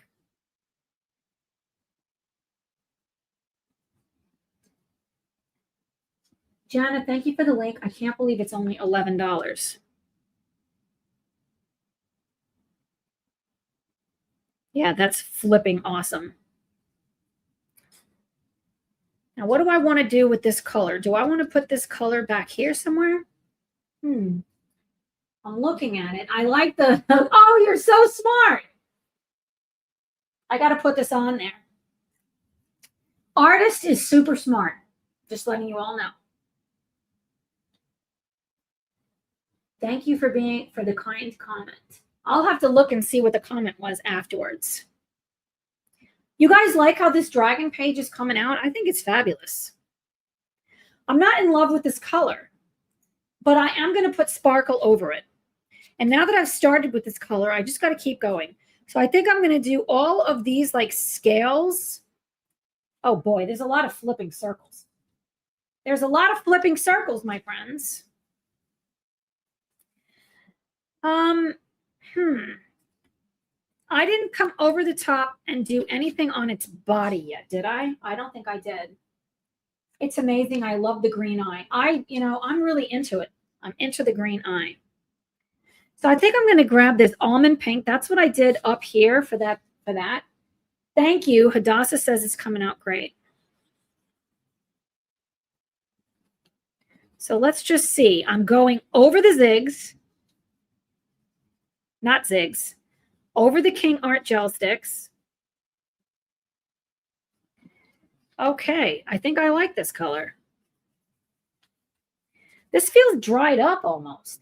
Jana, thank you for the link. I can't believe it's only $11. Yeah, that's flipping awesome. Now, what do I want to do with this color? Do I want to put this color back here somewhere? I'm looking at it. I like the, oh, you're so smart. I got to put this on there. Artist is super smart. Just letting you all know. Thank you for the kind comment. I'll have to look and see what the comment was afterwards. You guys like how this dragon page is coming out? I think it's fabulous. I'm not in love with this color, but I am going to put sparkle over it. And now that I've started with this color, I just got to keep going. So I think I'm going to do all of these like scales. Oh boy, there's a lot of flipping circles. There's a lot of flipping circles, my friends. I didn't come over the top and do anything on its body yet, did I? I don't think I did. It's amazing. I love the green eye. I'm really into it. I'm into the green eye. So I think I'm going to grab this almond pink. That's what I did up here for that. Thank you. Hadassah says it's coming out great. So let's just see. I'm going over the zigs. Not zigs. Over the King Art gel sticks. Okay, I think I like this color. This feels dried up almost.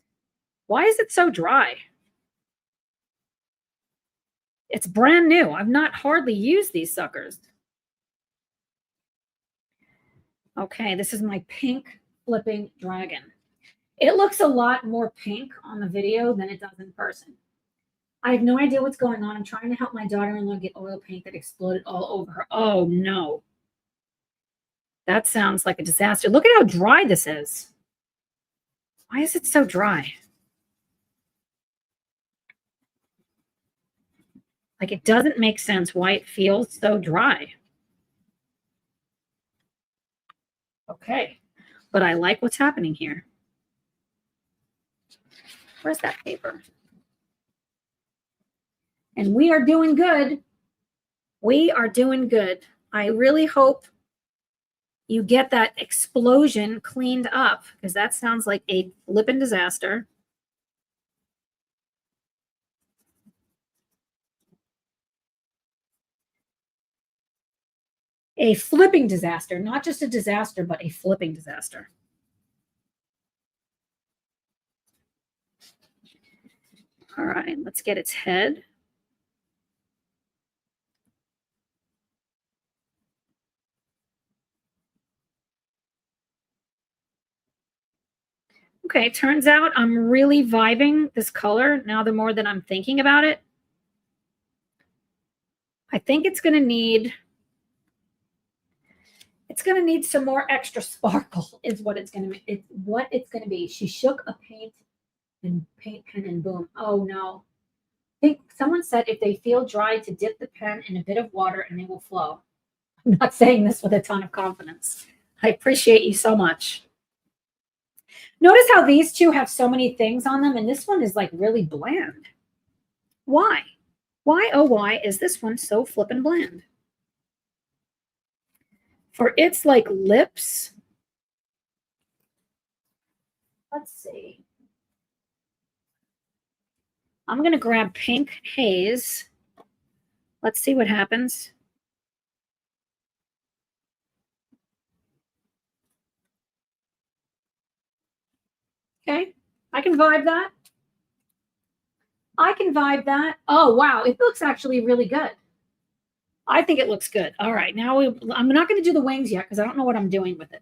Why is it so dry? It's brand new. I've not hardly used these suckers. Okay, this is my pink flipping dragon. It looks a lot more pink on the video than it does in person. I have no idea what's going on. I'm trying to help my daughter-in-law get oil paint that exploded all over her. Oh, no. That sounds like a disaster. Look at how dry this is. Why is it so dry? Like, it doesn't make sense why it feels so dry. Okay, but I like what's happening here. Where's that paper? And we are doing good. We are doing good. I really hope you get that explosion cleaned up, because that sounds like a flippin' disaster. A flipping disaster, not just a disaster, but a flipping disaster. All right, let's get its head. Okay, turns out I'm really vibing this color now the more that I'm thinking about it. I think it's going to need some more extra sparkle is what it's going to be. She shook a paint pen and boom. Oh no. I think someone said if they feel dry to dip the pen in a bit of water and they will flow. I'm not saying this with a ton of confidence. I appreciate you so much. Notice how these two have so many things on them, and this one is like really bland. Why? Why, oh, why is this one so flippin' bland? For its like lips, let's see. I'm going to grab Pink Haze. Let's see what happens. Okay, I can vibe that. I can vibe that. Oh, wow, it looks actually really good. I think it looks good. All right, now I'm not going to do the wings yet because I don't know what I'm doing with it.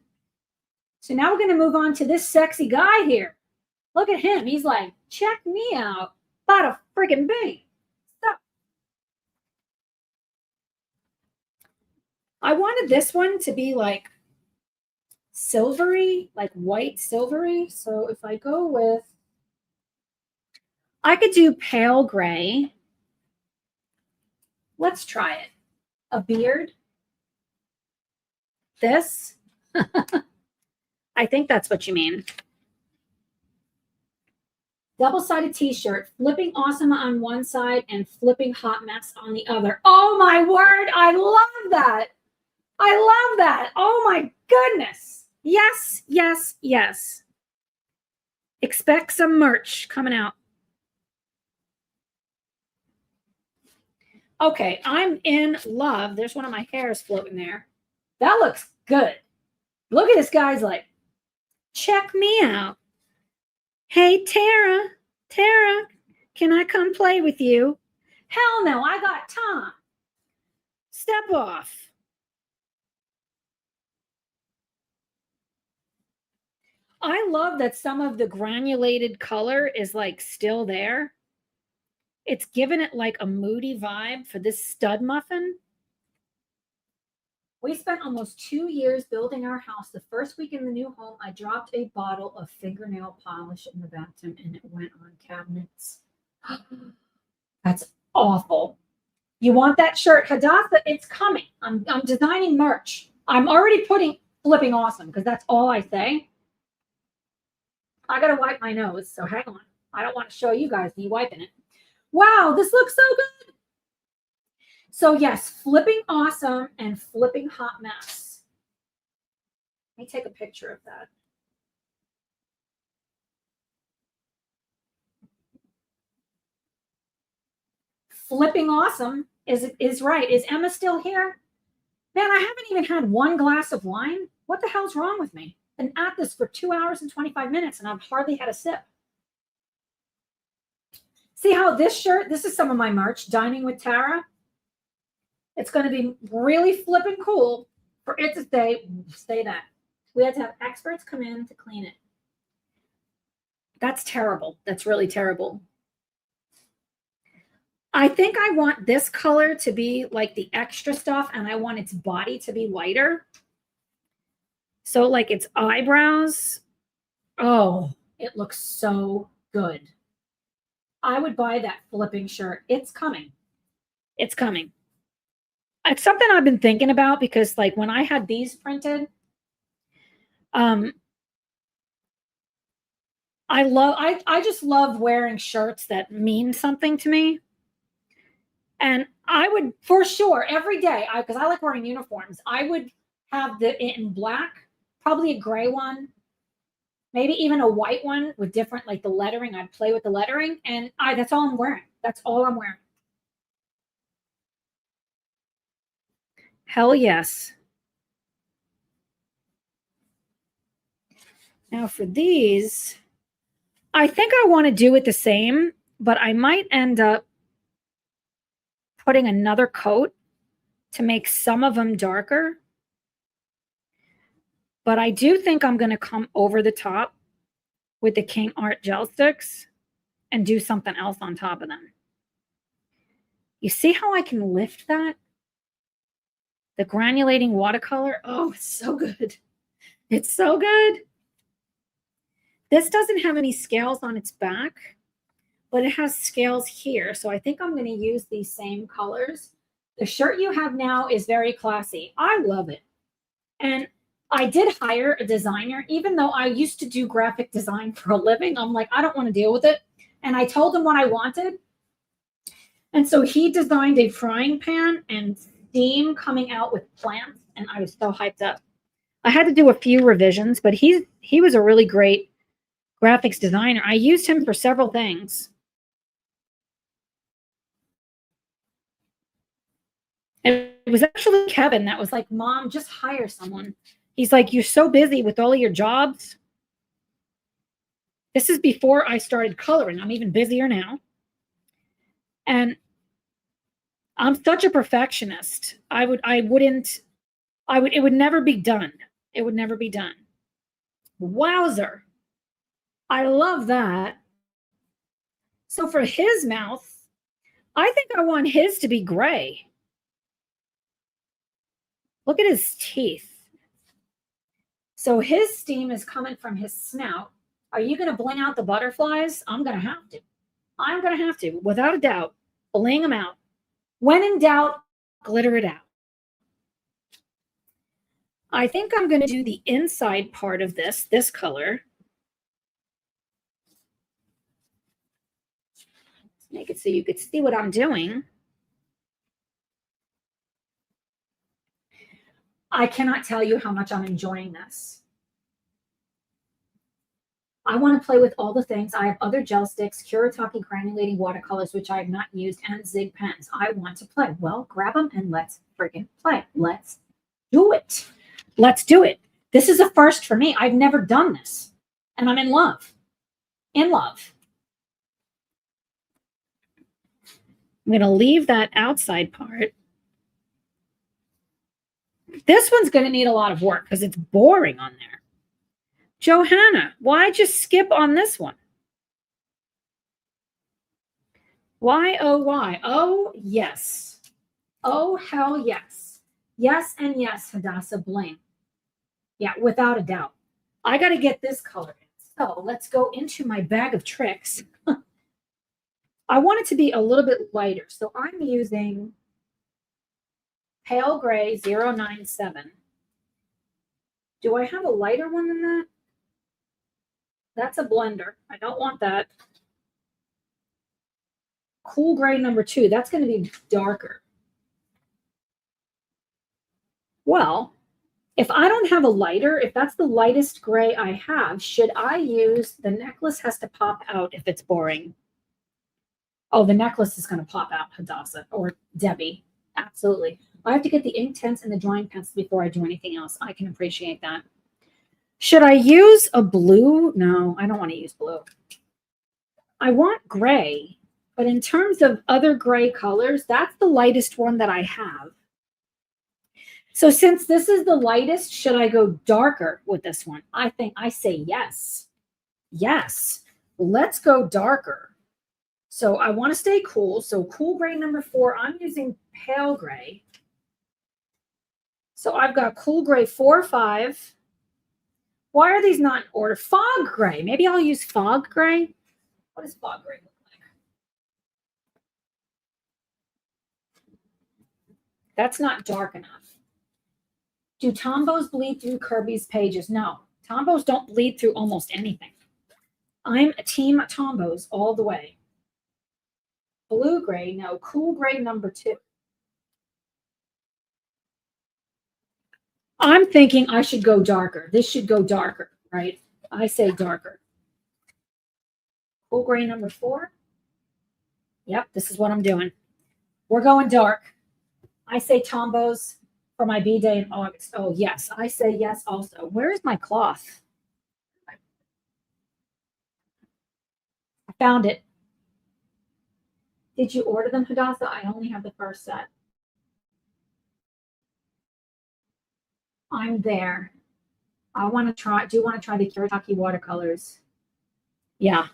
So now we're going to move on to this sexy guy here. Look at him. He's like, check me out. Bada friggin' bing. Stop. I wanted this one to be like silvery, like white silvery. So if I go with, I could do pale gray. Let's try it. A beard. This. I think that's what you mean. Double-sided t-shirt, flipping awesome on one side and flipping hot mess on the other. Oh my word, I love that. I love that. Oh my goodness. Yes, yes, yes. Expect some merch coming out. Okay, I'm in love. There's one of my hairs floating there. That looks good. Look at this guy's like, check me out. Hey, Tara, can I come play with you? Hell no, I got Tom. Step off. I love that some of the granulated color is like still there. It's given it like a moody vibe for this stud muffin. We spent almost 2 years building our house. The first week in the new home, I dropped a bottle of fingernail polish in the bathroom and it went on cabinets. That's awful. You want that shirt? Hadassah, it's coming. I'm designing merch. I'm already flipping awesome because that's all I say. I got to wipe my nose, so hang on. I don't want to show you guys me wiping it. Wow, this looks so good. So yes, flipping awesome and flipping hot mess. Let me take a picture of that. Flipping awesome is right. Is Emma still here? Man, I haven't even had one glass of wine. What the hell's wrong with me? Been at this for 2 hours and 25 minutes and I've hardly had a sip. See how this shirt, this is some of my merch, Dining with Tara. It's going to be really flipping cool for it to stay that. We had to have experts come in to clean it. That's terrible. That's really terrible. I think I want this color to be like the extra stuff and I want its body to be lighter. So like its eyebrows. Oh, it looks so good. I would buy that flipping shirt. It's coming. It's coming. It's something I've been thinking about because like when I had these printed, I just love wearing shirts that mean something to me. And I would, for sure, every day, because I like wearing uniforms, I would have it in black, probably a gray one, maybe even a white one with different, like the lettering. I'd play with the lettering, and that's all I'm wearing. That's all I'm wearing. Hell yes. Now for these, I think I want to do it the same, but I might end up putting another coat to make some of them darker. But I do think I'm going to come over the top with the King Art gel sticks and do something else on top of them. You see how I can lift that? The granulating watercolor. Oh, it's so good. It's so good. This doesn't have any scales on its back, but it has scales here. So I think I'm going to use these same colors. The shirt you have now is very classy. I love it. And I did hire a designer, even though I used to do graphic design for a living. I'm like, I don't want to deal with it. And I told him what I wanted. And so he designed a frying pan and steam coming out with plants. And I was so hyped up. I had to do a few revisions, but he was a really great graphics designer. I used him for several things. It was actually Kevin that was like, Mom, just hire someone. He's like, you're so busy with all of your jobs. This is before I started coloring. I'm even busier now. And I'm such a perfectionist. It would never be done. It would never be done. Wowzer. I love that. So for his mouth, I think I want his to be gray. Look at his teeth. So his steam is coming from his snout. Are you going to bling out the butterflies? I'm going to have to. I'm going to have to, without a doubt, bling them out. When in doubt, glitter it out. I think I'm going to do the inside part of this color. Let's make it so you could see what I'm doing. I cannot tell you how much I'm enjoying this. I want to play with all the things. I have other gel sticks, Kuretake granulating watercolors, which I have not used, and Zig pens. I want to play. Well, grab them and let's freaking play. Let's do it. Let's do it. This is a first for me. I've never done this, and I'm in love. In love. I'm going to leave that outside part. This one's going to need a lot of work because it's boring on there. Johanna, why just skip on this one? Why, oh, why? Oh, yes. Oh, hell yes. Yes and yes, Hadassah, bling. Yeah, without a doubt. I got to get this color in. So let's go into my bag of tricks. I want it to be a little bit lighter. So I'm using Pale Gray 097. Do I have a lighter one than that? That's a blender. I don't want that. Cool Gray number 2. That's going to be darker. Well, if I don't have a lighter, if that's the lightest gray I have, should I use, the necklace has to pop out if it's boring. Oh, the necklace is going to pop out, Hadassah, or Debbie. Absolutely. I have to get the Inktense and the drawing pencil before I do anything else. I can appreciate that. Should I use a blue? No, I don't want to use blue. I want gray, but in terms of other gray colors, that's the lightest one that I have. So since this is the lightest, should I go darker with this one? I say yes. Yes, let's go darker. So I want to stay cool. So Cool Gray number 4, I'm using Pale Gray. So I've got Cool Gray 4, 5. Why are these not in order? Fog Gray. Maybe I'll use Fog Gray. What does Fog Gray look like? That's not dark enough. Do Tombos bleed through Kirby's pages? No. Tombos don't bleed through almost anything. I'm a team Tombos all the way. Blue Gray, no. Cool Gray number 2. I'm thinking I should go darker. This should go darker, right? I say darker. Cool gray number 4. Yep, this is what I'm doing. We're going dark. I say Tombows for my B-Day in August. Oh, yes. I say yes also. Where is my cloth? I found it. Did you order them, Hadassah? I only have the first set. I'm there. I want to try. Do you want to try the Kiritaki watercolors? Yeah.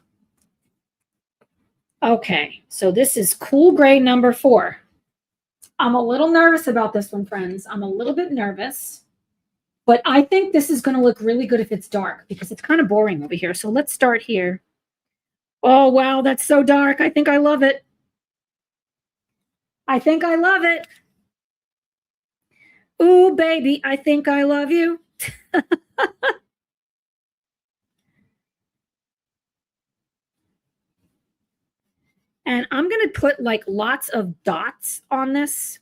Okay. So this is cool gray number 4. I'm a little nervous about this one, friends. I'm a little bit nervous, but I think this is going to look really good if it's dark because it's kind of boring over here. So let's start here. Oh, wow. That's so dark. I think I love it. I think I love it. Ooh, baby, I think I love you. And I'm going to put like lots of dots on this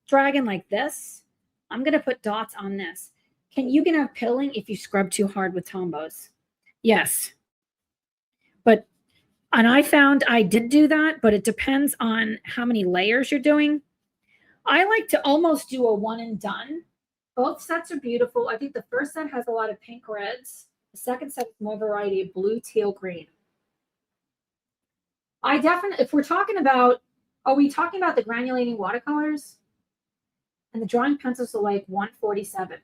dragon like this. I'm going to put dots on this. You can have pilling if you scrub too hard with Tombows. Yes. And I found I did do that, but it depends on how many layers you're doing. I like to almost do a one and done. Both sets are beautiful. I think the first set has a lot of pink reds. The second set is more variety of blue, teal, green. I definitely, if we're talking about, are we talking about the granulating watercolors? And the drawing pencils are like 147.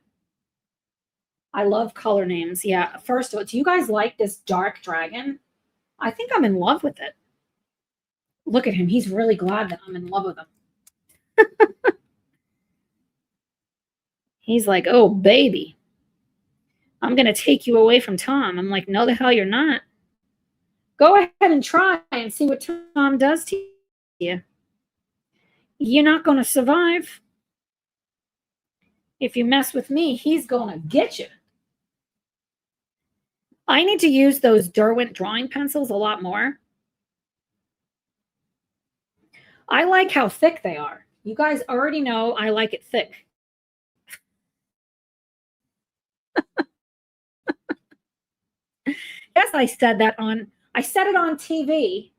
I love color names. Yeah. First of all, do you guys like this dark dragon? I think I'm in love with it. Look at him. He's really glad that I'm in love with him. He's like, oh, baby, I'm going to take you away from Tom. I'm like, no, the hell you're not. Go ahead and try and see what Tom does to you. You're not going to survive. If you mess with me, he's going to get you. I need to use those Derwent drawing pencils a lot more. I like how thick they are. You guys already know I like it thick. Yes, I said it on TV.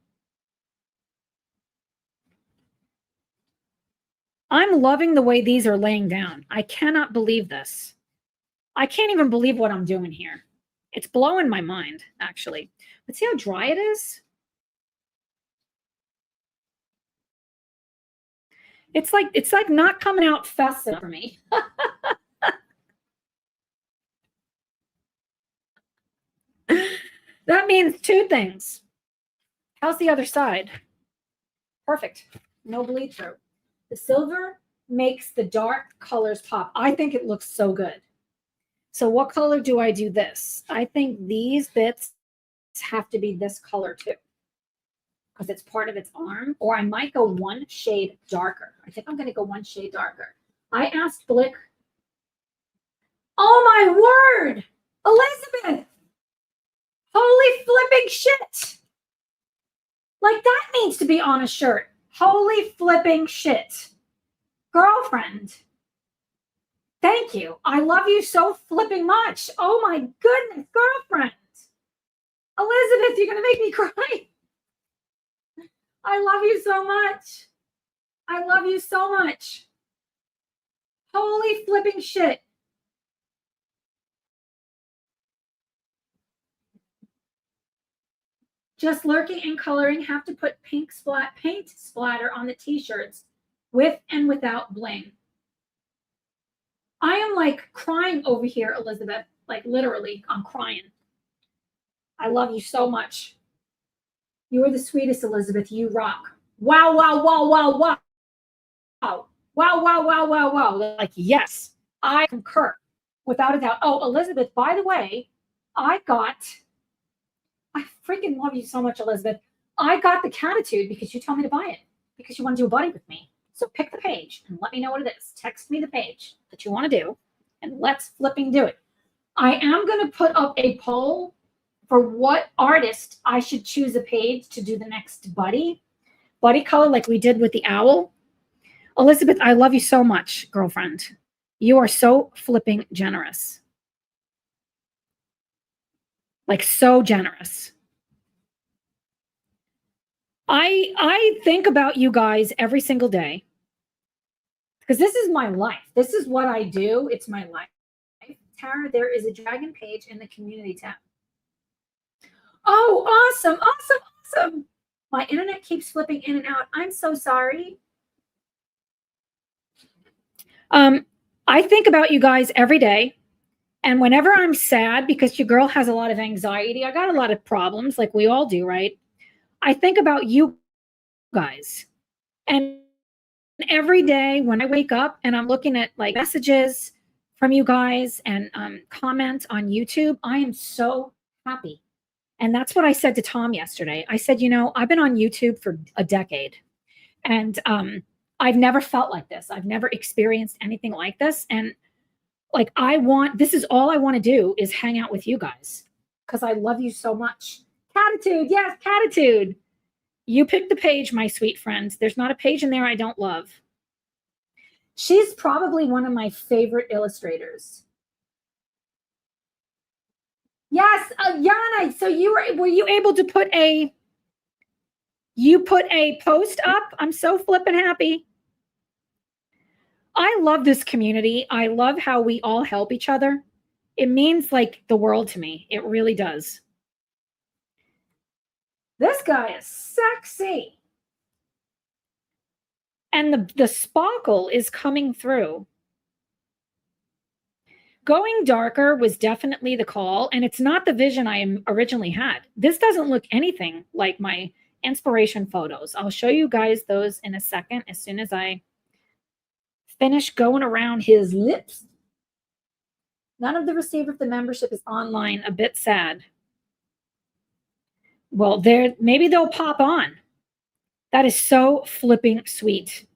I'm loving the way these are laying down. I cannot believe this. I can't even believe what I'm doing here. It's blowing my mind, actually. But see how dry it is? It's like not coming out festive for me. That means 2 things. How's the other side? Perfect. No bleed through. The silver makes the dark colors pop. I think it looks so good. So what color do I do this? I think these bits have to be this color too, because it's part of its arm. Or I might go 1 shade darker. I think I'm going to go 1 shade darker. I asked Blick. Oh my word, Elizabeth! Holy flipping shit! Like that needs to be on a shirt. Holy flipping shit. Girlfriend. Thank you. I love you so flipping much. Oh my goodness, girlfriend. Elizabeth, you're going to make me cry. I love you so much. I love you so much. Holy flipping shit. Just lurking and coloring, have to put paint splatter on the t-shirts with and without bling. I am like crying over here, Elizabeth. Like literally, I'm crying. I love you so much. You are the sweetest, Elizabeth. You rock. Wow, wow, wow, wow, wow. Wow, wow, wow, wow, wow, wow. Like, yes, I concur without a doubt. Oh, Elizabeth, by the way, I freaking love you so much, Elizabeth. I got the Catitude because you told me to buy it, because you want to do a buddy with me. So pick the page and let me know what it is. Text me the page that you want to do, and let's flipping do it. I am going to put up a poll for what artist I should choose a page to do the next buddy color like we did with the owl. Elizabeth, I love you so much, girlfriend. You are so flipping generous. Like so generous. I think about you guys every single day because this is my life. This is what I do. It's my life. Tara, there is a dragon page in the community tab. Oh, awesome, awesome, awesome. My internet keeps flipping in and out. I'm so sorry. I think about you guys every day. And whenever I'm sad, because your girl has a lot of anxiety, I got a lot of problems like we all do, right? I think about you guys. And every day when I wake up and I'm looking at like messages from you guys and comments on YouTube, I am so happy. And that's what I said to Tom yesterday. I said, you know, I've been on YouTube for a decade and I've never felt like this. I've never experienced anything like this. And like, this is all I want to do is hang out with you guys because I love you so much. Catitude. Yes, Catitude. You picked the page, my sweet friend. There's not a page in there I don't love. She's probably one of my favorite illustrators. Yes, Yana. So were you able to put a post up? I'm so flippin' happy. I love this community. I love how we all help each other. It means like the world to me. It really does. This guy is sexy. And the sparkle is coming through. Going darker was definitely the call, and it's not the vision I originally had. This doesn't look anything like my inspiration photos. I'll show you guys those in a second as soon as I finish going around his lips. None of the receiver of the membership is online. A bit sad. Well, maybe they'll pop on. That is so flipping sweet.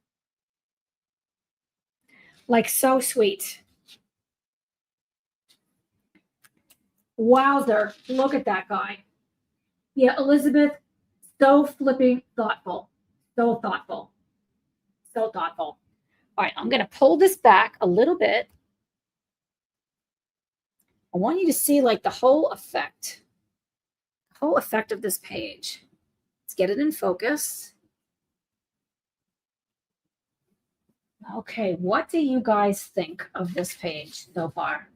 Like so sweet. Wowzer, look at that guy. Yeah, Elizabeth, so flipping thoughtful. So thoughtful. So thoughtful. All right, I'm going to pull this back a little bit. I want you to see like the whole effect of this page. Let's get it in focus. Okay, what do you guys think of this page so far?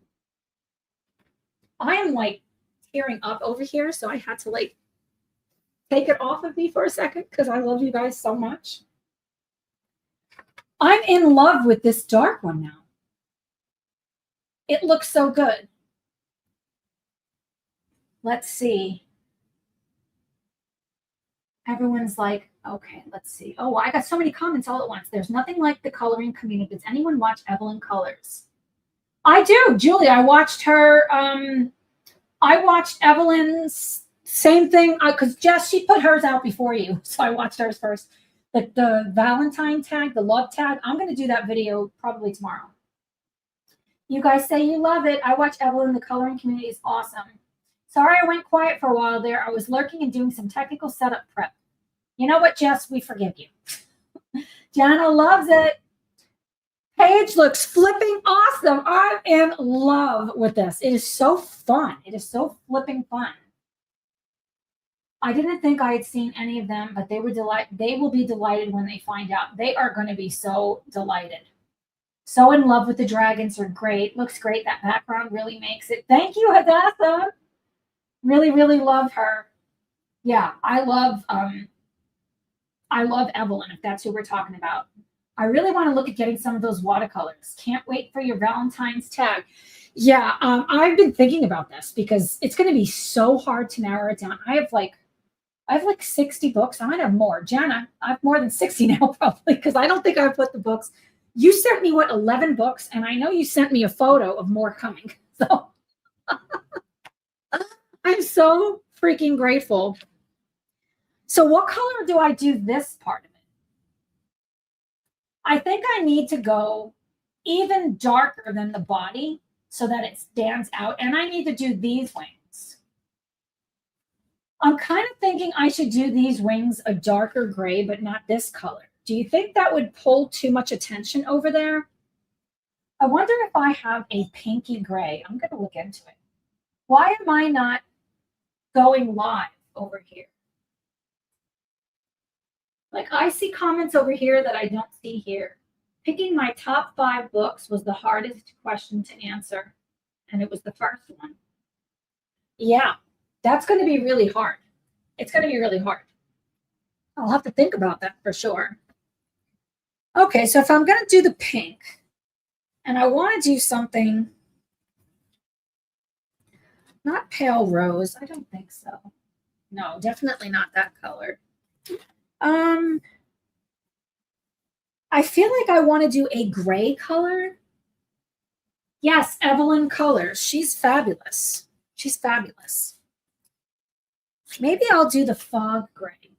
I am like tearing up over here, so I had to like take it off of me for a second because I love you guys so much. I'm in love with this dark one now. It looks so good. Let's see. Everyone's like, okay, let's see. Oh, I got so many comments all at once. There's nothing like the coloring community. Does anyone watch Evelyn Colors? I do, Julie. I watched her. I watched Evelyn's same thing because Jess, she put hers out before you, so I watched hers first. Like the Valentine tag, the love tag. I'm going to do that video probably tomorrow. You guys say you love it. I watch Evelyn. The coloring community is awesome. Sorry I went quiet for a while there. I was lurking and doing some technical setup prep. You know what, Jess? We forgive you. Jana loves it. Paige looks flipping awesome. I'm in love with this. It is so fun. It is so flipping fun. I didn't think I had seen any of them, but they will be delighted when they find out. They are going to be so delighted. So in love with the dragons are great. Looks great. That background really makes it. Thank you, Hadassah. Really, really love her. Yeah, I love Evelyn, if that's who we're talking about. I really want to look at getting some of those watercolors. Can't wait for your Valentine's tag. Yeah, I've been thinking about this because it's going to be so hard to narrow it down. I have like 60 books. I might have more. Jana, I have more than 60 now probably because I don't think I put the books. You sent me, 11 books? And I know you sent me a photo of more coming. So I'm so freaking grateful. So what color do I do this part of it? I think I need to go even darker than the body so that it stands out. And I need to do these wings. I'm kind of thinking I should do these wings a darker gray, but not this color. Do you think that would pull too much attention over there? I wonder if I have a pinky gray. I'm going to look into it. Why am I not going live over here? Like, I see comments over here that I don't see here. Picking my top 5 books was the hardest question to answer, and it was the first one. Yeah, that's going to be really hard. It's going to be really hard. I'll have to think about that for sure. Okay, so if I'm going to do the pink, and I want to do something, not pale rose, I don't think so. No, definitely not that color. I feel like I want to do a gray color. Yes, Evelyn Colors. She's fabulous. She's fabulous. Maybe I'll do the fog gray.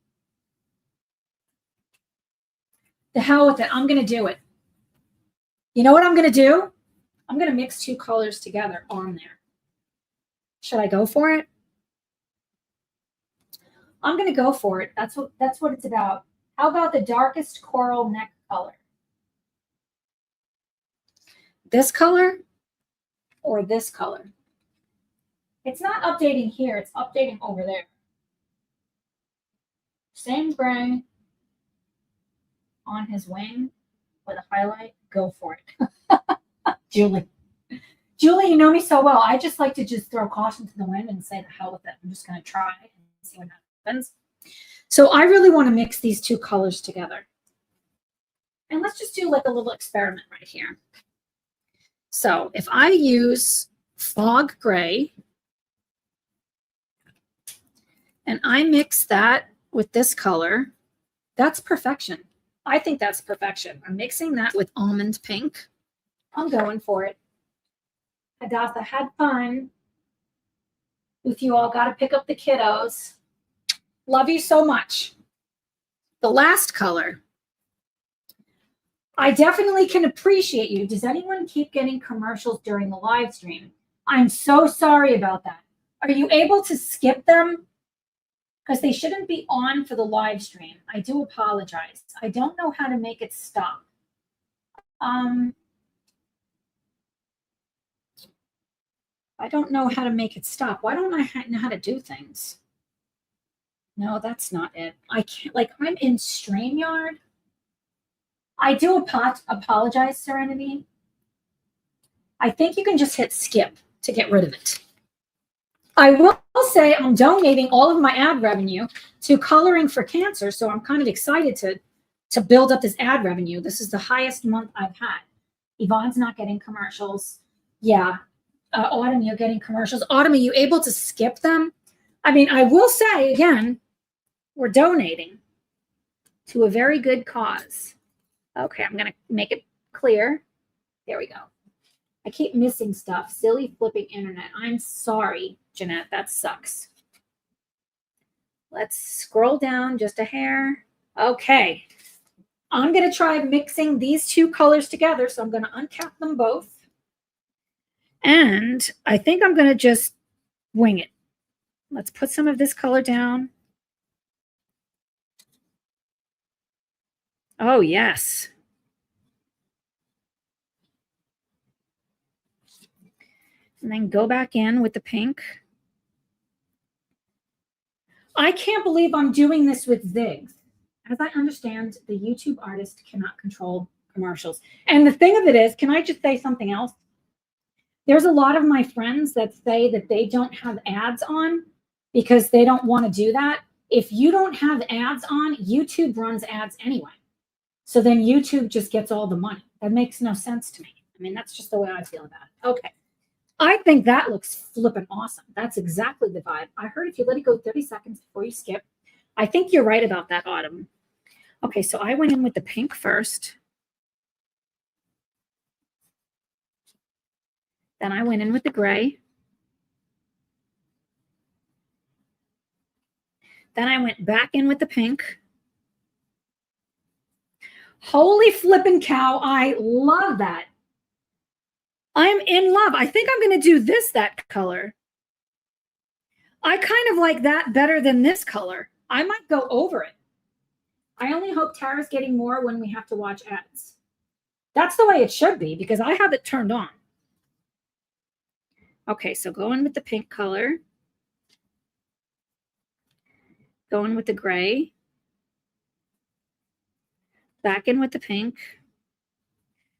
The hell with it. I'm going to do it. You know what I'm going to do? I'm going to mix 2 colors together on there. Should I go for it? I'm going to go for it. That's what it's about. How about the darkest coral neck color? This color or this color? It's not updating here. It's updating over there. Same gray on his wing with a highlight. Go for it. Julie. Julie, you know me so well. I just like to just throw caution to the wind and say the hell with it. I'm just going to try and see what happens. So I really want to mix these 2 colors together. And let's just do like a little experiment right here. So if I use fog gray and I mix that with this color, that's perfection. I think that's perfection. I'm mixing that with almond pink. I'm going for it. Hadassah had fun with you all. Got to pick up the kiddos. Love you so much. The last color. I definitely can appreciate you. Does anyone keep getting commercials during the live stream? I'm so sorry about that. Are you able to skip them? Because they shouldn't be on for the live stream. I do apologize. I don't know how to make it stop. I don't know how to make it stop. Why don't I know how to do things? No, that's not it. I can't, like, I'm in StreamYard. I do apologize, Serenity. I think you can just hit skip to get rid of it. I will say I'm donating all of my ad revenue to Coloring for Cancer, so I'm kind of excited to build up this ad revenue. This is the highest month I've had. Yvonne's not getting commercials. Yeah. Autumn, you're getting commercials. Autumn, are you able to skip them? I mean, I will say, again, we're donating to a very good cause. Okay, I'm going to make it clear. There we go. I keep missing stuff. Silly flipping internet. I'm sorry, Jeanette. That sucks. Let's scroll down just a hair. Okay. I'm going to try mixing these 2 colors together. So I'm going to uncap them both. And I think I'm going to just wing it. Let's put some of this color down. Oh, yes. And then go back in with the pink. I can't believe I'm doing this with zigs. As I understand, the YouTube artist cannot control commercials. And the thing of it is, can I just say something else? There's a lot of my friends that say that they don't have ads on because they don't want to do that. If you don't have ads on, YouTube runs ads anyway. So then YouTube just gets all the money. That makes no sense to me. I mean, that's just the way I feel about it. Okay. I think that looks flippin' awesome. That's exactly the vibe. I heard if you let it go 30 seconds before you skip. I think you're right about that, Autumn. Okay, so I went in with the pink first. Then I went in with the gray. Then I went back in with the pink. Holy flippin' cow, I love that. I'm in love. I think I'm going to do that color. I kind of like that better than this color. I might go over it. I only hope Tara's getting more when we have to watch ads. That's the way it should be because I have it turned on. Okay, so go in with the pink color. Go in with the gray. Back in with the pink.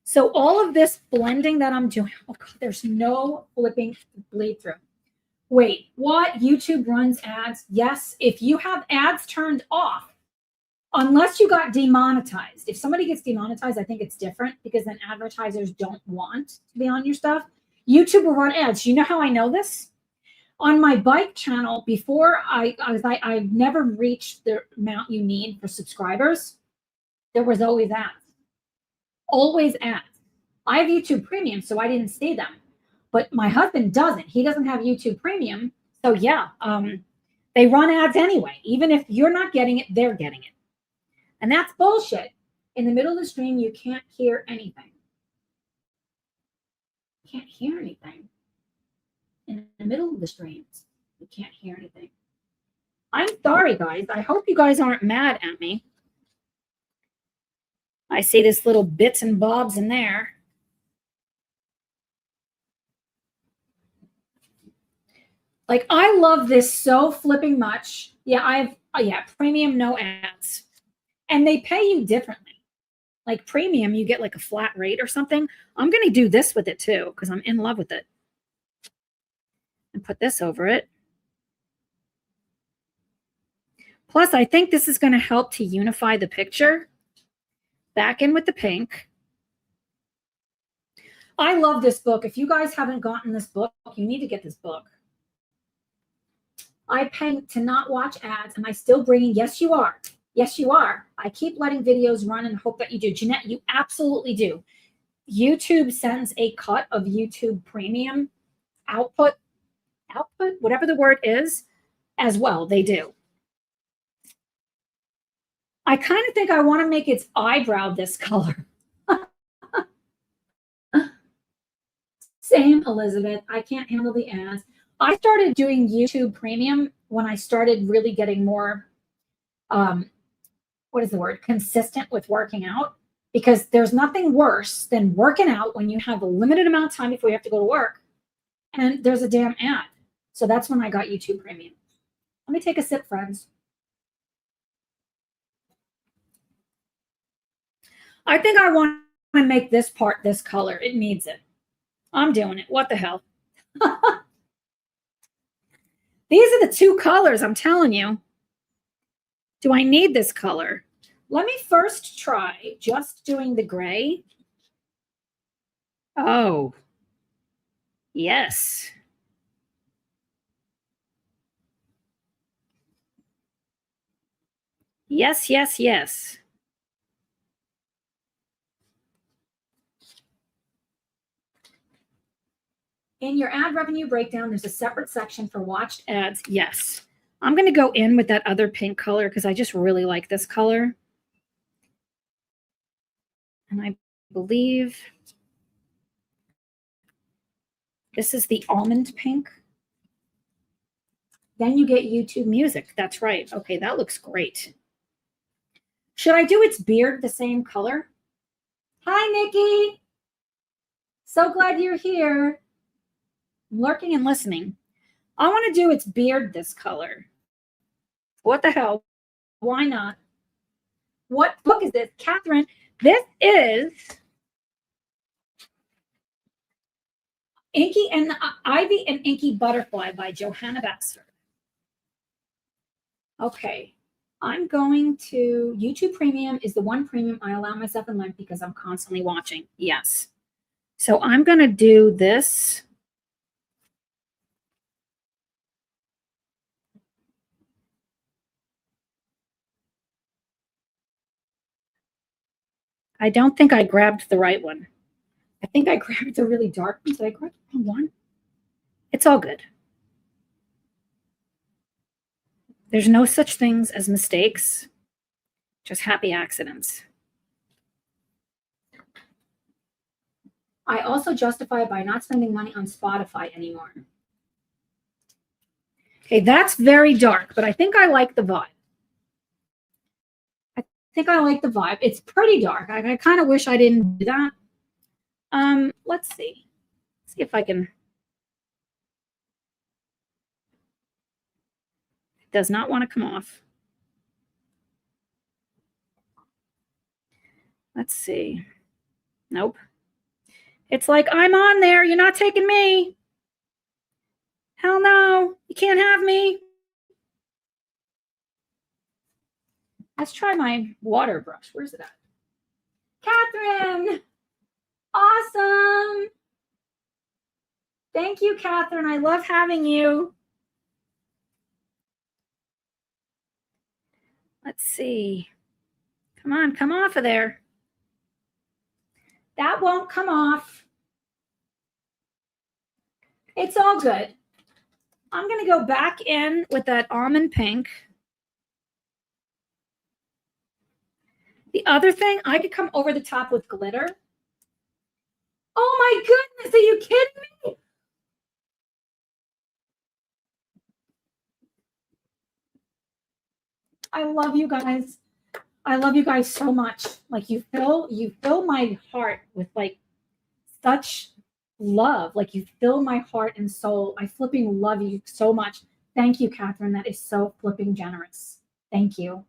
So all of this blending that I'm doing, oh God, there's no flipping bleed through. Wait, what? YouTube runs ads? Yes, if you have ads turned off, unless you got demonetized. If somebody gets demonetized, I think it's different because then advertisers don't want to be on your stuff. YouTube will run ads. You know how I know this? On my bike channel, before I never reached the amount you need for subscribers, there was always ads. Always ads. I have YouTube Premium, so I didn't see them. But my husband doesn't. He doesn't have YouTube Premium. So yeah, they run ads anyway. Even if you're not getting it, they're getting it. And that's bullshit. In the middle of the stream, you can't hear anything. You can't hear anything. In the middle of the streams, you can't hear anything. I'm sorry, guys. I hope you guys aren't mad at me. I see this little bits and bobs in there. Like, I love this so flipping much. Yeah, I have, premium, no ads. And they pay you differently. Like premium, you get like a flat rate or something. I'm going to do this with it too because I'm in love with it. And put this over it. Plus, I think this is going to help to unify the picture. Back in with the pink. I love this book. If you guys haven't gotten this book, you need to get this book. I pay to not watch ads. Am I still bringing? Yes, you are. Yes, you are. I keep letting videos run and hope that you do. Jeanette, you absolutely do. YouTube sends a cut of YouTube Premium output, whatever the word is, as well. They do. I kind of think I want to make its eyebrow this color. Same, Elizabeth. I can't handle the ads. I started doing YouTube Premium when I started really getting more, consistent with working out. Because there's nothing worse than working out when you have a limited amount of time before you have to go to work. And there's a damn ad. So that's when I got YouTube Premium. Let me take a sip, friends. I think I want to make this part this color. It needs it. I'm doing it. What the hell? These are the two colors, I'm telling you. Do I need this color? Let me first try just doing the gray. Oh, yes. Yes, yes, yes. In your ad revenue breakdown, there's a separate section for watched ads. Yes. I'm going to go in with that other pink color because I just really like this color. And I believe this is the almond pink. Then you get YouTube Music. That's right. Okay, that looks great. Should I do its beard the same color? Hi, Nikki. So glad you're here. I'm lurking and listening. I want to do its beard this color. What the hell? Why not? What book is this? Catherine, this is Inky and Ivy and Inky Butterfly by Johanna Baxter. Okay. I'm going to, YouTube Premium is the one premium I allow myself in life because I'm constantly watching. Yes. So I'm going to do this. I don't think I grabbed the right one. I think I grabbed the really dark one. Did I grab the wrong one? It's all good. There's no such things as mistakes, just happy accidents. I also justify by not spending money on Spotify anymore. Okay, that's very dark, but I think I like the vibe. I think I like the vibe. It's pretty dark. I kind of wish I didn't do that. Let's see. See if I can. It does not want to come off. Let's see. Nope. It's like, I'm on there. You're not taking me. Hell no. You can't have me. Let's try my water brush. Where's it at? Catherine. Awesome. Thank you, Catherine. I love having you. Let's see. Come on, come off of there. That won't come off. It's all good. I'm going to go back in with that almond pink. The other thing, I could come over the top with glitter. Oh my goodness, are you kidding me? I love you guys. I love you guys so much. Like you fill my heart with like such love. Like you fill my heart and soul. I flipping love you so much. Thank you, Catherine. That is so flipping generous. Thank you.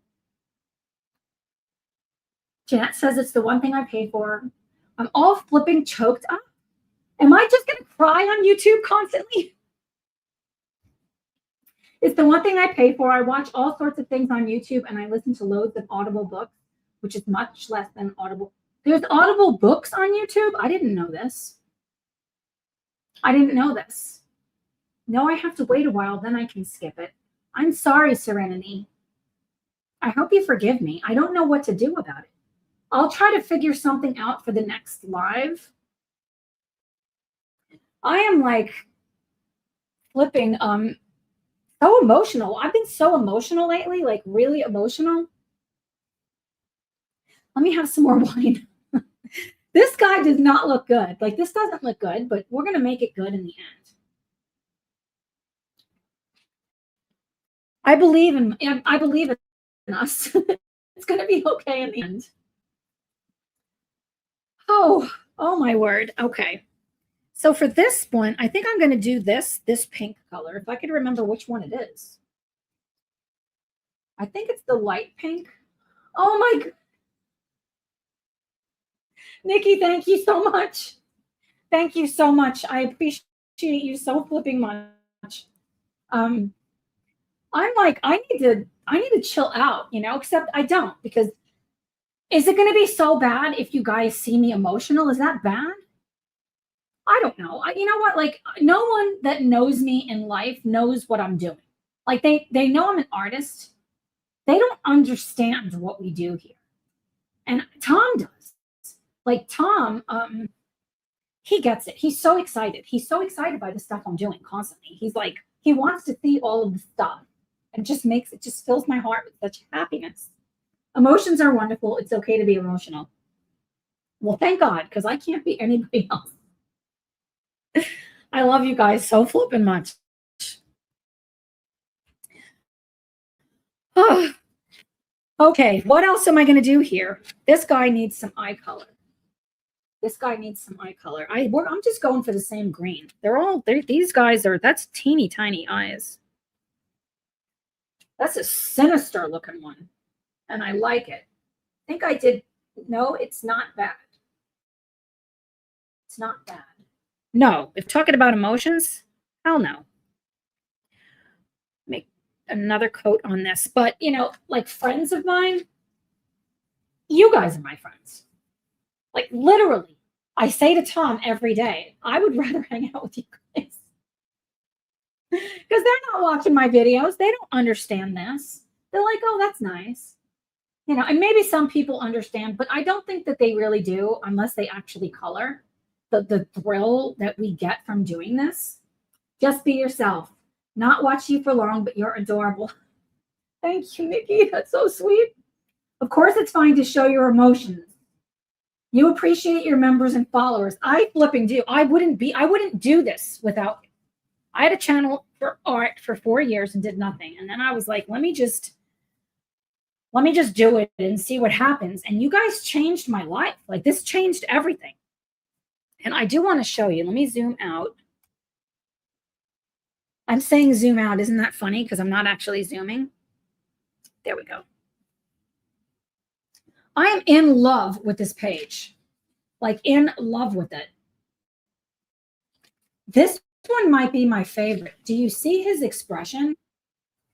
Jeanette says it's the one thing I pay for. I'm all flipping choked up. Am I just going to cry on YouTube constantly? It's the one thing I pay for. I watch all sorts of things on YouTube and I listen to loads of Audible books, which is much less than Audible. There's Audible books on YouTube? I didn't know this. I didn't know this. No, I have to wait a while, then I can skip it. I'm sorry, Serenity. I hope you forgive me. I don't know what to do about it. I'll try to figure something out for the next live. I am like flipping so emotional. I've been so emotional lately, like really emotional. Let me have some more wine. This guy does not look good. Like this doesn't look good, but we're going to make it good in the end. I believe in us. It's going to be okay in the end. Oh my word. Okay. So for this one, I think I'm going to do this pink color. If I could remember which one it is. I think it's the light pink. Oh my God. Nikki, thank you so much. Thank you so much. I appreciate you so flipping much. I'm like, I need to chill out, you know, except I don't, because is it going to be so bad if you guys see me emotional? Is that bad? I don't know. You know what? Like no one that knows me in life knows what I'm doing. Like they know I'm an artist. They don't understand what we do here. And Tom does. Like Tom, he gets it. He's so excited. He's so excited by the stuff I'm doing constantly. He's like, he wants to see all of the stuff. And it just fills my heart with such happiness. Emotions are wonderful. It's okay to be emotional. Well, thank God, because I can't be anybody else. I love you guys so flippin' much. Oh. Okay, what else am I going to do here? This guy needs some eye color. I'm just going for the same green. These guys are, that's teeny tiny eyes. That's a sinister looking one. And I like it. I think I did. No, it's not bad. It's not bad. No, if talking about emotions, hell no. Make another coat on this. But, you know, like friends of mine, you guys are my friends. Like literally, I say to Tom every day, I would rather hang out with you guys. Because they're not watching my videos. They don't understand this. They're like, oh, that's nice. You know, and maybe some people understand, but I don't think that they really do unless they actually color. The thrill that we get from doing this. Just be yourself. Not watch you for long, but you're adorable. Thank you, Nikki. That's so sweet. Of course, it's fine to show your emotions. You appreciate your members and followers. I flipping do. I wouldn't do this without. I had a channel for art for 4 years and did nothing. And then I was like, let me just do it and see what happens. And you guys changed my life. Like this changed everything. And I do want to show you. Let me zoom out. I'm saying zoom out. Isn't that funny? Because I'm not actually zooming. There we go. I am in love with this page. Like in love with it. This one might be my favorite. Do you see his expression?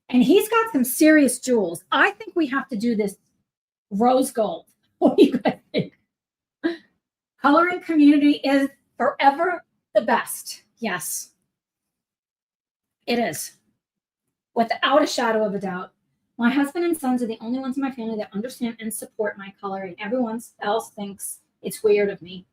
And he's got some serious jewels. I think we have to do this rose gold. What do you guys think? Coloring community is forever the best. Yes, it is. Without a shadow of a doubt. My husband and sons are the only ones in my family that understand and support my coloring. Everyone else thinks it's weird of me.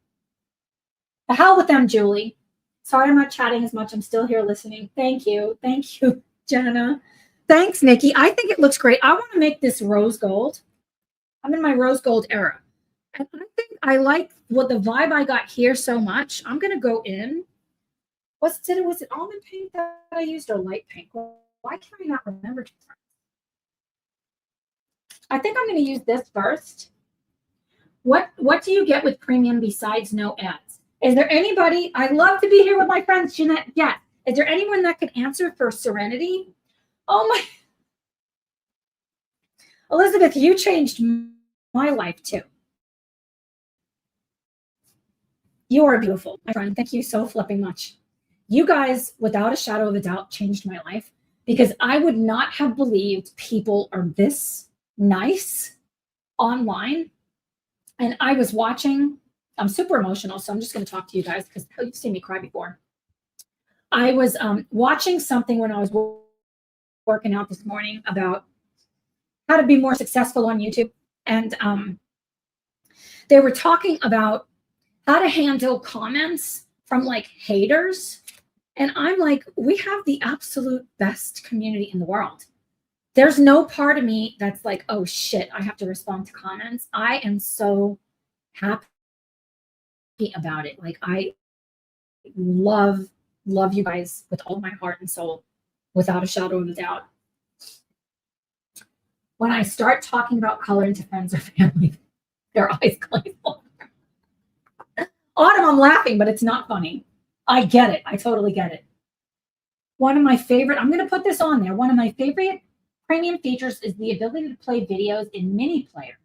The hell with them, Julie. Sorry I'm not chatting as much. I'm still here listening. Thank you. Thank you, Jenna. Thanks, Nikki. I think it looks great. I want to make this rose gold. I'm in my rose gold era. And I think I like what the vibe I got here so much. I'm going to go in. Was it almond paint that I used or light pink? Why can I not remember? I think I'm going to use this first. What do you get with premium besides no ads? Is there anybody? I love to be here with my friends, Jeanette. Yeah. Is there anyone that can answer for Serenity? Oh my. Elizabeth, you changed my life too. You are beautiful, my friend. Thank you so flipping much. You guys, without a shadow of a doubt, changed my life because I would not have believed people are this nice online. And I was watching, I'm super emotional, so I'm just going to talk to you guys because you've seen me cry before. I was watching something when I was working out this morning about how to be more successful on YouTube. And they were talking about how to handle comments from like haters. And I'm like, we have the absolute best community in the world. There's no part of me that's like, oh shit, I have to respond to comments. I am so happy about it. Like I love you guys with all my heart and soul, without a shadow of a doubt. When I start talking about coloring to friends or family, their eyes glaze over. Autumn, I'm laughing, but it's not funny. I get it. I totally get it. One of my favorite, I'm going to put this on there. One of my favorite premium features is the ability to play videos in mini player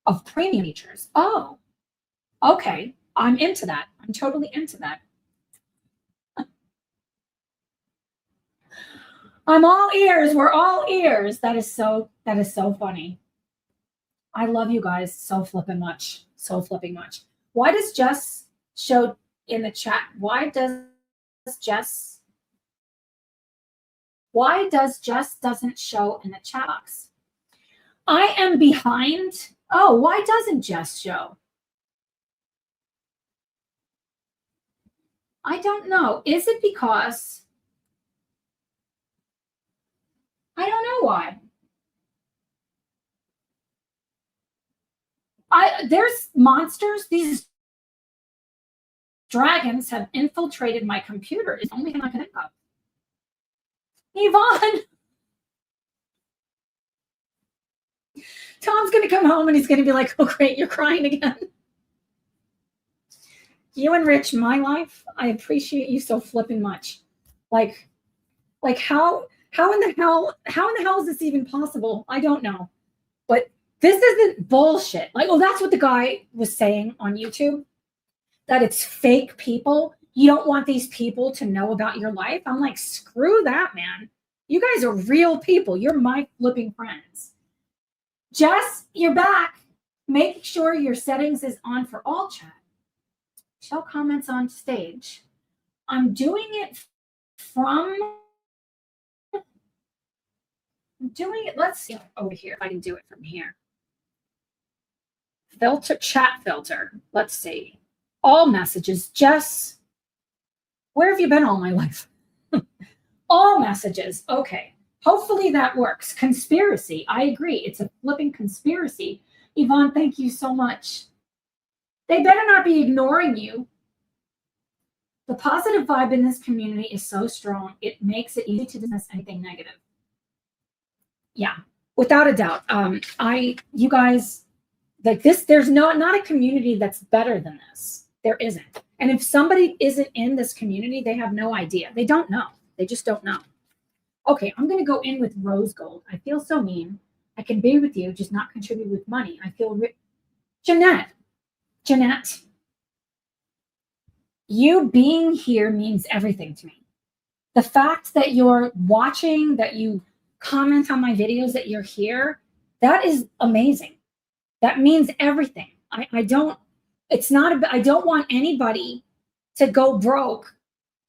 of premium features. Oh, okay. I'm into that. I'm totally into that. I'm all ears. We're all ears. That is so funny. I love you guys so flipping much. So flipping much. Why does Jess show in the chat? Why does Jess doesn't show in the chat box? I am behind. Oh, why doesn't Jess show? I don't know. Is it because I don't know why. There's monsters. These dragons have infiltrated my computer. It's the only thing I can think of. Yvonne. Tom's going to come home and he's going to be like, oh, great, you're crying again. You enrich my life. I appreciate you so flipping much. Like how in the hell is this even possible? I don't know. But this isn't bullshit. Like, oh, that's what the guy was saying on YouTube, that it's fake people. You don't want these people to know about your life. I'm like, screw that, man. You guys are real people. You're my flipping friends. Jess, you're back. Make sure your settings is on for all chat. Show comments on stage. I'm doing it let's see over here if I can do it from here. Filter, chat filter. Let's see. All messages. Jess, where have you been all my life? All messages. Okay. Hopefully that works. Conspiracy. I agree. It's a flipping conspiracy. Yvonne, thank you so much. They better not be ignoring you. The positive vibe in this community is so strong. It makes it easy to dismiss anything negative. Yeah, without a doubt. You guys, Like this, there's not a community that's better than this. There isn't. And if somebody isn't in this community, they have no idea. They don't know. They just don't know. Okay, I'm going to go in with rose gold. I feel so mean. I can be with you, just not contribute with money. I feel Jeanette, you being here means everything to me. The fact that you're watching, that you comment on my videos, that you're here, that is amazing. That means everything. I don't want anybody to go broke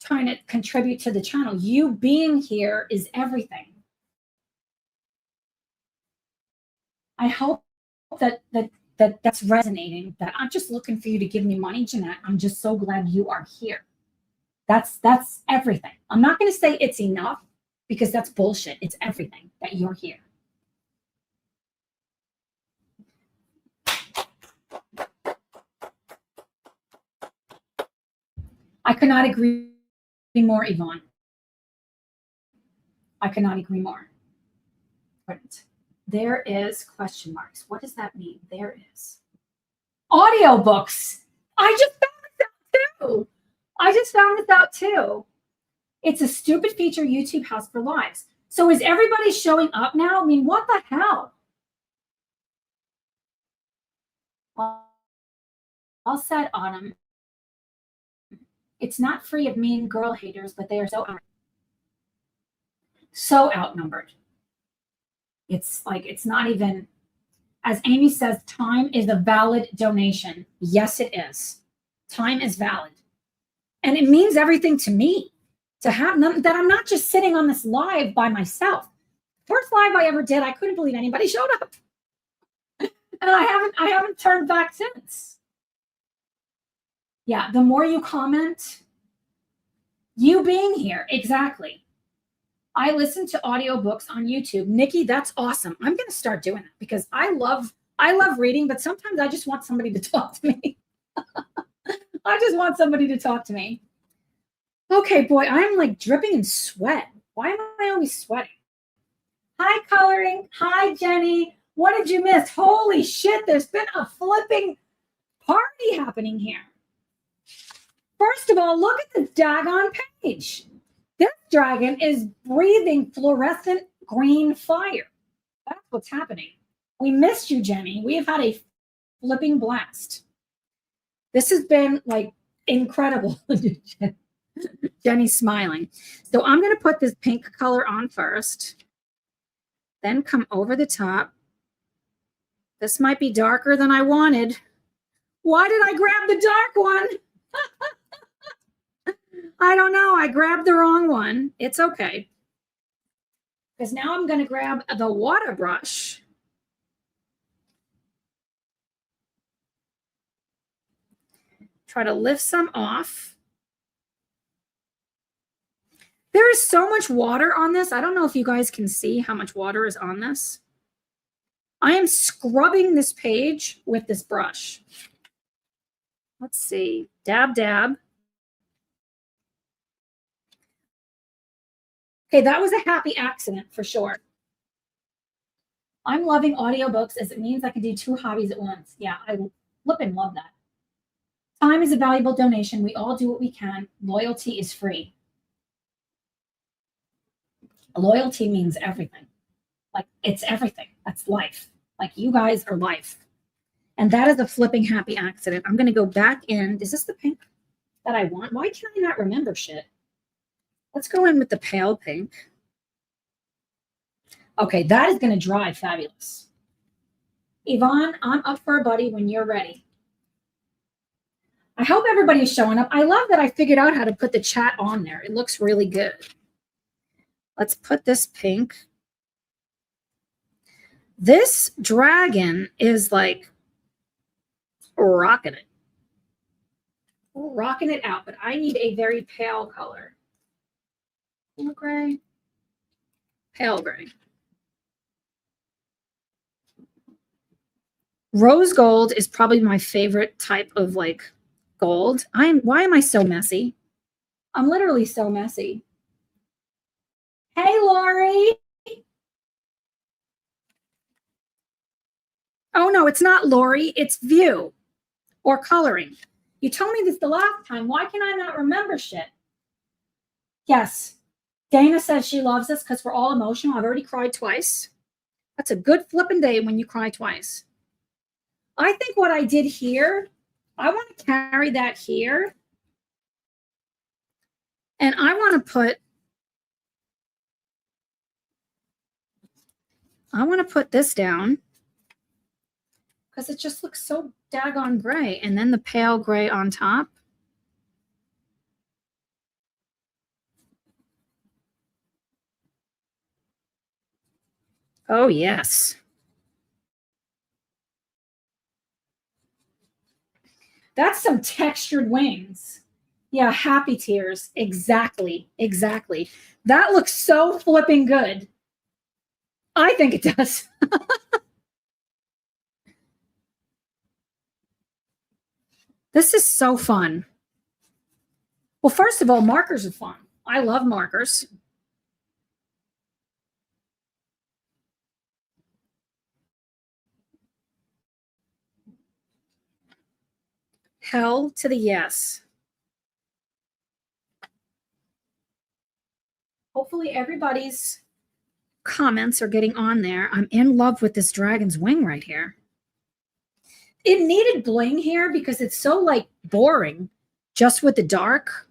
trying to contribute to the channel. You being here is everything. I hope that's resonating, that I'm just looking for you to give me money, Jeanette. I'm just so glad you are here. That's everything. I'm not going to say it's enough because that's bullshit. It's everything that you're here. I could not agree more, Yvonne. I could not agree more. Right. There is question marks. What does that mean? There is. Audiobooks. I just found this out too. It's a stupid feature YouTube has for lives. So is everybody showing up now? I mean, what the hell? All said, Autumn. It's not free of mean girl haters, but they are so outnumbered. It's like, it's not even, as Amy says, time is a valid donation. Yes, it is. Time is valid. And it means everything to me to have them, that I'm not just sitting on this live by myself. First live I ever did, I couldn't believe anybody showed up. And I haven't turned back since. Yeah, the more you comment, you being here, exactly. I listen to audiobooks on YouTube. Nikki, that's awesome. I'm going to start doing that because I love reading, but sometimes I just want somebody to talk to me. I just want somebody to talk to me. Okay, boy, I'm like dripping in sweat. Why am I always sweating? Hi, Coloring. Hi, Jenny. What did you miss? Holy shit, there's been a flipping party happening here. First of all, look at the daggone page. This dragon is breathing fluorescent green fire. That's what's happening. We missed you, Jenny. We have had a flipping blast. This has been like incredible. Jenny's smiling. So I'm going to put this pink color on first, then come over the top. This might be darker than I wanted. Why did I grab the dark one? I don't know. I grabbed the wrong one. It's okay. Because now I'm going to grab the water brush. Try to lift some off. There is so much water on this. I don't know if you guys can see how much water is on this. I am scrubbing this page with this brush. Let's see. Dab, dab. Okay, that was a happy accident for sure. I'm loving audiobooks as it means I can do two hobbies at once. Yeah, I flipping love that. Time is a valuable donation. We all do what we can. Loyalty is free. Loyalty means everything. Like, it's everything. That's life. Like, you guys are life. And that is a flipping happy accident. I'm going to go back in. Is this the pink that I want? Why can I not remember shit? Let's go in with the pale pink. Okay, that is going to dry fabulous. Yvonne, I'm up for a buddy when you're ready. I hope everybody's showing up. I love that I figured out how to put the chat on there. It looks really good. Let's put this pink. This dragon is like rocking it. Rocking it out, but I need a very pale color. Pale gray. Pale gray. Rose gold is probably my favorite type of like gold. Why am I so messy? I'm literally so messy. Hey, Lori. Oh, no, it's not Lori. It's view or coloring. You told me this the last time. Why can I not remember shit? Yes. Dana says she loves us because we're all emotional. I've already cried twice. That's a good flipping day when you cry twice. I think what I did here, I want to carry that here. And I want to put this down because it just looks so daggone gray. And then the pale gray on top. Oh, yes. That's some textured wings. Yeah, happy tears. Exactly. Exactly. That looks so flipping good. I think it does. This is so fun. Well, first of all, markers are fun. I love markers. Hell to the yes. Hopefully everybody's comments are getting on there. I'm in love with this dragon's wing right here. It needed bling here because it's so like boring just with the dark.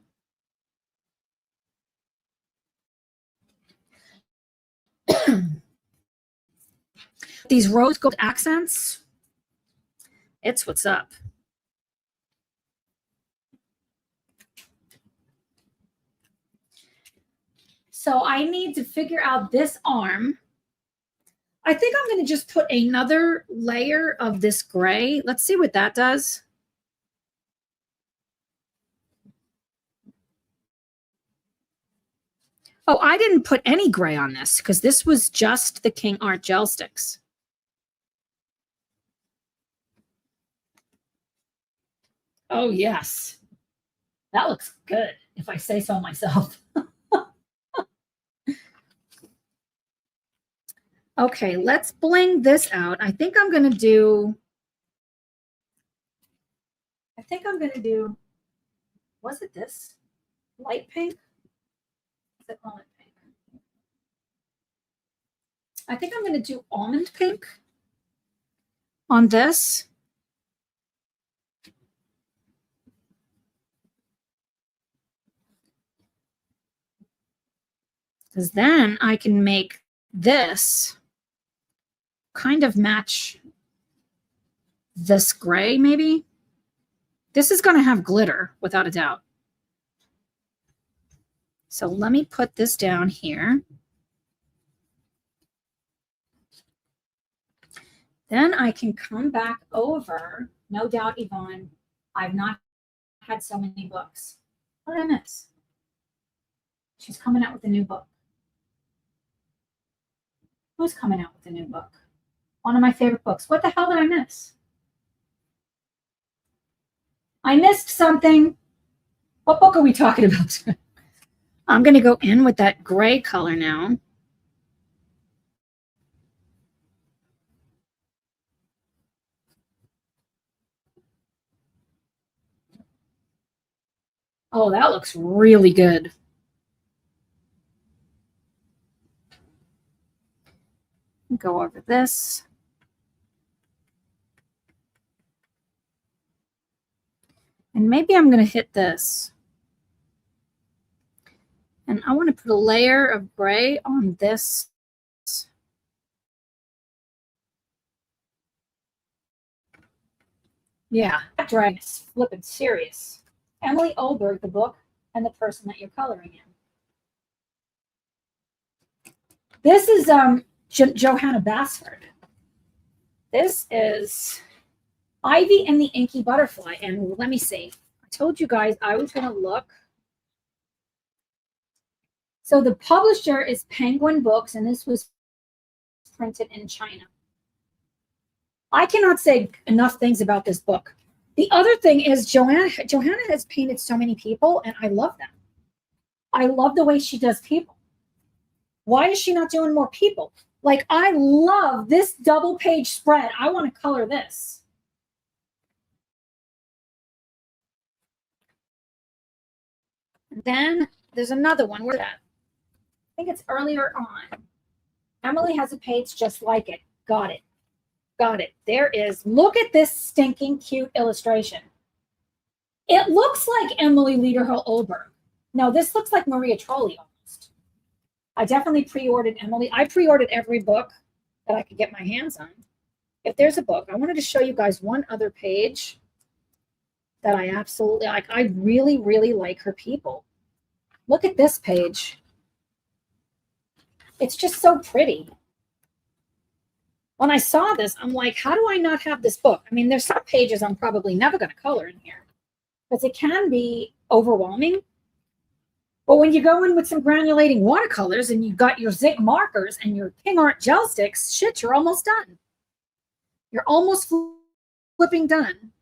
These rose gold accents, it's what's up. So I need to figure out this arm. I think I'm going to just put another layer of this gray. Let's see what that does. Oh, I didn't put any gray on this because this was just the King Art gel sticks. Oh, yes. That looks good, if I say so myself. Okay, let's bling this out. I think I'm going to do, was it this? Light pink? Is it almond pink? I think I'm going to do almond pink on this. Because then I can make this kind of match this gray, maybe. This is going to have glitter, without a doubt. So let me put this down here. Then I can come back over. No doubt, Yvonne, I've not had so many books. What did I miss? She's coming out with a new book. Who's coming out with a new book? One of my favorite books. What the hell did I miss? I missed something. What book are we talking about? I'm going to go in with that gray color now. Oh, that looks really good. Go over this. And maybe I'm going to hit this. And I want to put a layer of gray on this. Yeah, that dragon is flipping serious. Emily Oberg, the book, and the person that you're coloring in. This is Johanna Basford. This is Ivy and the Inky Butterfly. And let me see. I told you guys I was going to look. So the publisher is Penguin Books, and this was printed in China. I cannot say enough things about this book. The other thing is Johanna has painted so many people, and I love them. I love the way she does people. Why is she not doing more people? Like, I love this double page spread. I want to color this. And then there's another one. Where's that? I think it's earlier on. Emily has a page just like it. Got it. Got it. There is. Look at this stinking cute illustration. It looks like Emily Lederhill-Oberg. No, this looks like Maria Trolli almost. I definitely pre-ordered Emily. I pre-ordered every book that I could get my hands on. If there's a book, I wanted to show you guys one other page that I absolutely like. I really, really like her people. Look at this page. It's just so pretty. When I saw this, I'm like, how do I not have this book? I mean, there's some pages I'm probably never going to color in here because it can be overwhelming. But when you go in with some granulating watercolors and you've got your Zig markers and your King Art gel sticks, shit, you're almost done. You're almost flipping done.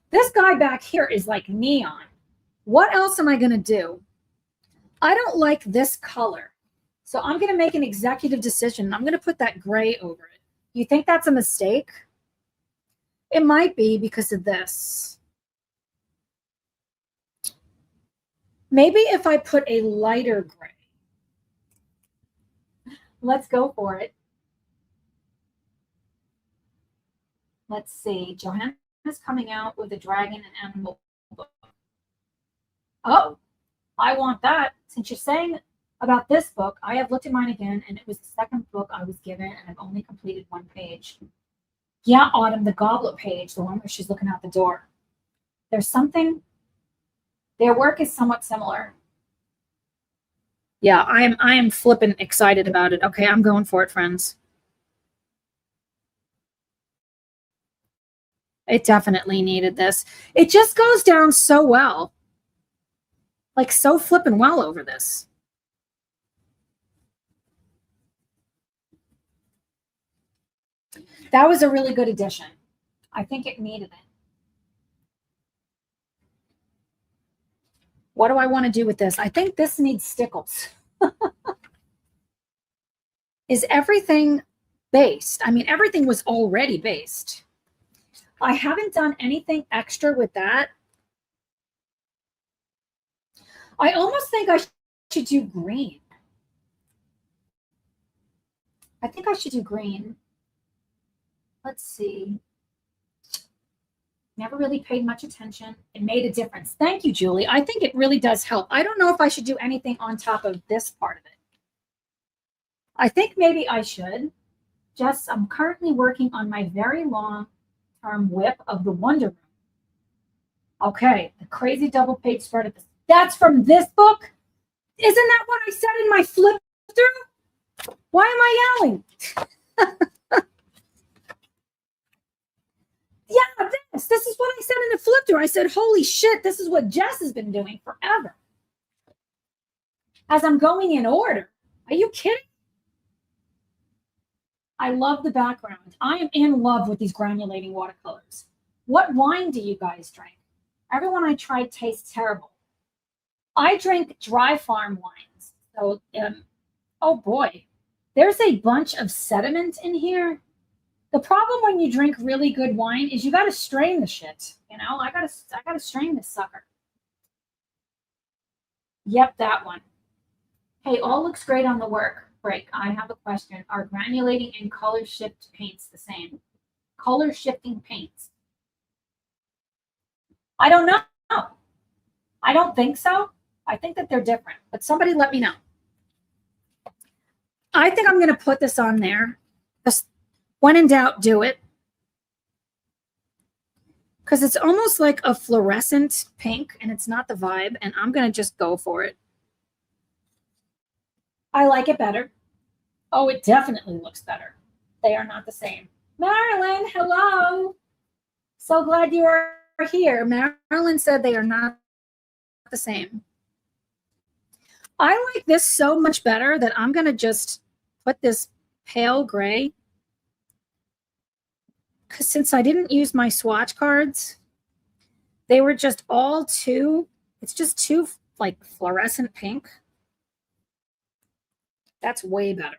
This guy back here is like neon. What else am I going to do? I don't like this color. So I'm going to make an executive decision. I'm going to put that gray over it. You think that's a mistake? It might be because of this. Maybe if I put a lighter gray. Let's go for it. Let's see. Johanna's coming out with a dragon and animal book. Oh, I want that. Since you're saying about this book, I have looked at mine again, and it was the second book I was given, and I've only completed one page. Yeah, Autumn, the goblet page, the one where she's looking out the door. There's something, their work is somewhat similar. Yeah, I am flippin' excited about it. Okay, I'm going for it, friends. It definitely needed this. It just goes down so well. Like, so flippin' well over this. That was a really good addition. I think it needed it. What do I want to do with this? I think this needs stickles. Is everything based? I mean, everything was already based. I haven't done anything extra with that. I almost think I should do green. I think I should do green. Let's see. Never really paid much attention. It made a difference. Thank you, Julie. I think it really does help. I don't know if I should do anything on top of this part of it. I think maybe I should. Just, I'm currently working on my very long-term whip of the Wonder Room. Okay, the crazy double page spread of this. That's from this book? Isn't that what I said in my flip through? Why am I yelling? Yeah, this is what I said in the flip through. I said, holy shit, this is what Jess has been doing forever. As I'm going in order. Are you kidding? I love the background. I am in love with these granulating watercolors. What wine do you guys drink? Everyone I tried tastes terrible. I drink dry farm wines. So, oh boy, there's a bunch of sediment in here. The problem when you drink really good wine is you got to strain the shit. You know, I gotta strain this sucker. Yep, that one. Hey, all looks great on the work break. I have a question. Are granulating and color shift paints the same? Color shifting paints. I don't know. I don't think so. I think that they're different, but somebody let me know. I think I'm going to put this on there. Just when in doubt, do it. Because it's almost like a fluorescent pink, and it's not the vibe, and I'm going to just go for it. I like it better. Oh, it definitely looks better. They are not the same. Marilyn, hello. So glad you are here. Marilyn said they are not the same. I like this so much better that I'm going to just put this pale gray. Because since I didn't use my swatch cards, they were just all too, it's just too like fluorescent pink. That's way better.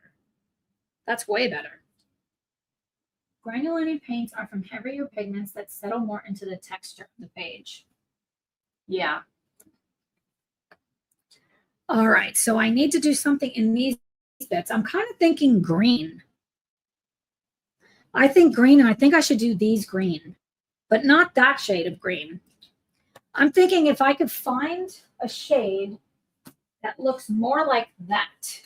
That's way better. Granulating paints are from heavier pigments that settle more into the texture of the page. Yeah. All right, so I need to do something in these bits. I'm kind of thinking green. I think green, and I think I should do these green, but not that shade of green. I'm thinking if I could find a shade that looks more like that.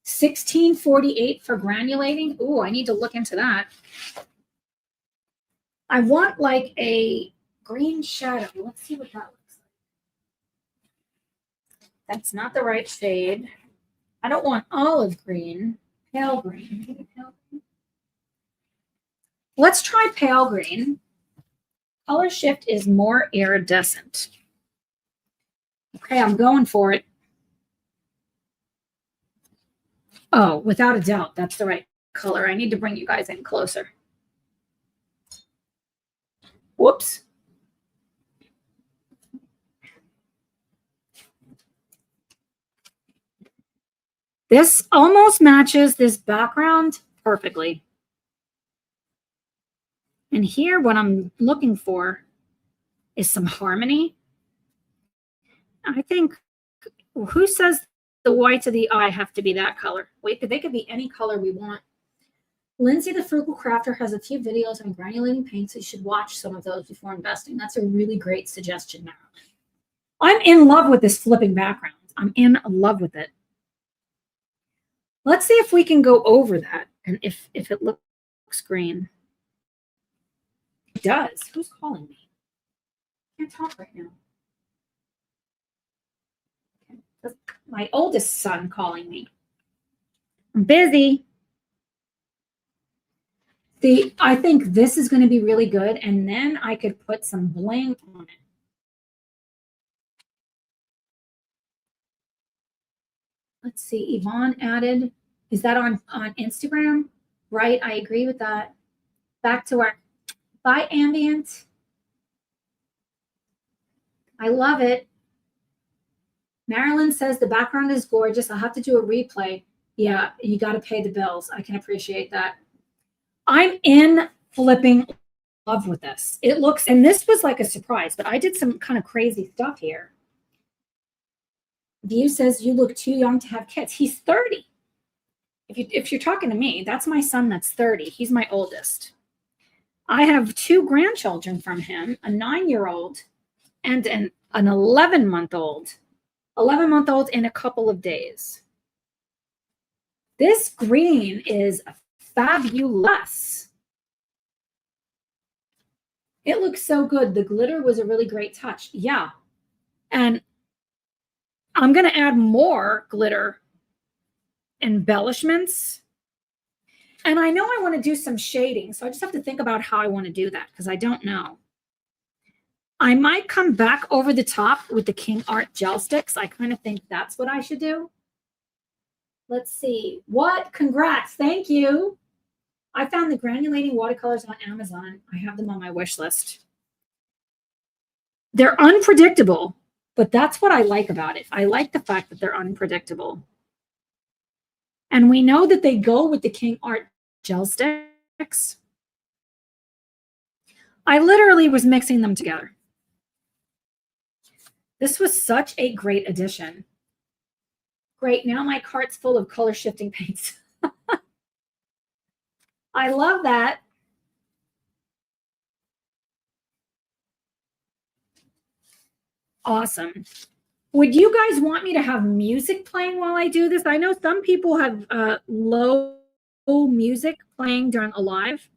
1648 for granulating. Ooh, I need to look into that. I want like a green shadow. Let's see what that looks like. That's not the right shade. I don't want olive green. Pale green. Pale green. Let's try pale green. Color shift is more iridescent. Okay, I'm going for it. Oh, without a doubt, that's the right color. I need to bring you guys in closer. Whoops. This almost matches this background perfectly. And here, what I'm looking for is some harmony. I think, who says the whites of the eye have to be that color? Wait, they could be any color we want. Lindsay the Frugal Crafter has a few videos on granulating paints. So you should watch some of those before investing. That's a really great suggestion, Marilyn. I'm in love with this flipping background. I'm in love with it. Let's see if we can go over that and if it looks green. It does. Who's calling me? I can't talk right now. That's my oldest son calling me. I'm busy. See, I think this is going to be really good, and then I could put some bling on it. Let's see. Yvonne added. Is that on Instagram? Right. I agree with that. Back to work. Bye, Ambient. I love it. Marilyn says the background is gorgeous. I'll have to do a replay. Yeah, you got to pay the bills. I can appreciate that. I'm in flipping love with this. It looks, and this was like a surprise, but I did some kind of crazy stuff here. View says you look too young to have kids. He's 30. If you're talking to me, that's my son that's 30. He's my oldest. I have 2 grandchildren from him, a 9-year-old and an 11-month-old. 11-month-old in a couple of days. This green is fabulous. It looks so good. The glitter was a really great touch. Yeah. And I'm going to add more glitter embellishments. And I know I want to do some shading, so I just have to think about how I want to do that because I don't know. I might come back over the top with the King Art gel sticks. I kind of think that's what I should do. Let's see. What? Congrats. Thank you. I found the granulating watercolors on Amazon. I have them on my wish list. They're unpredictable, but that's what I like about it. I like the fact that they're unpredictable. And we know that they go with the King Art gel sticks. I literally was mixing them together. This was such a great addition. Great, now my cart's full of color shifting paints. I love that. Awesome. Would you guys want me to have music playing while I do this? I know some people have low music playing during a live.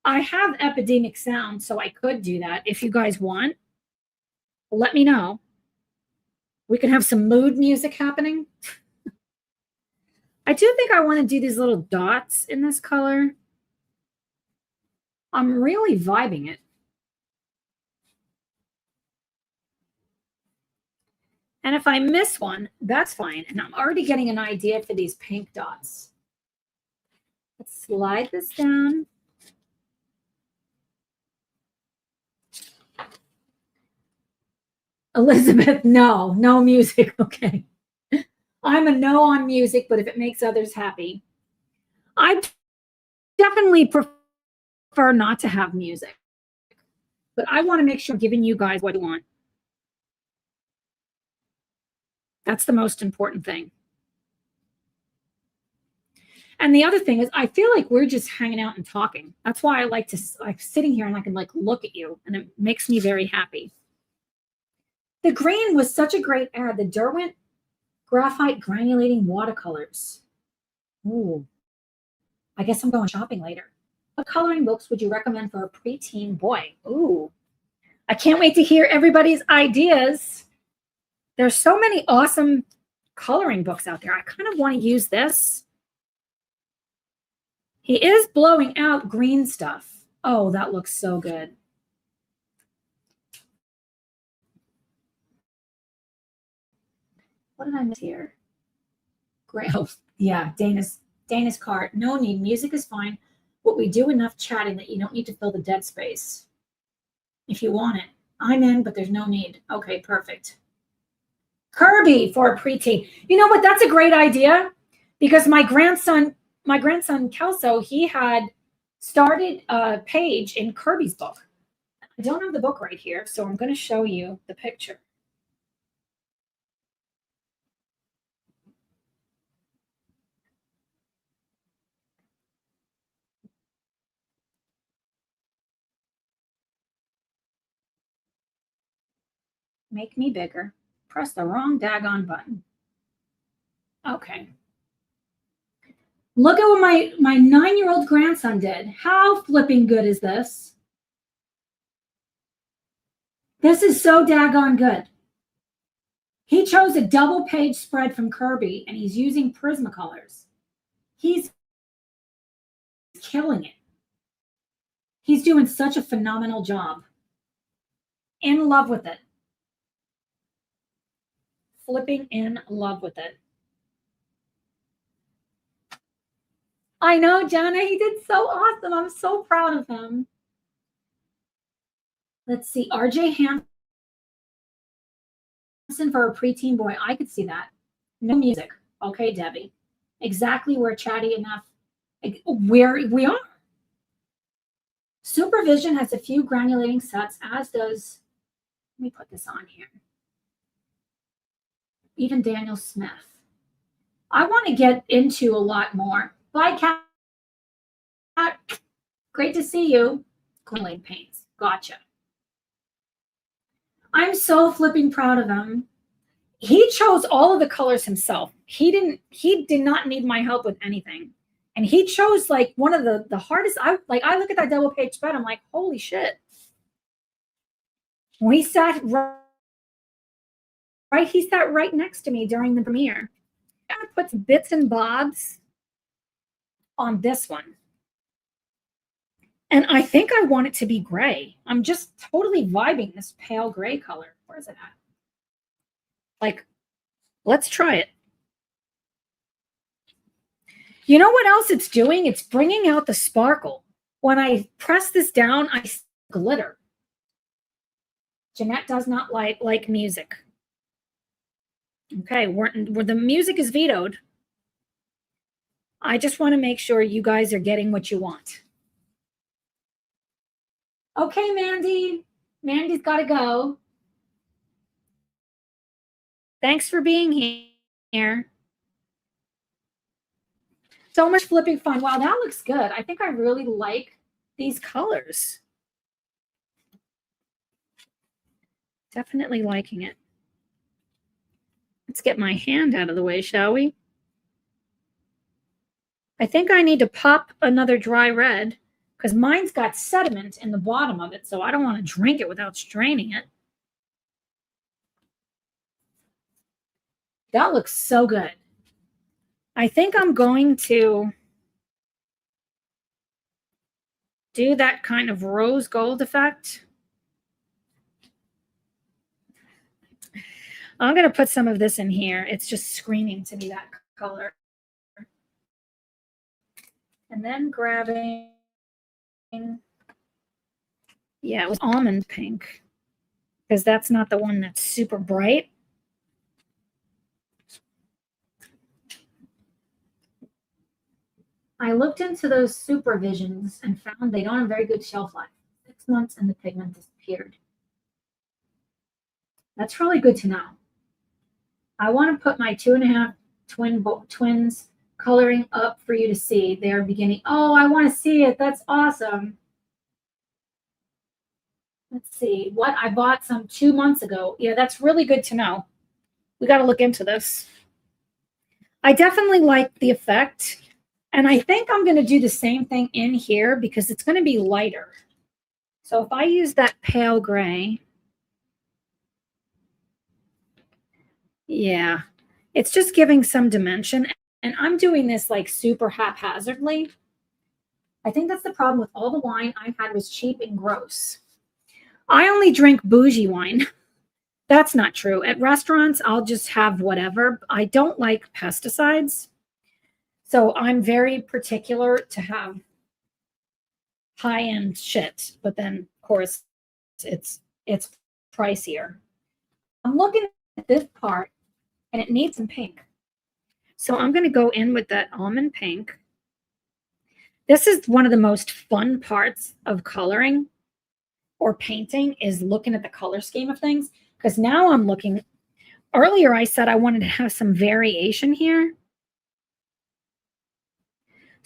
I have epidemic sound, so I could do that. If you guys want, let me know. We can have some mood music happening. I do think I want to do these little dots in this color. I'm really vibing it. And if I miss one, that's fine. And I'm already getting an idea for these pink dots. Let's slide this down. Elizabeth, no music. Okay. I'm a no on music, but if it makes others happy. I definitely prefer not to have music, but I want to make sure I'm giving you guys what you want. That's the most important thing. And the other thing is, I feel like we're just hanging out and talking. That's why I like sitting here and I can like look at you, and it makes me very happy. The green was such a great ad. The Derwent Graphite Granulating Watercolors. Ooh, I guess I'm going shopping later. What coloring books would you recommend for a preteen boy? Ooh, I can't wait to hear everybody's ideas. There's so many awesome coloring books out there. I kind of want to use this. He is blowing out green stuff. Oh, that looks so good. What did I miss here? Great. Oh, yeah, Dana's card. No need. Music is fine. But we do enough chatting that you don't need to fill the dead space. If you want it. I'm in, but there's no need. Okay, perfect. Kirby for a preteen. You know what? That's a great idea, because my grandson Kelso, he had started a page in Kirby's book. I don't have the book right here, so I'm going to show you the picture. Make me bigger. Press the wrong daggone button. Okay. Look at what my 9-year-old grandson did. How flipping good is this? This is so daggone good. He chose a double page spread from Kirby, and he's using Prismacolors. He's killing it. He's doing such a phenomenal job. In love with it. Flipping in love with it. I know, Jana, he did so awesome. I'm so proud of him. Let's see, RJ Hampson for a preteen boy. I could see that. No music. Okay, Debbie. Exactly where chatty enough. Where we are. Supervision has a few granulating sets, as does, let me put this on here, even Daniel Smith. I want to get into a lot more. Bye, Kat. Great to see you. Granulating paints. Gotcha. I'm so flipping proud of him. He chose all of the colors himself. He did not need my help with anything. And he chose like one of the hardest. I look at that double page spread. I'm like, holy shit. When he sat he sat right next to me during the premiere. I put some bits and bobs on this one. And I think I want it to be gray. I'm just totally vibing this pale gray color. Where is it at? Like, let's try it. You know what else it's doing? It's bringing out the sparkle. When I press this down, I see glitter. Jeanette does not like music. Okay, where the music is vetoed. I just want to make sure you guys are getting what you want. Okay, Mandy. Mandy's got to go. Thanks for being here. So much flipping fun. Wow, that looks good. I think I really like these colors. Definitely liking it. Let's get my hand out of the way, shall we? I think I need to pop another dry red because mine's got sediment in the bottom of it, so I don't want to drink it without straining it. That looks so good. I think I'm going to do that kind of rose gold effect. I'm going to put some of this in here. It's just screaming to me that color. And then grabbing, yeah, it was almond pink, because that's not the one that's super bright. I looked into those supervisions and found they don't have very good shelf life. 6 months and the pigment disappeared. That's really good to know. I want to put my 2.5 twins coloring up for you to see. They're beginning. Oh, I want to see it. That's awesome. Let's see what I bought some 2 months ago. Yeah, that's really good to know. We got to look into this. I definitely like the effect. And I think I'm going to do the same thing in here because it's going to be lighter. So if I use that pale gray, yeah, it's just giving some dimension. And I'm doing this like super haphazardly. I think that's the problem with all the wine I had was cheap and gross. I only drink bougie wine. That's not true. At restaurants, I'll just have whatever. I don't like pesticides. So I'm very particular to have high-end shit. But then, of course, it's pricier. I'm looking at this part, and it needs some pink. So I'm going to go in with that almond pink. This is one of the most fun parts of coloring or painting is looking at the color scheme of things. Because now I'm looking, earlier I said I wanted to have some variation here.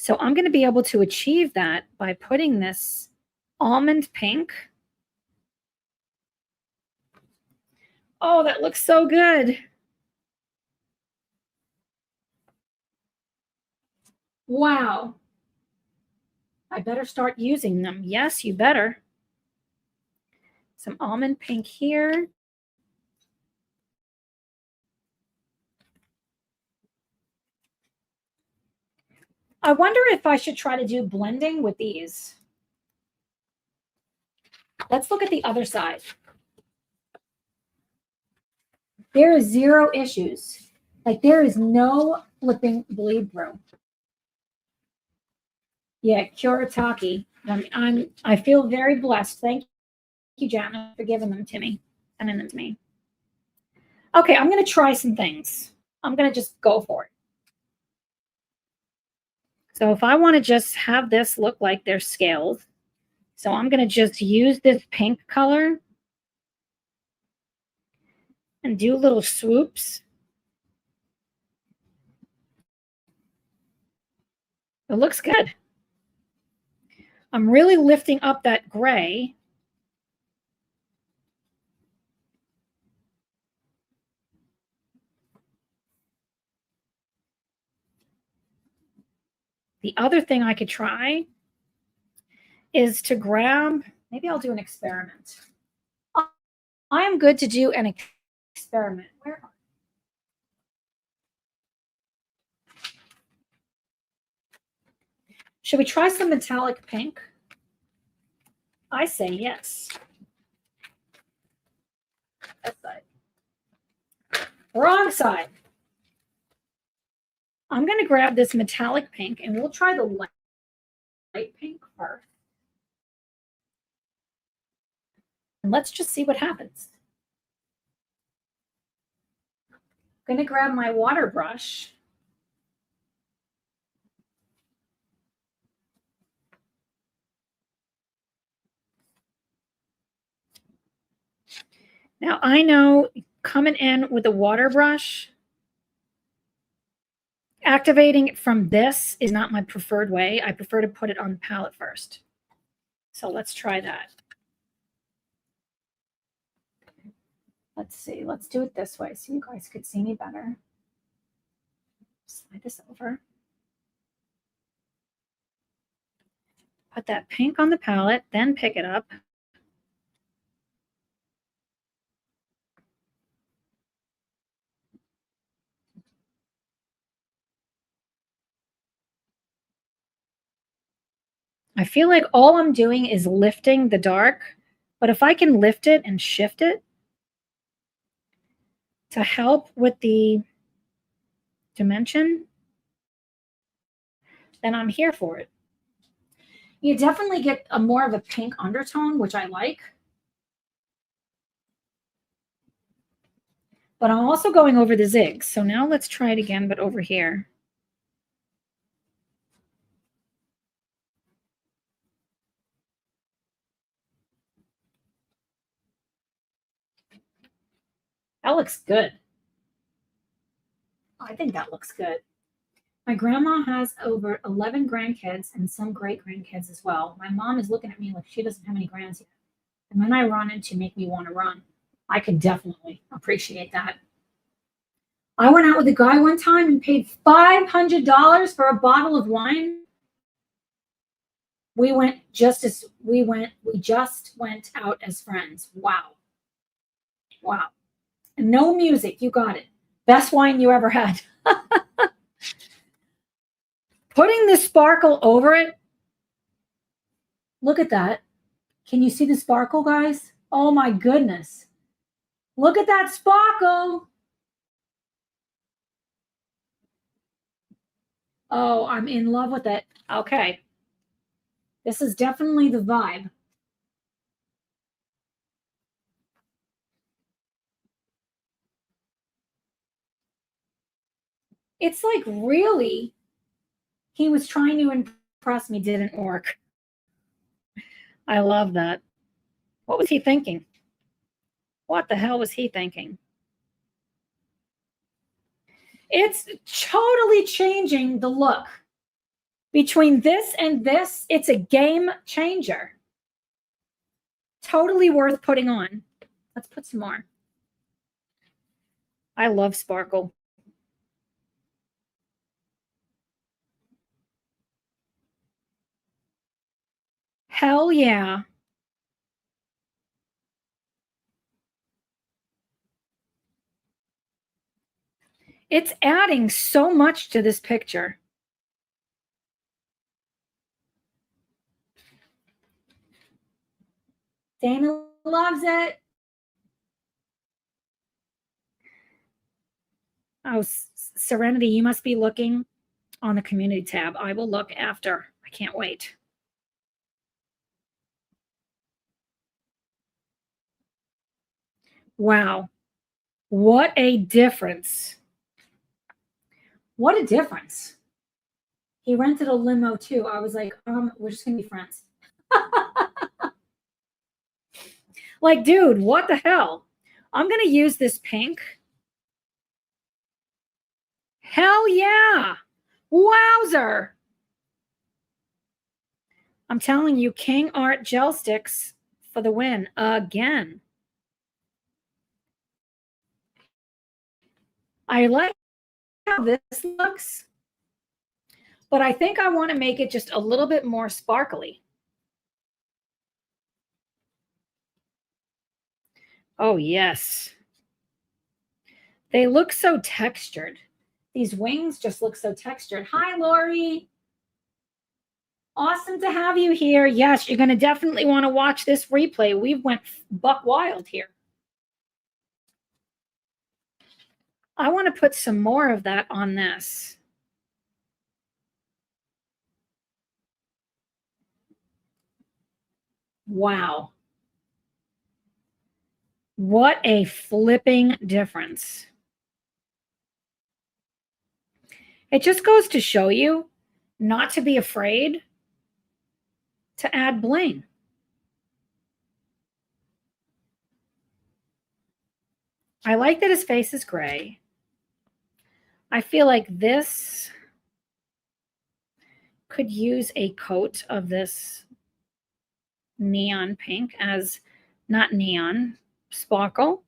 So I'm going to be able to achieve that by putting this almond pink. Oh, that looks so good. Wow. I better start using them. Yes, you better. Some almond pink here. I wonder if I should try to do blending with these. Let's look at the other side. There is 0 issues. Like there is no flipping bleed through. Yeah, Kuretake. I feel very blessed. Thank you, Janet, for giving them to me, sending them to me. Okay, I'm going to try some things. I'm going to just go for it. So if I want to just have this look like they're scaled, so I'm going to just use this pink color and do little swoops. It looks good. I'm really lifting up that gray. The other thing I could try is to grab, maybe I'll do an experiment. I am good to do an experiment. Where? Should we try some metallic pink? I say yes. That side. Wrong side. I'm going to grab this metallic pink and we'll try the light pink first. And let's just see what happens. I'm going to grab my water brush. Now I know coming in with a water brush, activating it from this is not my preferred way. I prefer to put it on the palette first. So let's try that. Let's see. Let's do it this way so you guys could see me better. Slide this over. Put that pink on the palette, then pick it up. I feel like all I'm doing is lifting the dark, but if I can lift it and shift it to help with the dimension, then I'm here for it. You definitely get a more of a pink undertone, which I like. But I'm also going over the zigs. So now let's try it again, but over here. That looks good. I think that looks good. My grandma has over 11 grandkids and some great grandkids as well. My mom is looking at me like she doesn't have any grands yet. And when I run into make me want to run, I could definitely appreciate that. I went out with a guy one time and paid $500 for a bottle of wine. We just went out as friends. Wow. Wow. And no music. You got it. Best wine you ever had. Putting the sparkle over it. Look at that. Can you see the sparkle, guys? Oh my goodness. Look at that sparkle. Oh, I'm in love with it. Okay. This is definitely the vibe. It's like really, he was trying to impress me, didn't work. I love that. What was he thinking? What the hell was he thinking? It's totally changing the look. Between this and this, it's a game changer. Totally worth putting on. Let's put some more. I love sparkle. Hell yeah. It's adding so much to this picture. Dana loves it. Oh, Serenity, you must be looking on the community tab. I will look after. I can't wait. Wow. What a difference. What a difference. He rented a limo too. I was like, we're just going to be friends. Like, dude, what the hell? I'm going to use this pink. Hell yeah. Wowzer. I'm telling you, King Art gel sticks for the win again. I like how this looks, but I think I want to make it just a little bit more sparkly. Oh, yes. They look so textured. These wings just look so textured. Hi, Lori. Awesome to have you here. Yes, you're going to definitely want to watch this replay. We went buck wild here. I want to put some more of that on this. Wow. What a flipping difference. It just goes to show you not to be afraid to add bling. I like that his face is gray. I feel like this could use a coat of this neon pink as not neon, sparkle.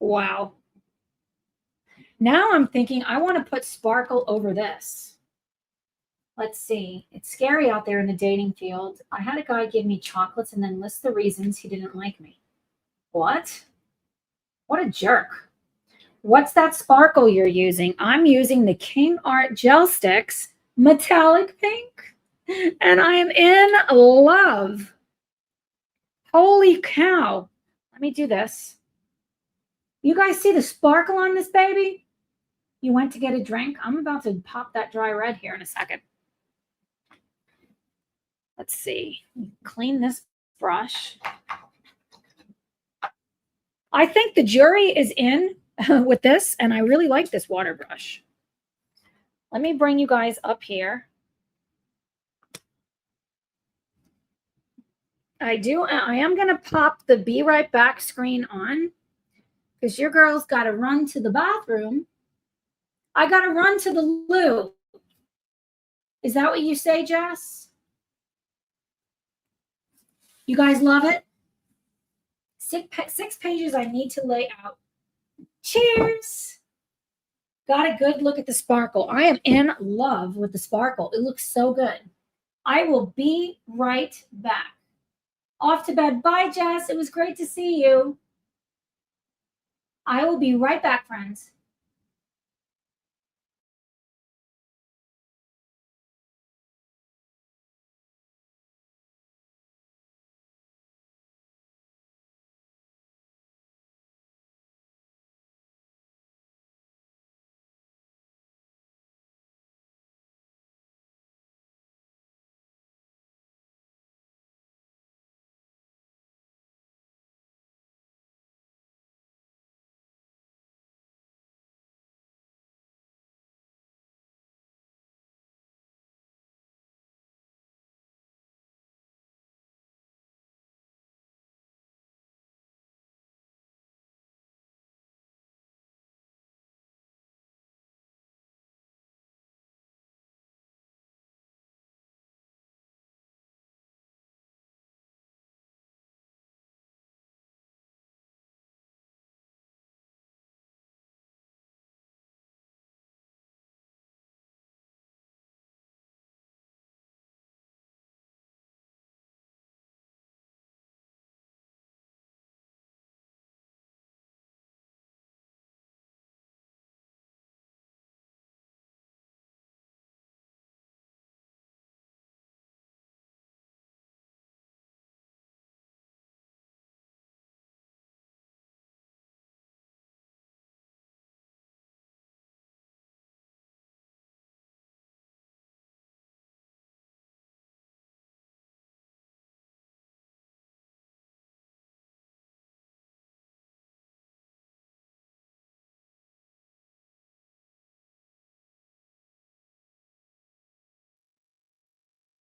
Wow. Now I'm thinking I want to put sparkle over this. Let's see. It's scary out there in the dating field. I had a guy give me chocolates and then list the reasons he didn't like me. What? What a jerk. What's that sparkle you're using? I'm using the King Art Gel Sticks metallic pink. And I am in love. Holy cow. Let me do this. You guys see the sparkle on this baby? You went to get a drink? I'm about to pop that dry red here in a second. Let's see. Clean this brush. I think the jury is in with this, and I really like this water brush. Let me bring you guys up here. I do. I am going to pop the Be Right Back screen on because your girl's got to run to the bathroom. I got to run to the loo. Is that what you say, Jess? You guys love it? 6 pages I need to lay out. Cheers. Got a good look at the sparkle. I am in love with the sparkle. It looks so good. I will be right back. Off to bed. Bye, Jess. It was great to see you. I will be right back, friends.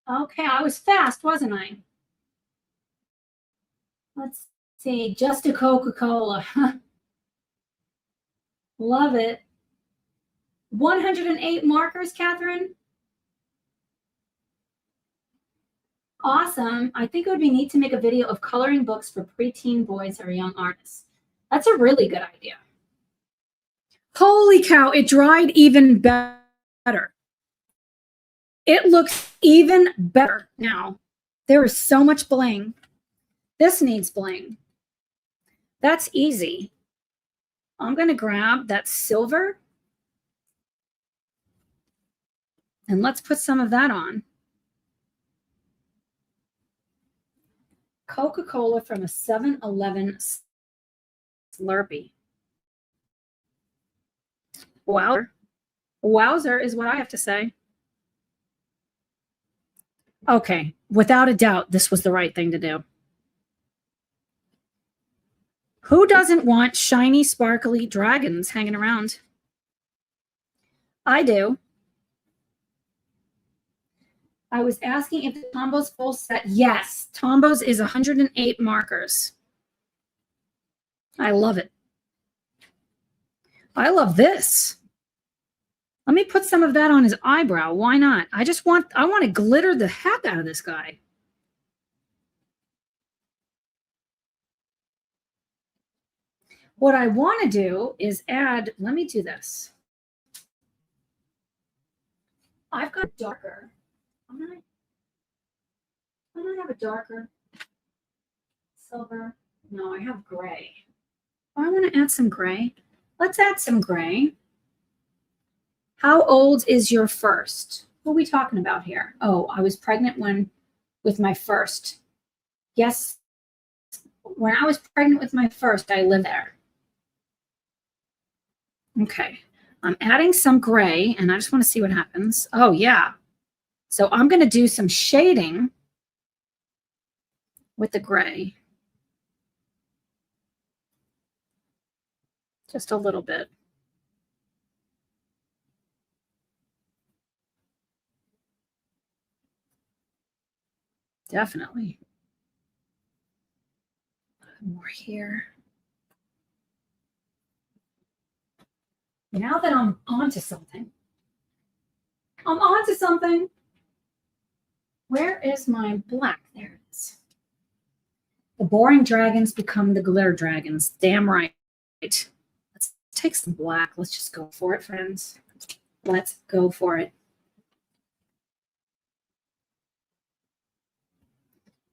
Okay, I was fast, wasn't I? Let's see. Just a Coca-Cola. Love it. 108 markers, Catherine. Awesome. I think it would be neat to make a video of coloring books for preteen boys or young artists. That's a really good idea. Holy cow, it dried even better. It looks even better now. There is so much bling. This needs bling. That's easy. I'm going to grab that silver and let's put some of that on. Coca-Cola from a 7-Eleven Slurpee. Wow. Wowzer is what I have to say. Okay, without a doubt, this was the right thing to do. Who doesn't want shiny, sparkly dragons hanging around? I do. I was asking if the Tombo's full set. Yes, Tombo's is 108 markers. I love it. I love this. Let me put some of that on his eyebrow. Why not? I want to glitter the heck out of this guy. What I want to do is add, let me do this. I've got darker. I'm gonna have a darker silver. No, I have gray. I want to add some gray. Let's add some gray. How old is your first? Who are we talking about here? Oh, I was pregnant with my first. Yes, when I was pregnant with my first, I lived there. Okay, I'm adding some gray, and I just want to see what happens. Oh, yeah. So I'm going to do some shading with the gray. Just a little bit. Definitely. More here. Now that I'm onto something. I'm onto something. Where is my black? There it is. The boring dragons become the glitter dragons. Damn right. Let's take some black. Let's just go for it, friends. Let's go for it.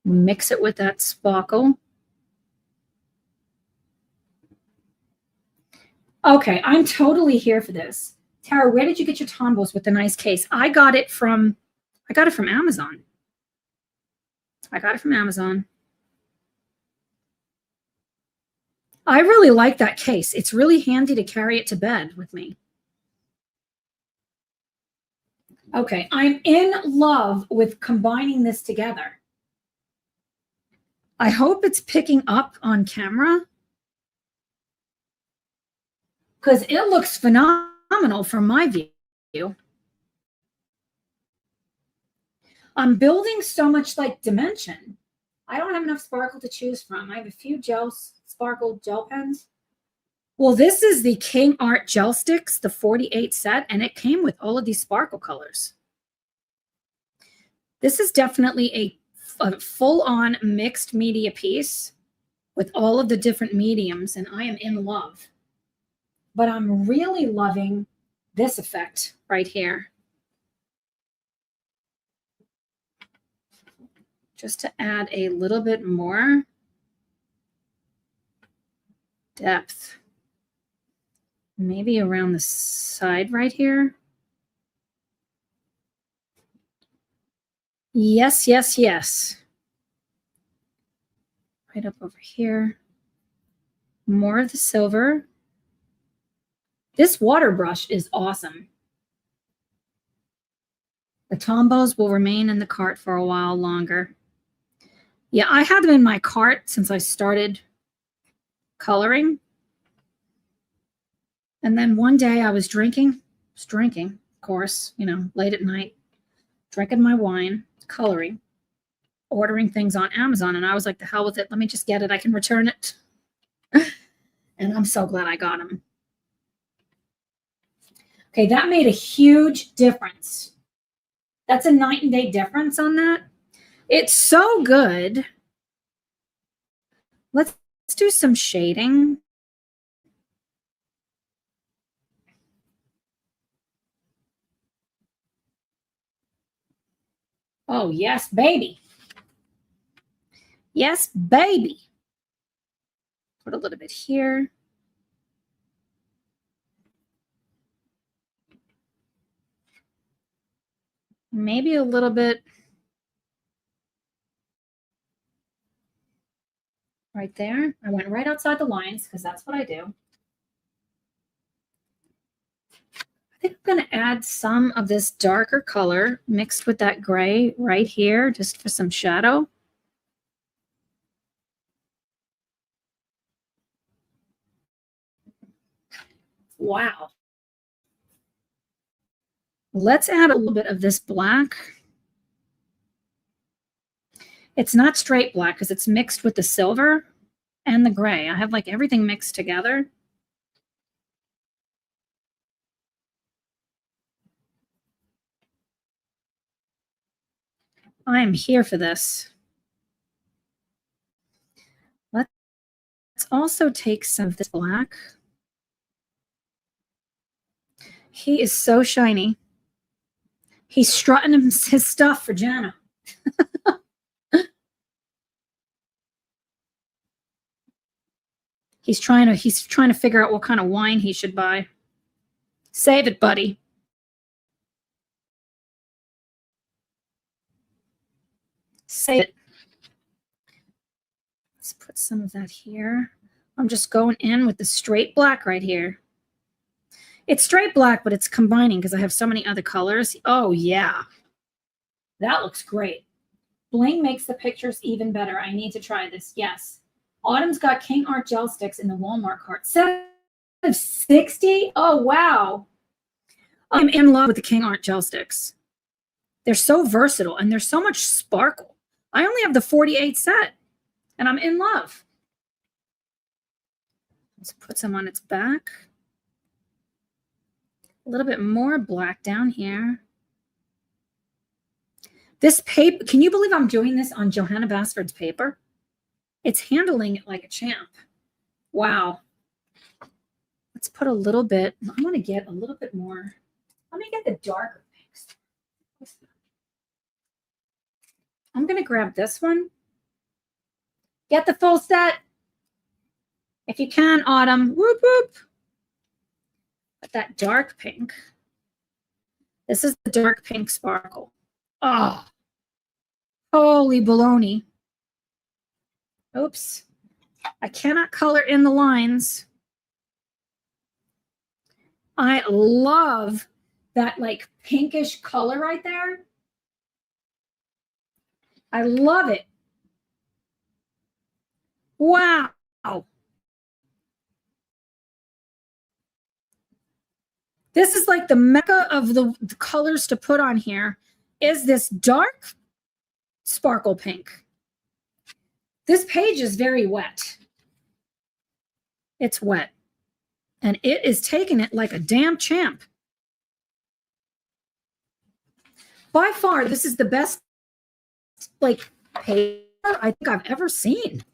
Mix it with that sparkle. Okay, I'm totally here for this. Tara, where did you get your Tombos with the nice case? I got it from Amazon. I got it from Amazon. I really like that case. It's really handy to carry it to bed with me. Okay, I'm in love with combining this together. I hope it's picking up on camera because it looks phenomenal from my view. I'm building so much like dimension. I don't have enough sparkle to choose from. I have a few sparkle gel pens. Well, this is the King Art Gel Sticks, the 48 set, and it came with all of these sparkle colors. This is definitely a full-on mixed media piece with all of the different mediums, and I am in love. But I'm really loving this effect right here. Just to add a little bit more depth. Maybe around the side right here. Yes, yes, yes. Right up over here. More of the silver. This water brush is awesome. The Tombos will remain in the cart for a while longer. Yeah, I had them in my cart since I started coloring. And then one day I was drinking, of course, you know, late at night, drinking my wine, coloring, ordering things on Amazon. And I was like, the hell with it. Let me just get it. I can return it. And I'm so glad I got them. Okay, that made a huge difference. That's a night and day difference on that. It's so good. Let's do some shading. Oh, yes, baby. Yes, baby. Put a little bit here. Maybe a little bit right there. I went right outside the lines because that's what I do. I think I'm going to add some of this darker color mixed with that gray right here just for some shadow. Wow. Let's add a little bit of this black. It's not straight black because it's mixed with the silver and the gray. I have like everything mixed together. I am here for this. Let's also take some of this black. He is so shiny. He's strutting his stuff for Jana. He's trying to figure out what kind of wine he should buy. Save it, buddy. Save it. Let's put some of that here. I'm just going in with the straight black right here. It's straight black, but it's combining because I have so many other colors. Oh, yeah. That looks great. Bling makes the pictures even better. I need to try this. Yes. Autumn's got King Art Gel Sticks in the Walmart cart. 760? Oh, wow. I'm in love with the King Art Gel Sticks. They're so versatile, and there's so much sparkle. I only have the 48 set, and I'm in love. Let's put some on its back. A little bit more black down here. This paper, can you believe I'm doing this on Johanna Basford's paper? It's handling it like a champ. Wow. Let's put a little bit, I want to get a little bit more. Let me get the darker pinks. I'm going to grab this one. Get the full set. If you can, Autumn. Whoop, whoop. But that dark pink. This is the dark pink sparkle. Oh, holy baloney. Oops. I cannot color in the lines. I love that like pinkish color right there. I love it. Wow. This is like the mecca of the colors to put on here is this dark sparkle pink. This page is very wet. It's wet. And it is taking it like a damn champ. By far, this is the best like paper I think I've ever seen.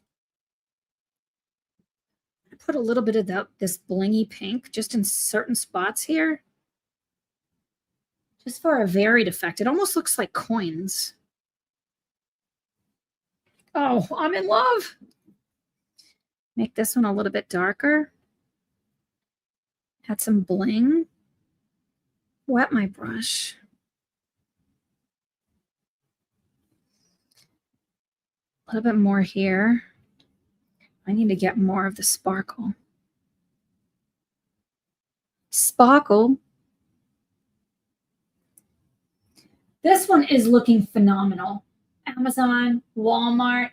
I put a little bit of this blingy pink just in certain spots here. Just for a varied effect. It almost looks like coins. Oh, I'm in love. Make this one a little bit darker. Add some bling. Wet my brush. A little bit more here. I need to get more of the sparkle. Sparkle. This one is looking phenomenal. Amazon, Walmart.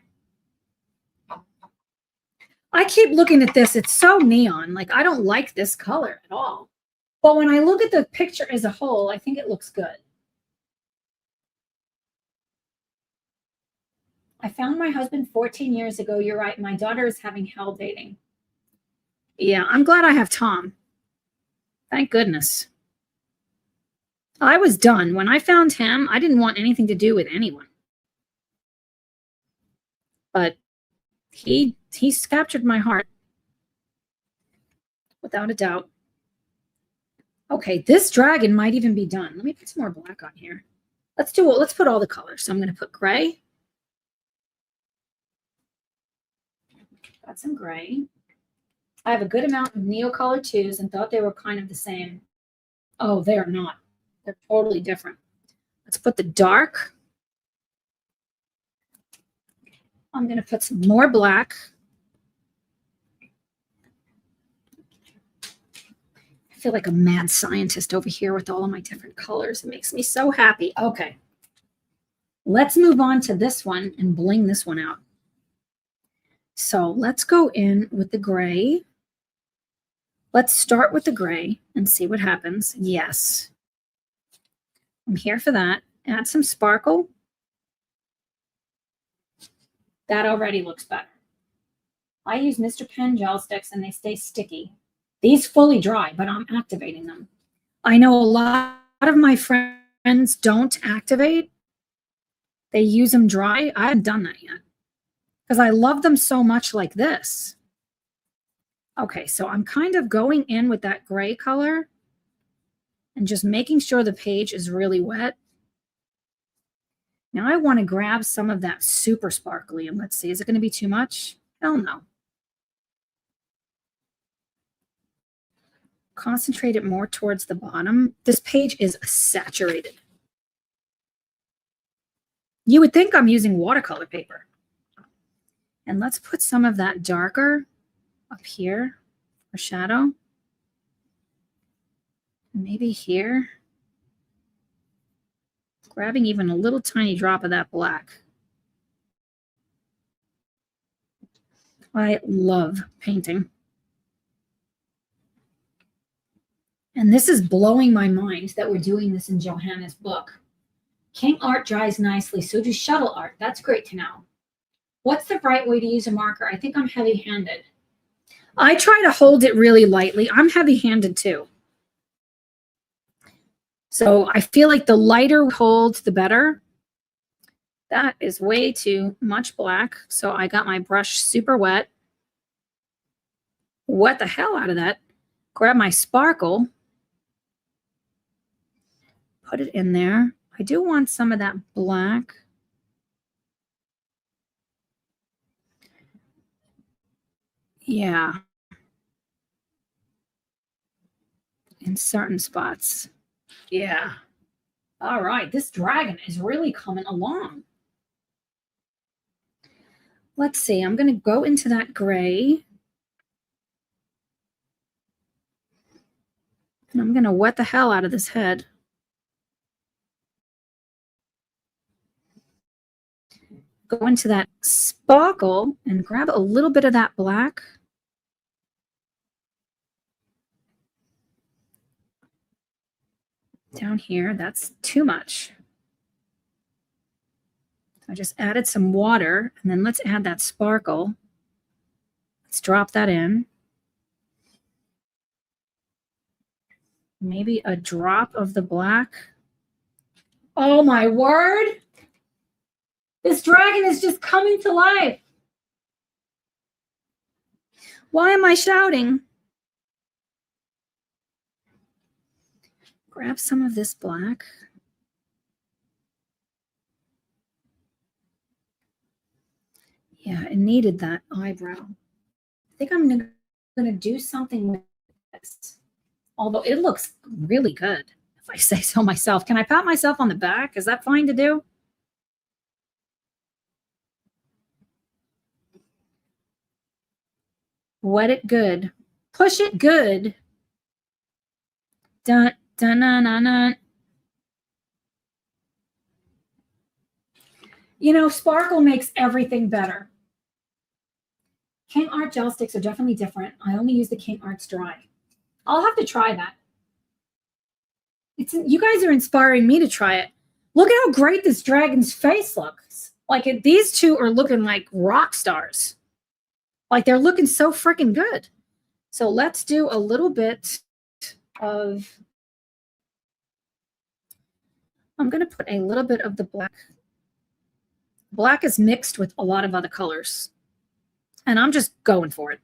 I keep looking at this. It's so neon. Like, I don't like this color at all. But when I look at the picture as a whole, I think it looks good. I found my husband 14 years ago. You're right. My daughter is having hell dating. Yeah, I'm glad I have Tom. Thank goodness. I was done. When I found him, I didn't want anything to do with anyone. But he's captured my heart. Without a doubt. Okay, this dragon might even be done. Let me put some more black on here. Let's put all the colors. So I'm going to put gray. Got some gray. I have a good amount of Neocolor 2s and thought they were kind of the same. Oh, they are not. They're totally different. Let's put the dark. I'm going to put some more black. I feel like a mad scientist over here with all of my different colors. It makes me so happy. Okay. Let's move on to this one and bling this one out. So let's go in with the gray. Let's start with the gray and see what happens. Yes. I'm here for that. Add some sparkle. That already looks better. I use Mr. Pen gel sticks and they stay sticky. These fully dry, but I'm activating them. I know a lot of my friends don't activate. They use them dry. I haven't done that yet because I love them so much like this. Okay, so I'm kind of going in with that gray color and just making sure the page is really wet. Now I want to grab some of that super sparkly and let's see, is it going to be too much? Hell no. Concentrate it more towards the bottom. This page is saturated. You would think I'm using watercolor paper. And let's put some of that darker up here for shadow. Maybe here. Grabbing even a little tiny drop of that black. I love painting. And this is blowing my mind that we're doing this in Johanna's book. King art dries nicely, so do shuttle art. That's great to know. What's the right way to use a marker? I think I'm heavy-handed. I try to hold it really lightly. I'm heavy-handed too. So I feel like the lighter we hold, the better. That is way too much black. So I got my brush super wet. Wet the hell out of that. Grab my sparkle. Put it in there. I do want some of that black. Yeah. In certain spots. Yeah. All right. This dragon is really coming along. Let's see. I'm going to go into that gray. And I'm going to wet the hell out of this head. Go into that sparkle and grab a little bit of that black. Down here, that's too much. I just added some water, and then let's add that sparkle. Let's drop that in. Maybe a drop of the black. Oh my word! This dragon is just coming to life. Why am I shouting? Grab some of this black. Yeah, it needed that eyebrow. I think I'm going to do something with this. Although it looks really good, if I say so myself. Can I pat myself on the back? Is that fine to do? Wet it good. Push it good. Dun, dun, dun, dun, dun. You know, sparkle makes everything better. King Art gel sticks are definitely different. I only use the King Arts dry. I'll have to try that. You guys are inspiring me to try it. Look at how great this dragon's face looks. Like these two are looking like rock stars. Like they're looking so freaking good. So let's do a little bit of, I'm going to put a little bit of the black. Black is mixed with a lot of other colors. And I'm just going for it.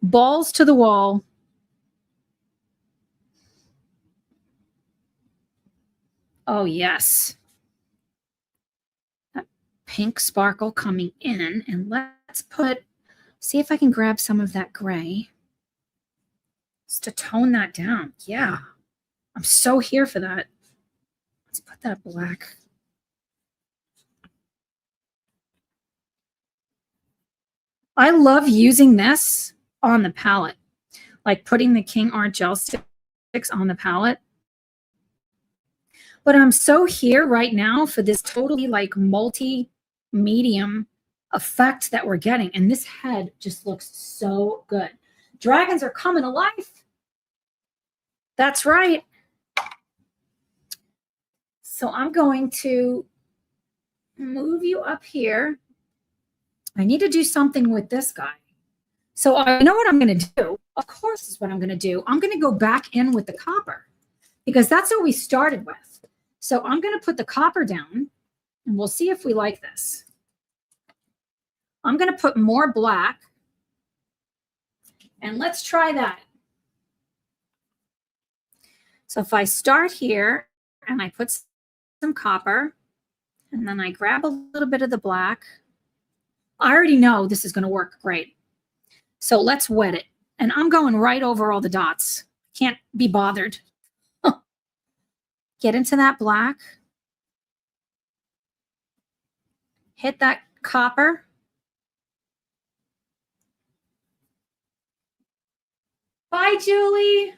Balls to the wall. Oh, yes. That pink sparkle coming in. And let's see if I can grab some of that gray. Just to tone that down. Yeah. I'm so here for that. Let's put that black. I love using this on the palette. Like putting the King Art gel sticks on the palette. But I'm so here right now for this totally like multi-medium effect that we're getting. And this head just looks so good. Dragons are coming to life. That's right. So I'm going to move you up here. I need to do something with this guy. So I know what I'm going to do. Of course, this is what I'm going to do. I'm going to go back in with the copper because that's what we started with. So I'm going to put the copper down and we'll see if we like this. I'm going to put more black and let's try that. So if I start here and I put some copper and then I grab a little bit of the black, I already know this is going to work great. So let's wet it. And I'm going right over all the dots. Can't be bothered. Get into that black. Hit that copper. Bye, Julie.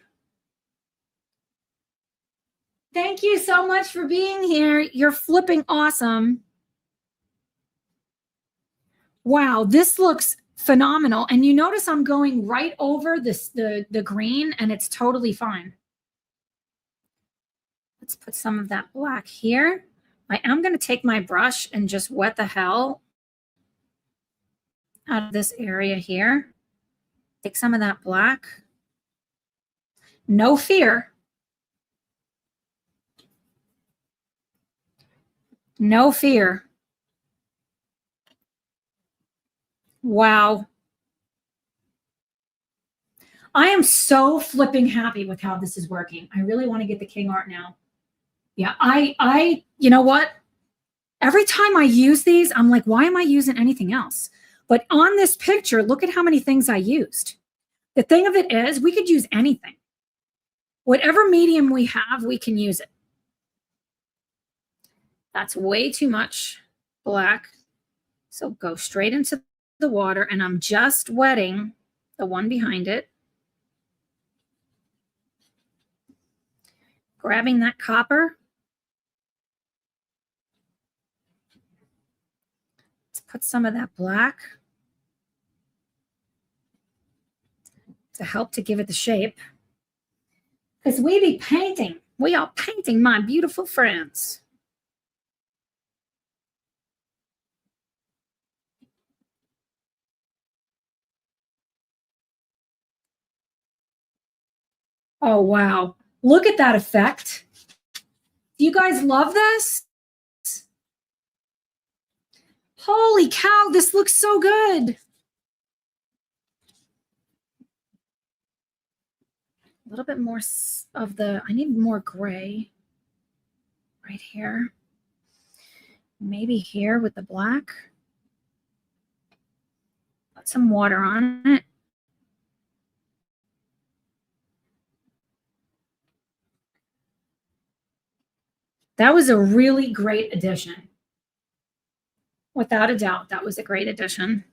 Thank you so much for being here. You're flipping awesome. Wow, this looks phenomenal. And you notice I'm going right over the green and it's totally fine. Let's put some of that black here. I am going to take my brush and just wet the hell out of this area here. Take some of that black. No fear. No fear. Wow. I am so flipping happy with how this is working. I really want to get the King Art now. Yeah, you know what? Every time I use these, I'm like, why am I using anything else? But on this picture, look at how many things I used. The thing of it is, we could use anything. Whatever medium we have, we can use it. That's way too much black. So go straight into the water, and I'm just wetting the one behind it. Grabbing that copper. Let's put some of that black to help to give it the shape. Because we be painting. We are painting, my beautiful friends. Oh, wow. Look at that effect. Do you guys love this? Holy cow, this looks so good. A little bit more of the, I need more gray right here. Maybe here with the black. Put some water on it. That was a really great addition. Without a doubt, that was a great addition.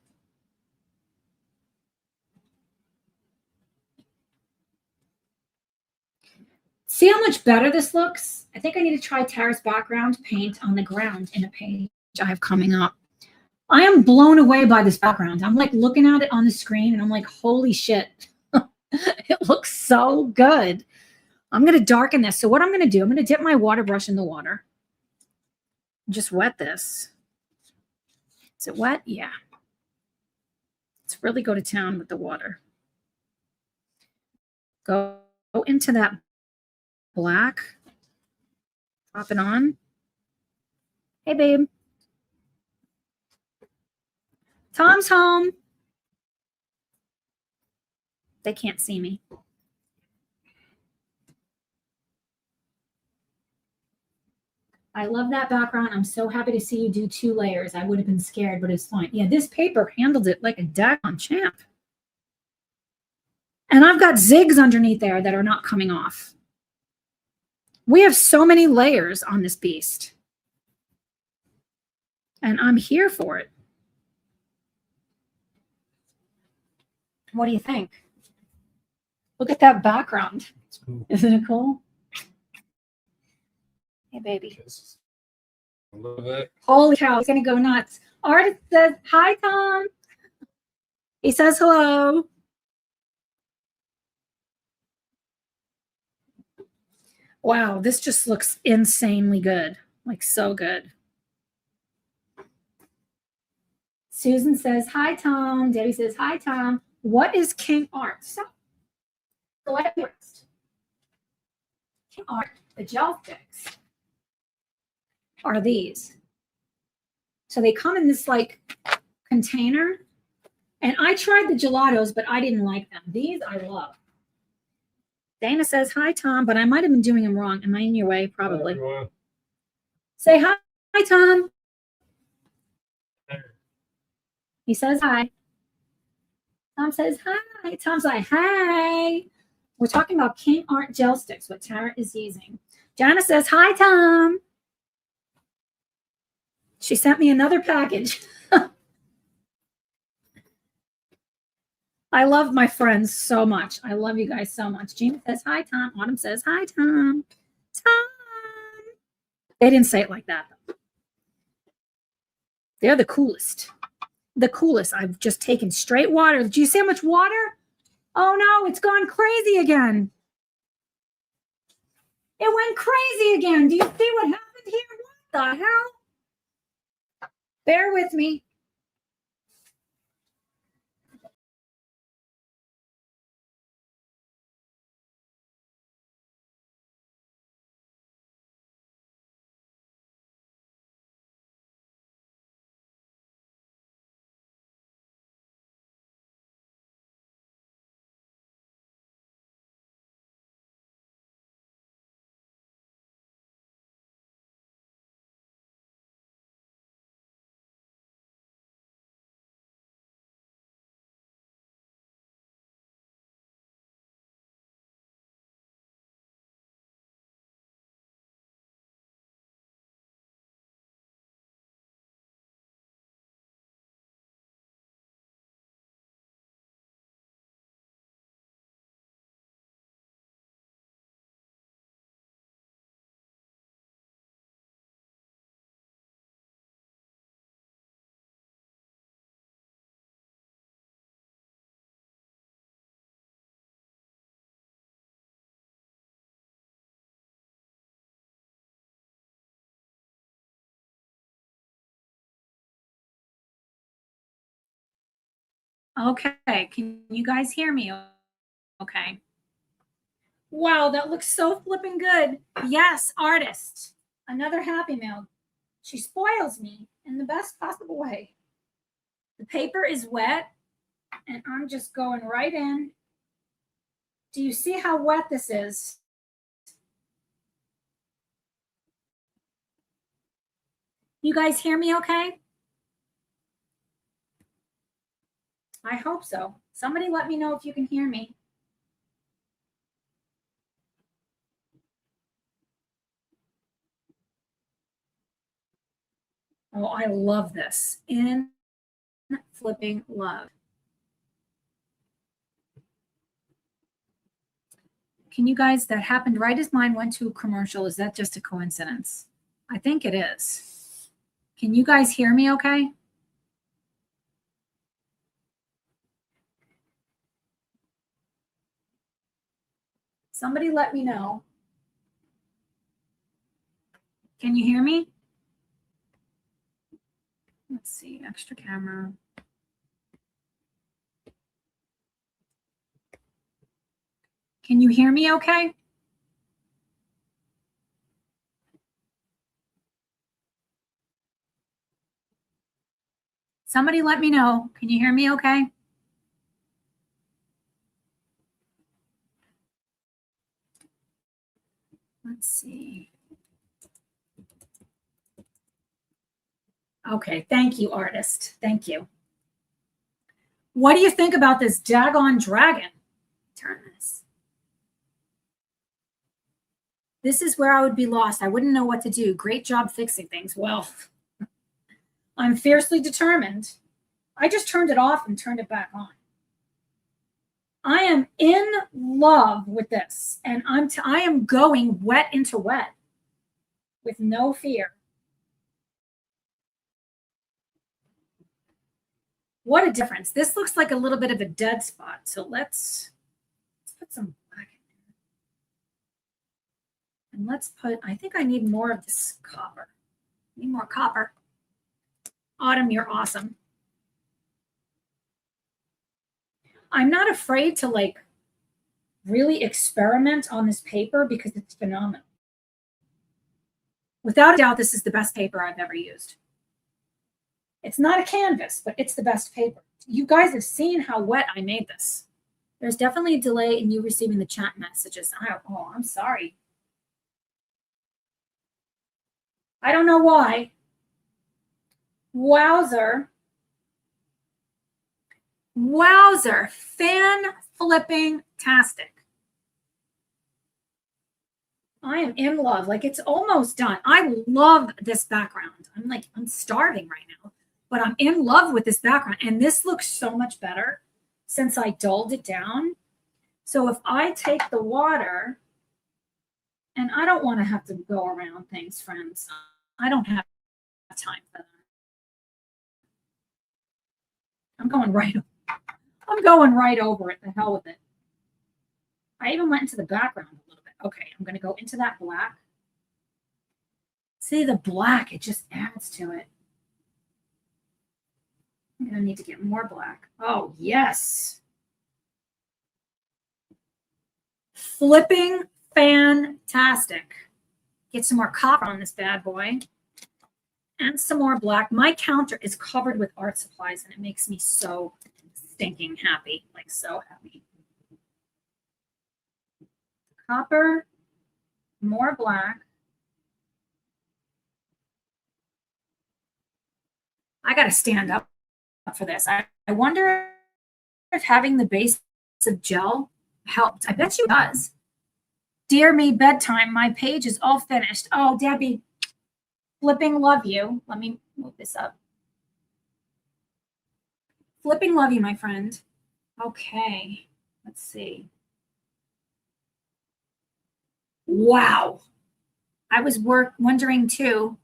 See how much better this looks? I think I need to try Tara's background paint on the ground in a page I have coming up. I am blown away by this background. I'm like looking at it on the screen and I'm like, holy shit. It looks so good. I'm going to darken this. So what I'm going to do, I'm going to dip my water brush in the water. Just wet this. Is it wet? Yeah. Let's really go to town with the water. Go into that black. Pop it on. Hey, babe. Tom's home. They can't see me. I love that background. I'm so happy to see you do 2 layers. I would have been scared, but it's fine. Yeah, this paper handled it like a daggone champ. And I've got zigs underneath there that are not coming off. We have so many layers on this beast. And I'm here for it. What do you think? Look at that background. It's cool. Isn't it cool? Hey, baby. Yes. I love it. Holy cow, it's going to go nuts. Artist says, hi, Tom. He says hello. Wow, this just looks insanely good. Like, so good. Susan says, hi, Tom. Debbie says, hi, Tom. What is King Art? So, King Art, the gel sticks are these. So they come in this like container. And I tried the gelatos, but I didn't like them. These I love. Dana says, hi, Tom, but I might have been doing them wrong. Am I in your way? Probably. Say hi, Tom. He says hi. Tom says hi. Tom's like, hi. We're talking about King Art gel sticks, what Tara is using. Jana says, hi, Tom. She sent me another package. I love my friends so much. I love you guys so much. Gina says, hi, Tom. Autumn says, hi, Tom. Tom. They didn't say it like that, though. They're the coolest. The coolest. I've just taken straight water. Do you see how much water? Oh, no, it's gone crazy again. It went crazy again. Do you see what happened here? What the hell? Bear with me. Okay, can you guys hear me? Okay. Wow, that looks so flipping good. Yes, artist. Another happy mail. She spoils me in the best possible way. The paper is wet, and I'm just going right in. Do you see how wet this is? You guys hear me okay? I hope so. Somebody let me know if you can hear me. Oh, I love this. In flipping love. Can you guys, that happened right as mine went to a commercial. Is that just a coincidence? I think it is. Can you guys hear me okay? Somebody let me know. Can you hear me? Let's see, extra camera. Can you hear me okay? Somebody let me know. Can you hear me okay? Let's see. Okay, thank you, artist. Thank you. What do you think about this daggone dragon? Turn this. This is where I would be lost. I wouldn't know what to do. Great job fixing things. Well, I'm fiercely determined. I just turned it off and turned it back on. I am in love with this, and I am going wet into wet with no fear. What a difference. This looks like a little bit of a dead spot. So let's put some black in there. And let's put, I think I need more of this copper. Need more copper. Autumn, you're awesome. I'm not afraid to like really experiment on this paper because it's phenomenal. Without a doubt, this is the best paper I've ever used. It's not a canvas, but it's the best paper. You guys have seen how wet I made this. There's definitely a delay in you receiving the chat messages. Oh, I'm sorry. I don't know why. Wowzer. Wowzer. Fan flipping tastic. I am in love. Like it's almost done. I love this background. I'm starving right now, but I'm in love with this background. And this looks so much better since I dulled it down. So if I take the water, and I don't want to have to go around things, friends. I don't have time for that. I'm going right over it. The hell with it. I even went into the background a little bit. Okay, I'm going to go into that black. See the black, it just adds to it. I'm going to need to get more black. Oh, yes. Flipping fantastic. Get some more copper on this bad boy. And some more black. My counter is covered with art supplies, and it makes me so stinking happy. Like, so happy. Copper, more black. I got to stand up for this. I wonder if having the base of gel helped. I bet you does. Dear me, bedtime. My page is all finished. Oh, Debbie, flipping love you. Let me move this up. Flipping love you, my friend. Okay, let's see. Wow. I was wondering too.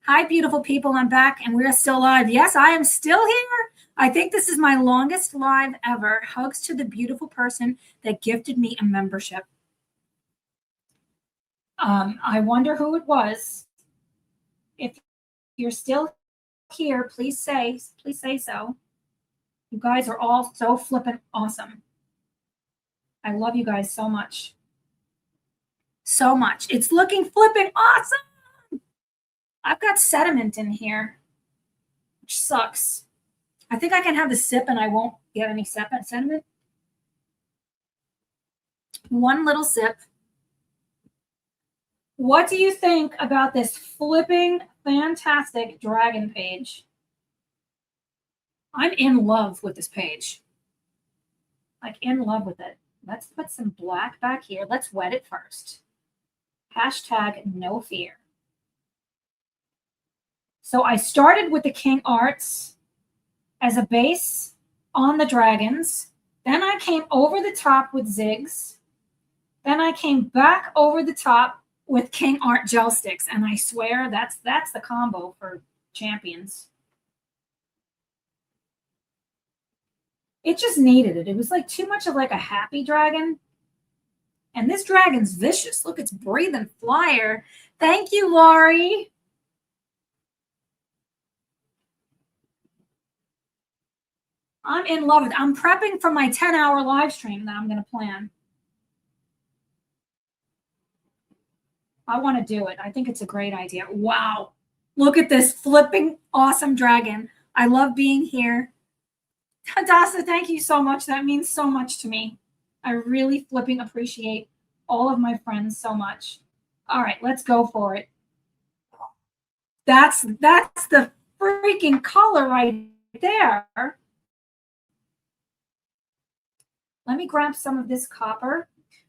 Hi, beautiful people. I'm back and we're still live. Yes, I am still here. I think this is my longest live ever. Hugs to the beautiful person that gifted me a membership. I wonder who it was. If you're still here, please say so. You guys are all so flippin' awesome. I love you guys so much. So much. It's looking flipping awesome. I've got sediment in here, which sucks. I think I can have the sip and I won't get any sediment. One little sip. What do you think about this flipping fantastic dragon page? I'm in love with this page. Like in love with it. Let's put some black back here. Let's wet it first. Hashtag no fear. So I started with the King Arts as a base on the dragons. Then I came over the top with zigs. Then I came back over the top with King Art gel sticks. And I swear that's the combo for champions. It just needed it. It was like too much of like a happy dragon. And this dragon's vicious. Look, it's breathing flyer. Thank you, Laurie. I'm in love with it. I'm prepping for my 10-hour live stream that I'm going to plan. I want to do it. I think it's a great idea. Wow. Look at this flipping awesome dragon. I love being here. Hadassah, thank you so much. That means so much to me. I really flipping appreciate all of my friends so much. All right, let's go for it. That's the freaking color right there. Let me grab some of this copper.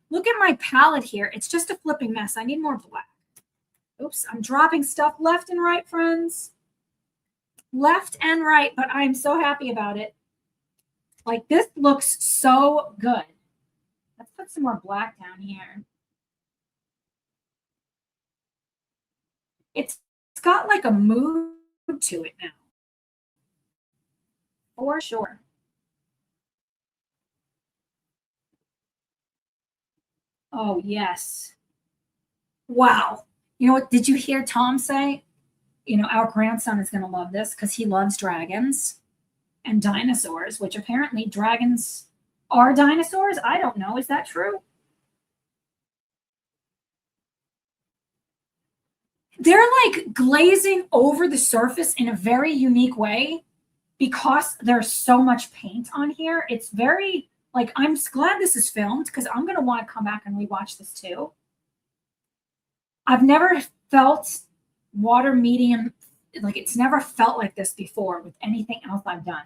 Look at my palette here. It's just a flipping mess. I need more black. Oops, I'm dropping stuff left and right, friends. Left and right, but I'm so happy about it. Like, this looks so good. Let's put some more black down here. It's got like a mood to it now. For sure. Oh, yes. Wow. You know what? Did you hear Tom say? You know, our grandson is going to love this because he loves dragons and dinosaurs, which apparently dragons are dinosaurs. I don't know. Is that true? They're like glazing over the surface in a very unique way because there's so much paint on here. It's very, like, I'm glad this is filmed because I'm going to want to come back and rewatch this too. I've never felt water medium, like it's never felt like this before with anything else I've done.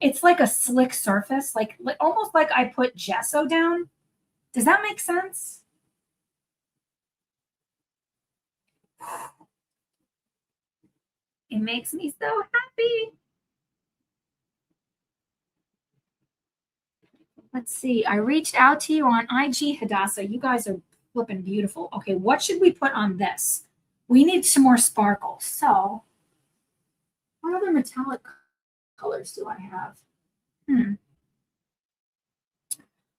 It's like a slick surface, like almost like I put gesso down. Does that make sense? It makes me so happy. Let's see. I reached out to you on IG, Hadassah. You guys are flipping beautiful. Okay, what should we put on this? We need some more sparkle. So, what other metallic colors do I have?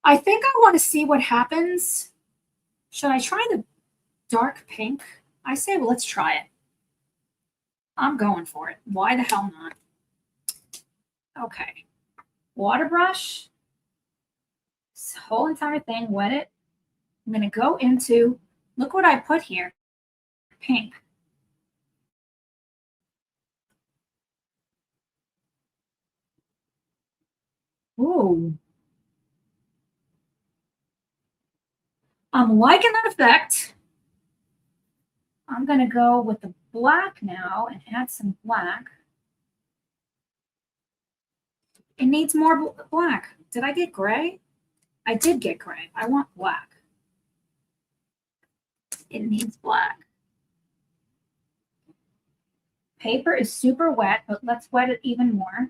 I think I want to see what happens. Should I try the dark pink? I say, well, let's try it. I'm going for it. Why the hell not? Okay. Water brush. This whole entire thing, wet it. I'm going to go into, look what I put here. Pink. Ooh. I'm liking that effect. I'm going to go with the black now and add some black. It needs more black. Did I get gray? I did get gray. I want black. It needs black. Paper is super wet, but let's wet it even more.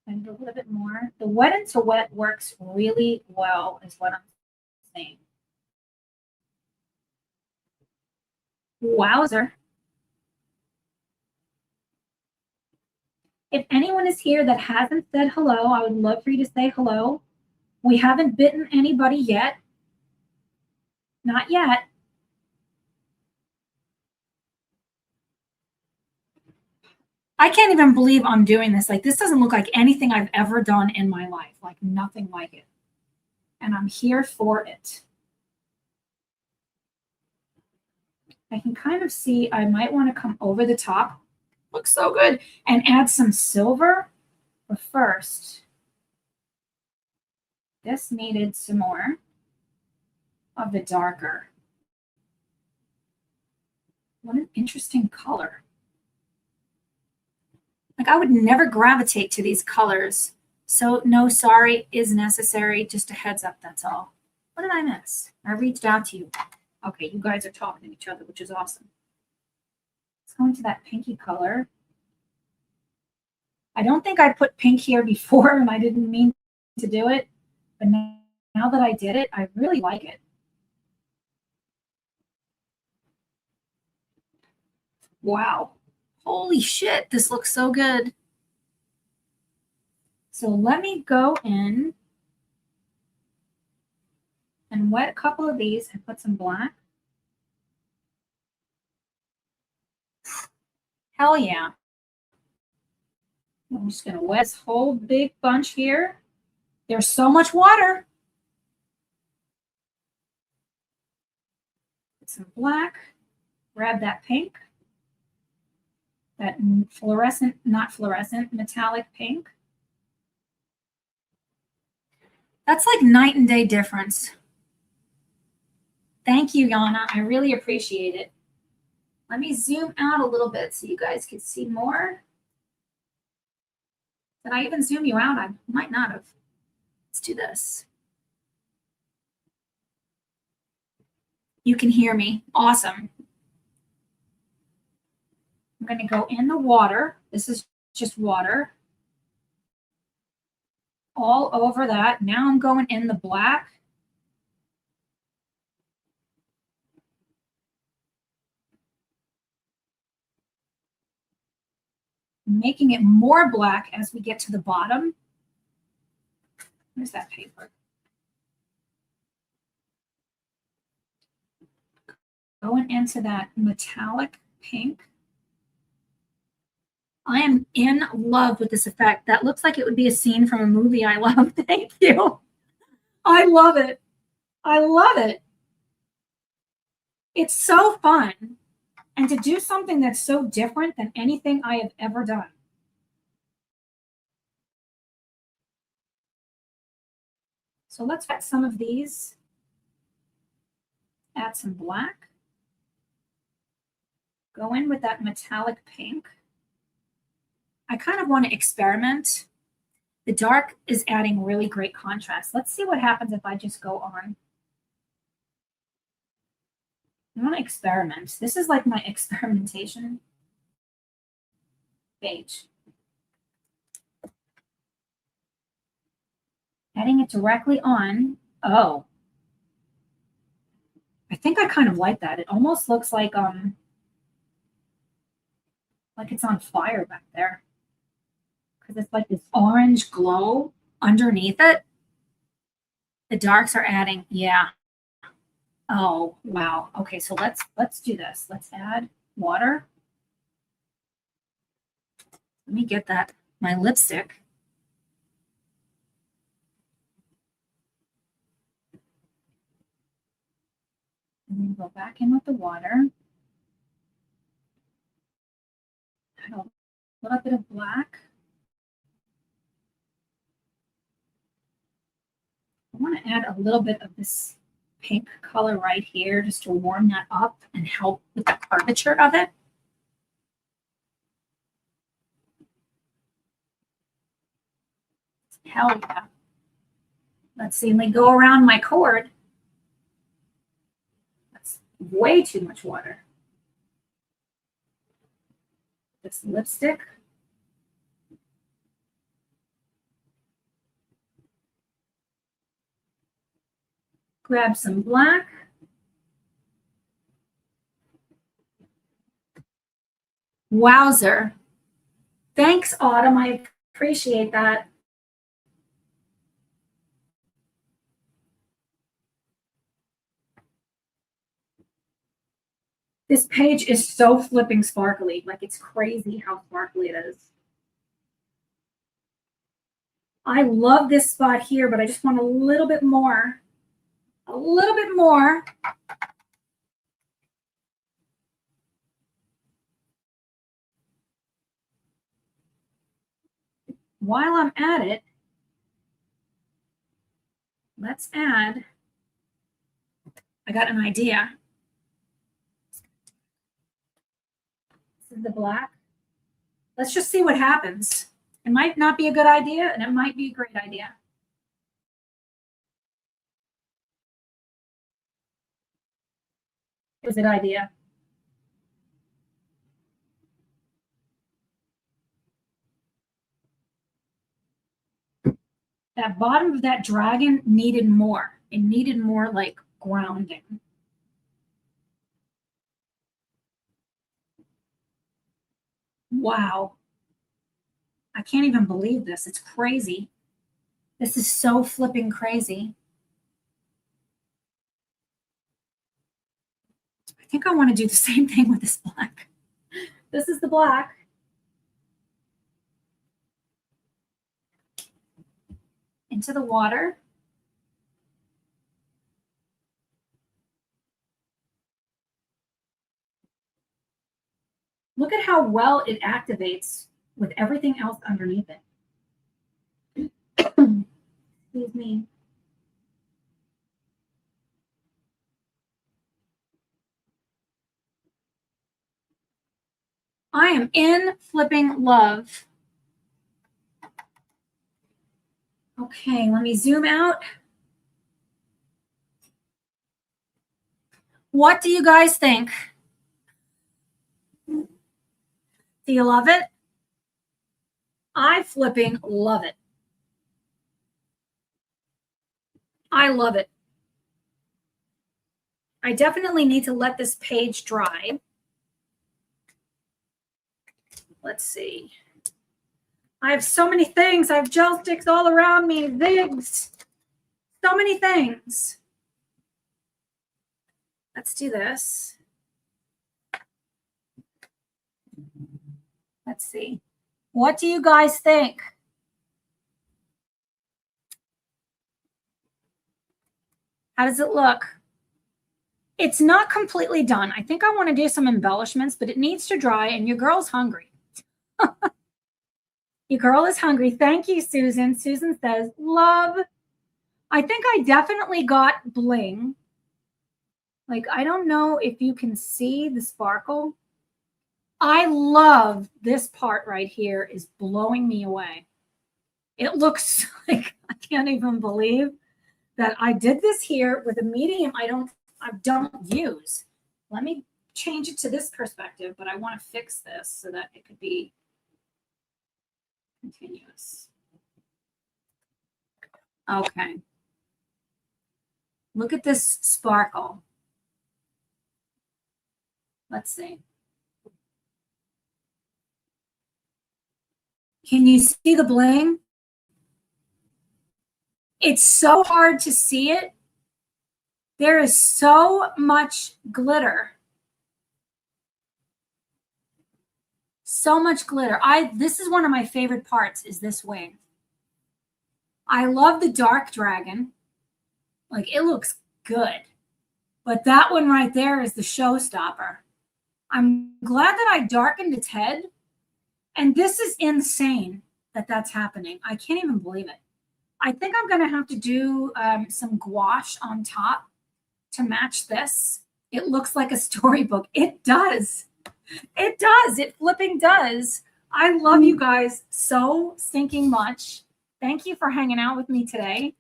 And a little bit more. The wet into wet works really well, is what I'm saying. Wowzer. If anyone is here that hasn't said hello, I would love for you to say hello. We haven't bitten anybody yet. Not yet. I can't even believe I'm doing this. Like, this doesn't look like anything I've ever done in my life. Like, nothing like it. And I'm here for it. I can kind of see I might want to come over the top. Looks so good. And add some silver. But first, this needed some more of the darker. What an interesting color. Like, I would never gravitate to these colors. So no sorry is necessary. Just a heads up, that's all. What did I miss? I reached out to you. Okay, you guys are talking to each other, which is awesome. Let's go into that pinky color. I don't think I put pink here before, and I didn't mean to do it. But now that I did it, I really like it. Wow. Holy shit, this looks so good. So let me go in and wet a couple of these and put some black. Hell yeah. I'm just going to wet this whole big bunch here. There's so much water. Put some black. Grab that pink. That fluorescent, not fluorescent, metallic pink. That's like night and day difference. Thank you, Yana. I really appreciate it. Let me zoom out a little bit so you guys can see more. Did I even zoom you out? I might not have. Let's do this. You can hear me. Awesome. I'm going to go in the water. This is just water. All over that. Now I'm going in the black. Making it more black as we get to the bottom. Where's that paper? Going into that metallic pink. I am in love with this effect. That looks like it would be a scene from a movie I love. Thank you. I love it. I love it. It's so fun. And to do something that's so different than anything I have ever done. So let's get some of these. Add some black. Go in with that metallic pink. I kind of want to experiment. The dark is adding really great contrast. Let's see what happens if I just go on. I want to experiment. This is like my experimentation page. Adding it directly on. Oh. I think I kind of like that. It almost looks like it's on fire back there. Because it's like this orange glow underneath it. The darks are adding, yeah. Oh, wow. Okay, so let's do this. Let's add water. Let me get that, my lipstick. And then go back in with the water. Add a little bit of black. I want to add a little bit of this pink color right here just to warm that up and help with the curvature of it. Hell yeah. Let's see, let me go around my cord. That's way too much water. This lipstick. Grab some black. Wowzer. Thanks, Autumn. I appreciate that. This page is so flipping sparkly. Like, it's crazy how sparkly it is. I love this spot here, but I just want a little bit more. A little bit more. While I'm at it, let's add, I got an idea. This is the black. Let's just see what happens. It might not be a good idea, and it might be a great idea. It was a good idea. That bottom of that dragon needed more. It needed more like grounding. Wow. I can't even believe this. It's crazy. This is so flipping crazy. I think I want to do the same thing with this black. This is the black. Into the water. Look at how well it activates with everything else underneath it. Excuse me. I am in flipping love. Okay, let me zoom out. What do you guys think? Do you love it? I flipping love it. I love it. I definitely need to let this page dry. Let's see. I have so many things. I have gel sticks all around me, zigs, so many things. Let's do this. Let's see. What do you guys think? How does it look? It's not completely done. I think I want to do some embellishments, but it needs to dry, and your girl's hungry. Your girl is hungry. Thank you, Susan. Susan says, love. I think I definitely got bling. Like, I don't know if you can see the sparkle. I love this part right here is blowing me away. It looks like, I can't even believe that I did this here with a medium I don't use. Let me change it to this perspective, but I want to fix this so that it could be continuous. Okay. Look at this sparkle. Let's see. Can you see the bling? It's so hard to see it. There is so much glitter. So much glitter. This is one of my favorite parts is this wing. I love the dark dragon. Like, it looks good. But that one right there is the showstopper. I'm glad that I darkened its head. And this is insane that that's happening. I can't even believe it. I think I'm going to have to do some gouache on top to match this. It looks like a storybook. It does. It does. It flipping does. I love you guys so stinking much. Thank you for hanging out with me today.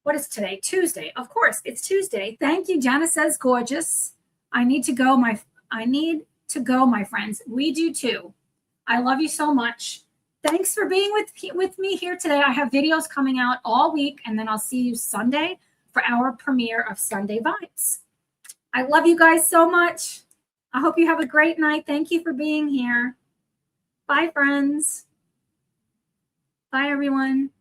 What is today? Tuesday. Of course, it's Tuesday. Thank you. Jana says gorgeous. I need to go, my friends. We do too. I love you so much. Thanks for being with me here today. I have videos coming out all week, and then I'll see you Sunday for our premiere of Sunday Vibes. I love you guys so much. I hope you have a great night. Thank you for being here. Bye, friends. Bye, everyone.